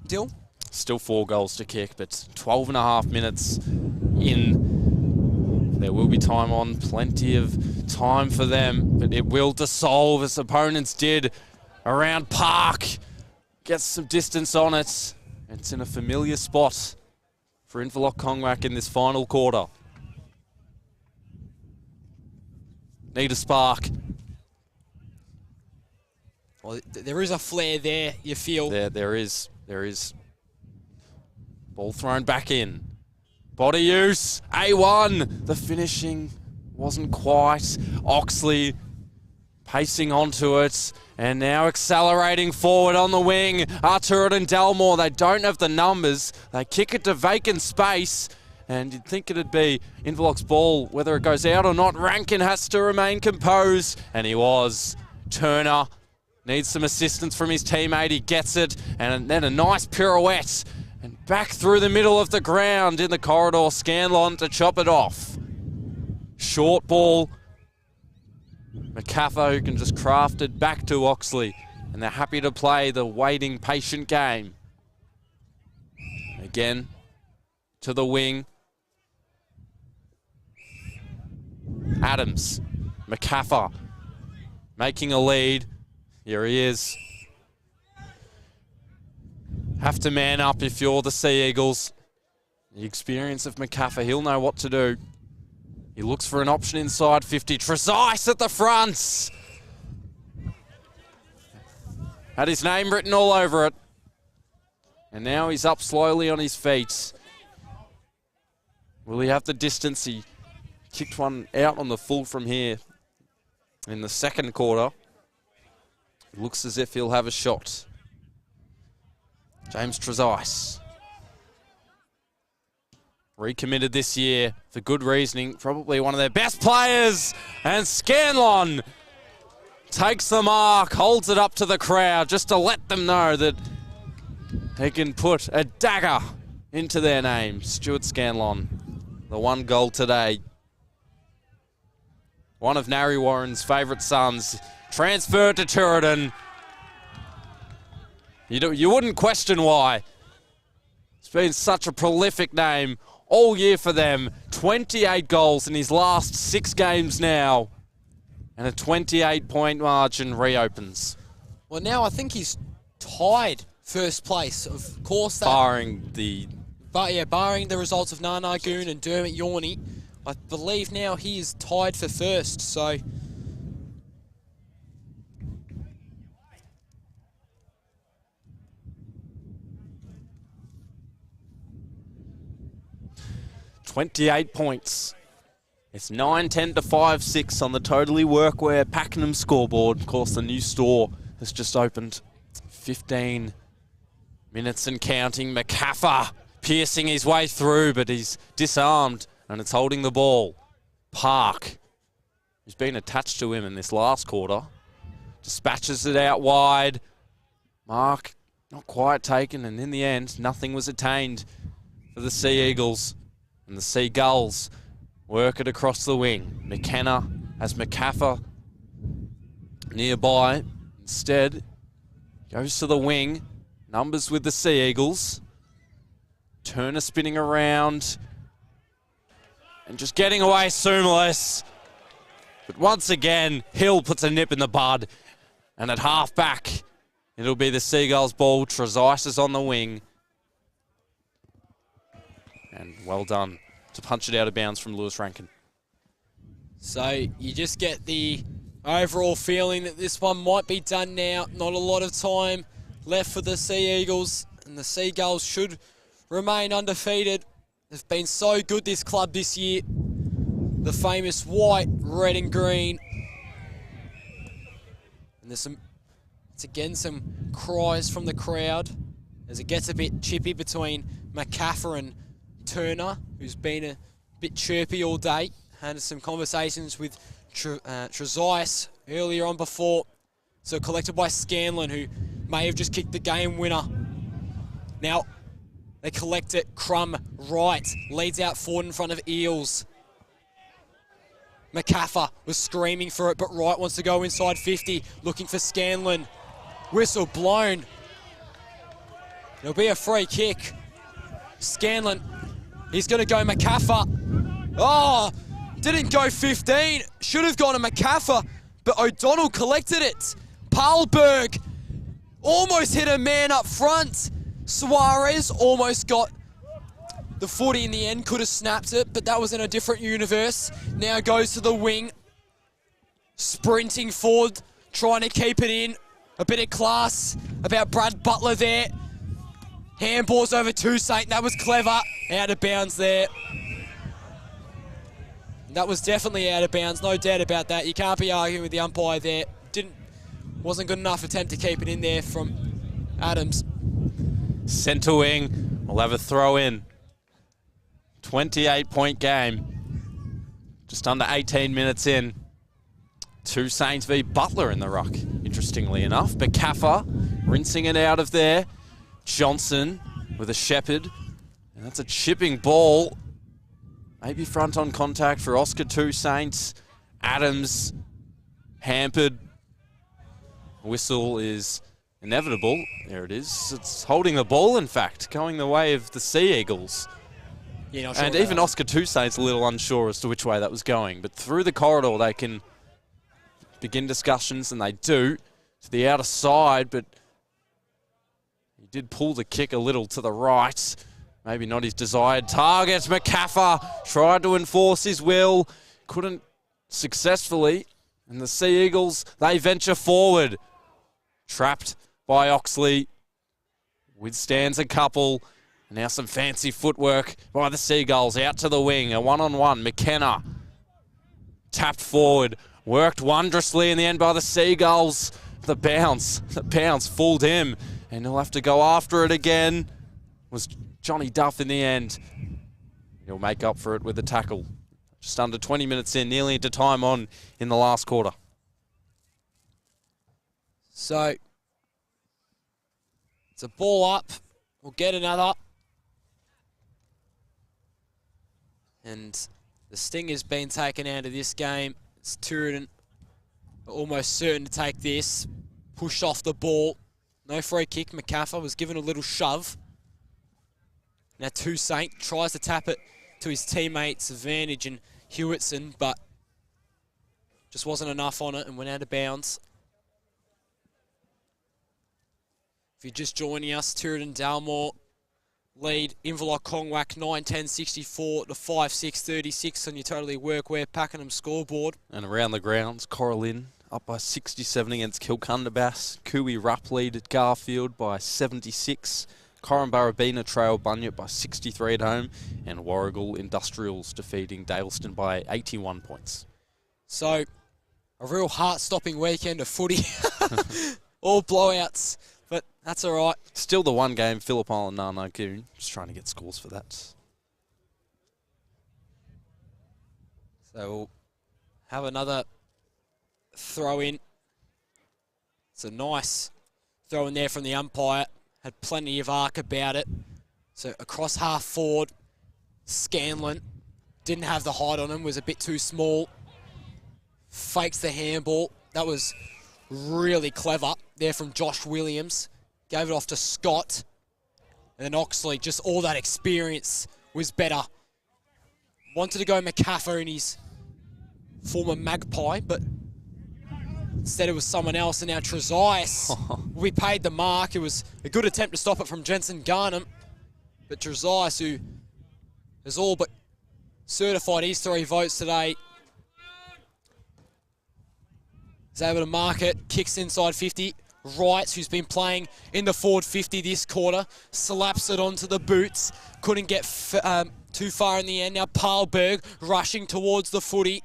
Dill? Still 4 goals to kick, but 12 and a half minutes in. There will be time on, plenty of time for them, but it will dissolve as opponents did around Park. Gets some distance on it. It's in a familiar spot for Inverloch Kongwak in this final quarter. Need a spark. Well, there is a flare there, you feel. There is. Ball thrown back in. Body use, A1. The finishing wasn't quite. Oxley pacing onto it. And now accelerating forward on the wing. Tooradin-Dalmore, they don't have the numbers. They kick it to vacant space. And you'd think it'd be Inverloch's ball, whether it goes out or not. Rankin has to remain composed. And he was. Turner Needs some assistance from his teammate. He gets it, and then a nice pirouette. And back through the middle of the ground in the corridor. Scanlon to chop it off. Short ball. McCaffer, who can just craft it back to Oxley. And they're happy to play the waiting, patient game. Again, to the wing. Adams. McCaffer making a lead. Here he is. Have to man up if you're the Sea Eagles. The experience of McCaffer, he'll know what to do. He looks for an option inside 50. Trezise at the front. Had his name written all over it. And now he's up slowly on his feet. Will he have the distance? He kicked one out on the full from here in the second quarter. It looks as if he'll have a shot. James Trezise. Recommitted this year for good reasoning. Probably one of their best players. And Scanlon takes the mark, holds it up to the crowd just to let them know that he can put a dagger into their name. Stuart Scanlon, the one goal today. One of Narry Warren's favourite sons. Transferred to Tooradin. You wouldn't question why. It's been such a prolific name all year for them. 28 goals in his last 6 games now. And a 28-point margin reopens. Well, now I think he's tied first place. Of course, that Barring the... barring the results of Nana Goon and Dermot Yorney, I believe now he is tied for first. So 28 points. It's 9-10 to 5-6 on the Totally Workwear Pakenham scoreboard. Of course, the new store has just opened. 15 minutes and counting. McCaffer piercing his way through, but he's disarmed, and it's holding the ball. Park, who's been attached to him in this last quarter, dispatches it out wide. Mark not quite taken, and in the end, nothing was attained for the Sea Eagles. And the Seagulls work it across the wing. McKenna has McCaffer nearby. Instead, goes to the wing. Numbers with the Sea Eagles. Turner spinning around. And just getting away seamless. But once again, Hill puts a nip in the bud. And at half back, it'll be the Seagulls ball. Trezise is on the wing. And well done to punch it out of bounds from Lewis Rankin. So you just get the overall feeling that this one might be done now. Not a lot of time left for the Sea Eagles, and the Seagulls should remain undefeated. They've been so good, this club, this year. The famous white, red and green. And there's some cries from the crowd as it gets a bit chippy between McCaffer and Turner, who's been a bit chirpy all day. Had some conversations with Trezise earlier on before. So collected by Scanlon, who may have just kicked the game winner. Now they collect it. Crum right leads out forward in front of Eels. McCaffer was screaming for it, but Wright wants to go inside 50, looking for Scanlon. Whistle blown. It'll be a free kick. Scanlon, he's going to go McCaffer. Oh, didn't go 15. Should have gone to McCaffer, but O'Donnell collected it. Pahlberg almost hit a man up front. Suarez almost got the footy in the end, could have snapped it, but that was in a different universe. Now goes to the wing, sprinting forward, trying to keep it in. A bit of class about Brad Butler there. Handballs over to Saint, that was clever. Out of bounds there. That was definitely out of bounds, no doubt about that. You can't be arguing with the umpire there. Wasn't good enough attempt to keep it in there from Adams. Centre wing will have a throw in. 28-point game. Just under 18 minutes in. Two Saints v Butler in the ruck, interestingly enough. But Kaffa rinsing it out of there. Johnson with a Shepherd. And that's a chipping ball. Maybe front on contact for Oscar Two Saints. Adams hampered. Whistle is inevitable. There it is. It's holding the ball, in fact, going the way of the Sea Eagles. Yeah, not sure And about even that. Oscar Two Saints a little unsure as to which way that was going. But through the corridor, they can begin discussions, and they do, to the outer side, but he did pull the kick a little to the right. Maybe not his desired target. McCaffer tried to enforce his will, couldn't successfully. And the Sea Eagles, they venture forward. Trapped by Oxley. Withstands a couple. And now some fancy footwork by the Seagulls. Out to the wing, a one-on-one. McKenna tapped forward. Worked wondrously in the end by the Seagulls. The bounce fooled him. And he'll have to go after it again. Was Johnny Duff in the end. He'll make up for it with a tackle. Just under 20 minutes in, nearly into time on in the last quarter. So, it's a ball up. We'll get another. And the sting has been taken out of this game. It's Tooradin almost certain to take this. Pushed off the ball. No free kick. McCaffer was given a little shove. Now Toussaint tries to tap it to his teammates, Advantage and Hewitson, but just wasn't enough on it and went out of bounds. If you're just joining us, Tooradin-Dalmore lead Inverloch Kongwak 9-10-64 to 5-6-36 on your Totally Workwear Pakenham scoreboard. And around the grounds, Coralin up by 67 against Kilcunderbass. Cooey Rupp lead at Garfield by 76. Corumbarabina trail Bunyip by 63 at home. And Warragul Industrials defeating Daleston by 81 points. So, a real heart-stopping weekend of footy. All blowouts, but that's all right. Still the one game, Phillip Island, Narnagoon. Just trying to get scores for that. So we'll have another throw in. It's a nice throw in there from the umpire. Had plenty of arc about it. So across half forward, Scanlon didn't have the height on him, was a bit too small. Fakes the handball. That was really clever there from Josh Williams. Gave it off to Scott. And then Oxley, just all that experience was better. Wanted to go McCaffer in his former Magpie, but instead it was someone else, and now Trezise. We paid the mark. It was a good attempt to stop it from Jensen Garnham, but Trezise, who has all but certified his 3 votes today, is able to mark it. Kicks inside 50. Wright, who's been playing in the forward 50 this quarter, slaps it onto the boots. Couldn't get too far in the end. Now Parlberg rushing towards the footy.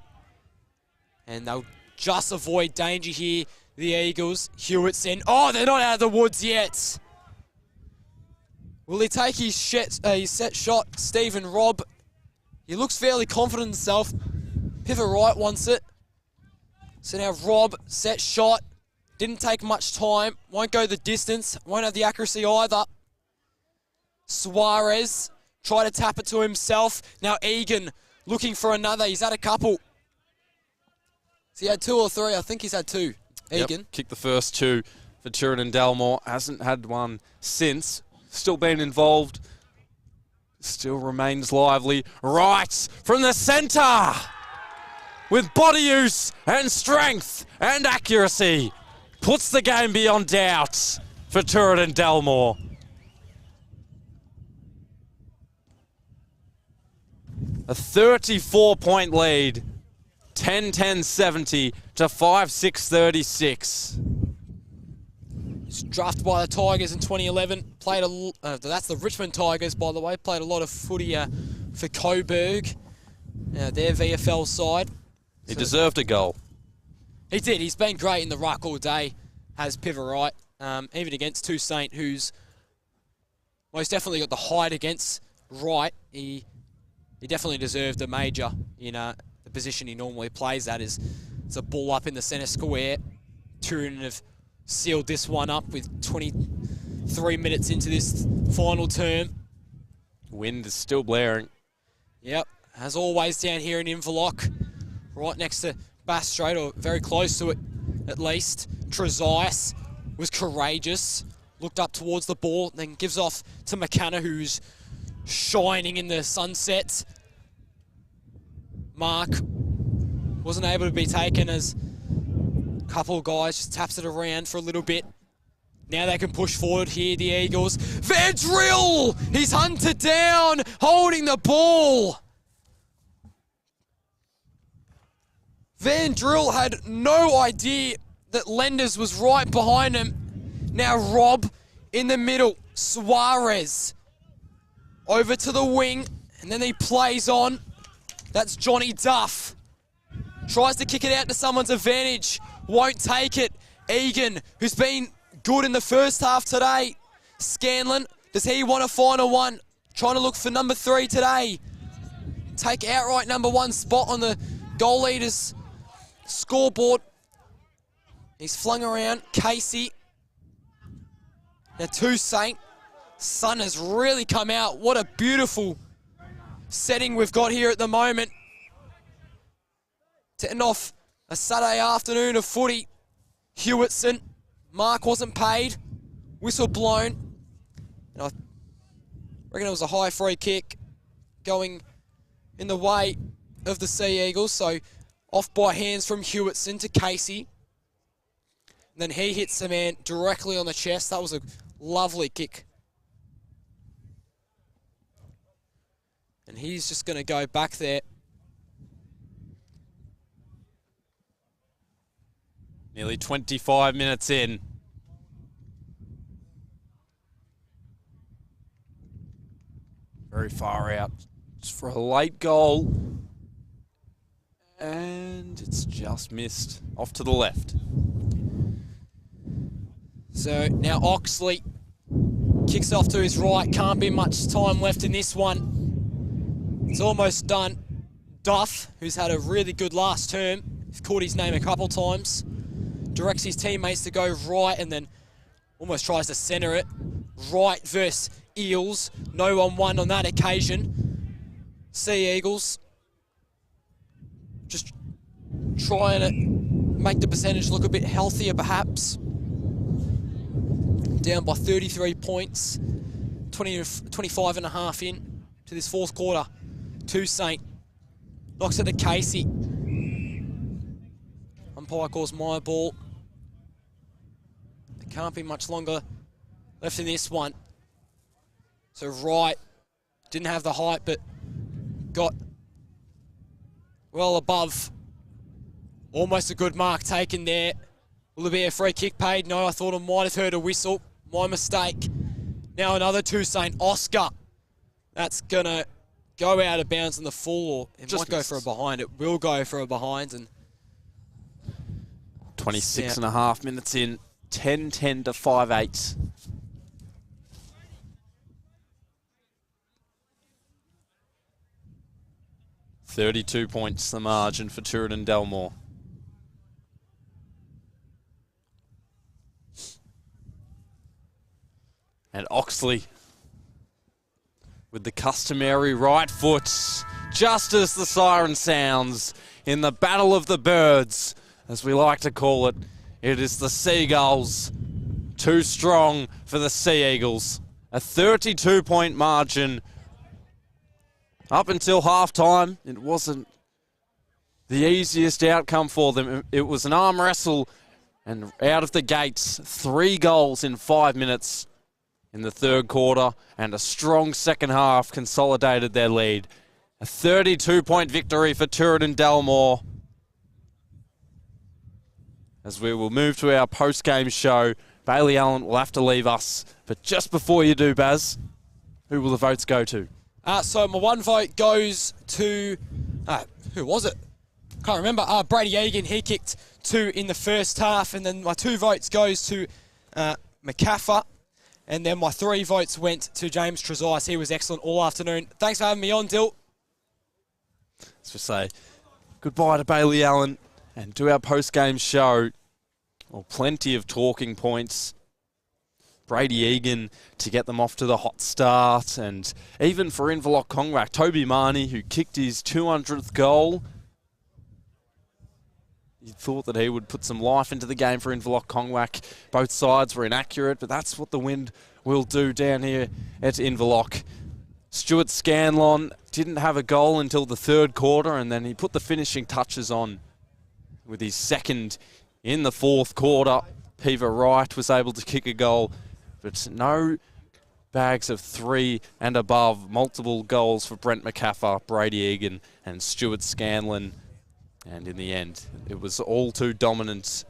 And they'll just avoid danger here, the Eagles. Hewitson. Oh, they're not out of the woods yet. Will he take his set shot? Stephen Robb. He looks fairly confident in himself. Pivot Wright wants it. So now Robb, set shot. Didn't take much time. Won't go the distance. Won't have the accuracy either. Suarez tried to tap it to himself. Now Egan looking for another. He's had a couple. Has he had 2 or 3? I think he's had 2. Egan. Yep, kicked the first 2 for Tooradin-Dalmore. Hasn't had one since. Still been involved. Still remains lively. Right from the centre. With body use and strength and accuracy. Puts the game beyond doubt for Tooradin-Dalmore. A 34-point lead. 10-10-70 to 5-6-36. He's drafted by the Tigers in 2011. Played that's the Richmond Tigers, by the way. Played a lot of footy for Coburg, their VFL side. He deserved a goal. He did. He's been great in the ruck all day, has Pivot Wright. Even against Toussaint, who's most definitely got the height against Wright. He definitely deserved a major in the position he normally plays at, is It's a ball up in the centre square. Tooradin have sealed this one up with 23 minutes into this final term. Wind is still blaring. Yep, as always down here in Inverloch, right next to Bass Strait, or very close to it at least. Trezise was courageous, looked up towards the ball, then gives off to McKenna, who's shining in the sunset. Mark wasn't able to be taken, as a couple of guys just taps it around for a little bit. Now they can push forward here, the Eagles. Van Drill! He's hunted down, holding the ball. Van Drill had no idea that Lenders was right behind him. Now Rob in the middle. Suarez over to the wing, and then he plays on. That's Johnny Duff. Tries to kick it out to someone's advantage. Won't take it. Egan, who's been good in the first half today. Scanlon, does he want a final one? Trying to look for number 3 today. Take outright number 1 spot on the goal leaders scoreboard. He's flung around. Casey. Now Toussaint. Sun has really come out. What a beautiful setting we've got here at the moment. To end off a Saturday afternoon of footy. Hewitson. Mark wasn't paid. Whistle blown. And I reckon it was a high free kick going in the way of the Sea Eagles. So off by hands from Hewitson to Casey. And then he hits the man directly on the chest. That was a lovely kick. And he's just going to go back there. Nearly 25 minutes in. Very far out. Just for a late goal. And it's just missed. Off to the left. So now Oxley kicks off to his right. Can't be much time left in this one. It's almost done. Duff, who's had a really good last term, he's called his name a couple times, directs his teammates to go right and then almost tries to centre it. Right versus Eels. No one won on that occasion. Sea Eagles just trying to make the percentage look a bit healthier perhaps. Down by 33 points. 25 and a half in to this fourth quarter. Toussaint knocks it to Casey. Umpire calls my ball. There can't be much longer left in this one. So Wright didn't have the height, but got well above. Almost a good mark taken there. Will there be a free kick paid? No, I thought I might have heard a whistle. My mistake. Now another Toussaint. Oscar. That's going to go out of bounds in the full, or it might go for a behind. It will go for a behind. And 26 and a half minutes in. 10-10 to 5-8. $32 points the margin for Tooradin-Dalmore. And Oxley with the customary right foot, just as the siren sounds in the Battle of the Birds, as we like to call it. It is the Seagulls, too strong for the Sea Eagles. A 32-point margin. Up until halftime, it wasn't the easiest outcome for them. It was an arm wrestle, and out of the gates, 3 goals in 5 minutes in the third quarter, and a strong second half consolidated their lead. A 32-point victory for Tooradin-Dalmore. As we will move to our post-game show, Bailey Allen will have to leave us. But just before you do, Baz, who will the votes go to? So my one vote goes to, who was it? Can't remember. Brady Egan, he kicked 2 in the first half. And then my 2 votes goes to McCaffer. And then my 3 votes went to James Trezise. He was excellent all afternoon. Thanks for having me on, Dill. Let's just say goodbye to Bailey Allen. and do our post-game show. Well, plenty of talking points. Brady Egan to get them off to the hot start, and even for Inverloch Kongwak, Toby Marnie, who kicked his 200th goal. You thought that he would put some life into the game for Inverloch Kongwak. Both sides were inaccurate, but that's what the wind will do down here at Inverloch. Stuart Scanlon didn't have a goal until the third quarter, and then he put the finishing touches on with his second in the fourth quarter. Peter Wright was able to kick a goal, but no bags of 3 and above. Multiple goals for Brent McCaffer, Brady Egan and Stuart Scanlon. And in the end, it was all too dominant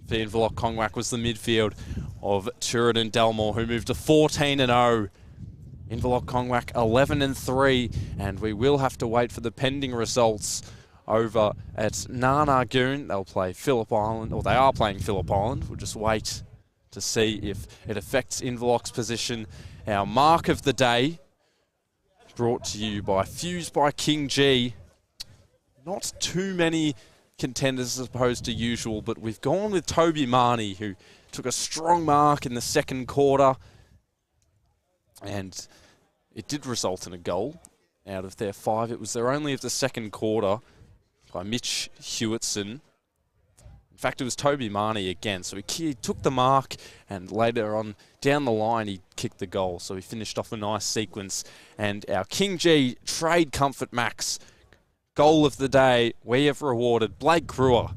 for Inverloch Kongwak was the midfield of Tooradin-Dalmore, who moved to 14-0. Inverloch Kongwak 11-3, and we will have to wait for the pending results over at Narnagoon. They'll play Phillip Island, or they are playing Phillip Island. We'll just wait to see if it affects Inverloch's position. Our mark of the day, brought to you by Fused by King G. Not too many contenders as opposed to usual, but we've gone with Toby Marnie, who took a strong mark in the second quarter, and it did result in a goal out of their 5. It was their only of the second quarter by Mitch Hewitson. In fact, it was Toby Marnie again, so he took the mark, and later on down the line he kicked the goal, so he finished off a nice sequence. And our King G Trade Comfort Max goal of the day, we have rewarded Blake Brewer,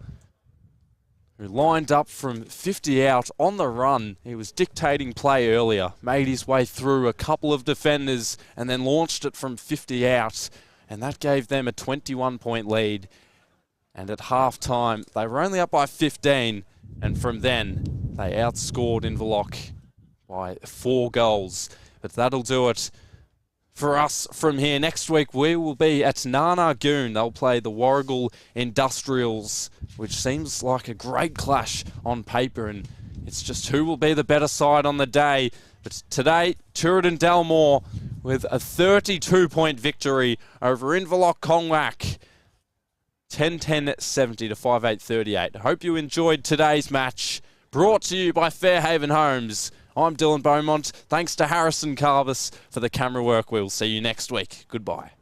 who lined up from 50 out on the run. He was dictating play earlier, made his way through a couple of defenders, and then launched it from 50 out, and that gave them a 21-point lead. And at half-time, they were only up by 15, and from then, they outscored Inverloch by 4 goals. But that'll do it for us from here. Next week, we will be at Narnagoon. They'll play the Warragul Industrials, which seems like a great clash on paper, and it's just who will be the better side on the day. But today, Tooradin-Dalmore with a 32-point victory over Inverloch Kongwak. 10-10-70 to 5-8-38. I hope you enjoyed today's match, brought to you by Fairhaven Homes. I'm Dylan Beaumont. Thanks to Harrison Carbis for the camera work. We'll see you next week. Goodbye.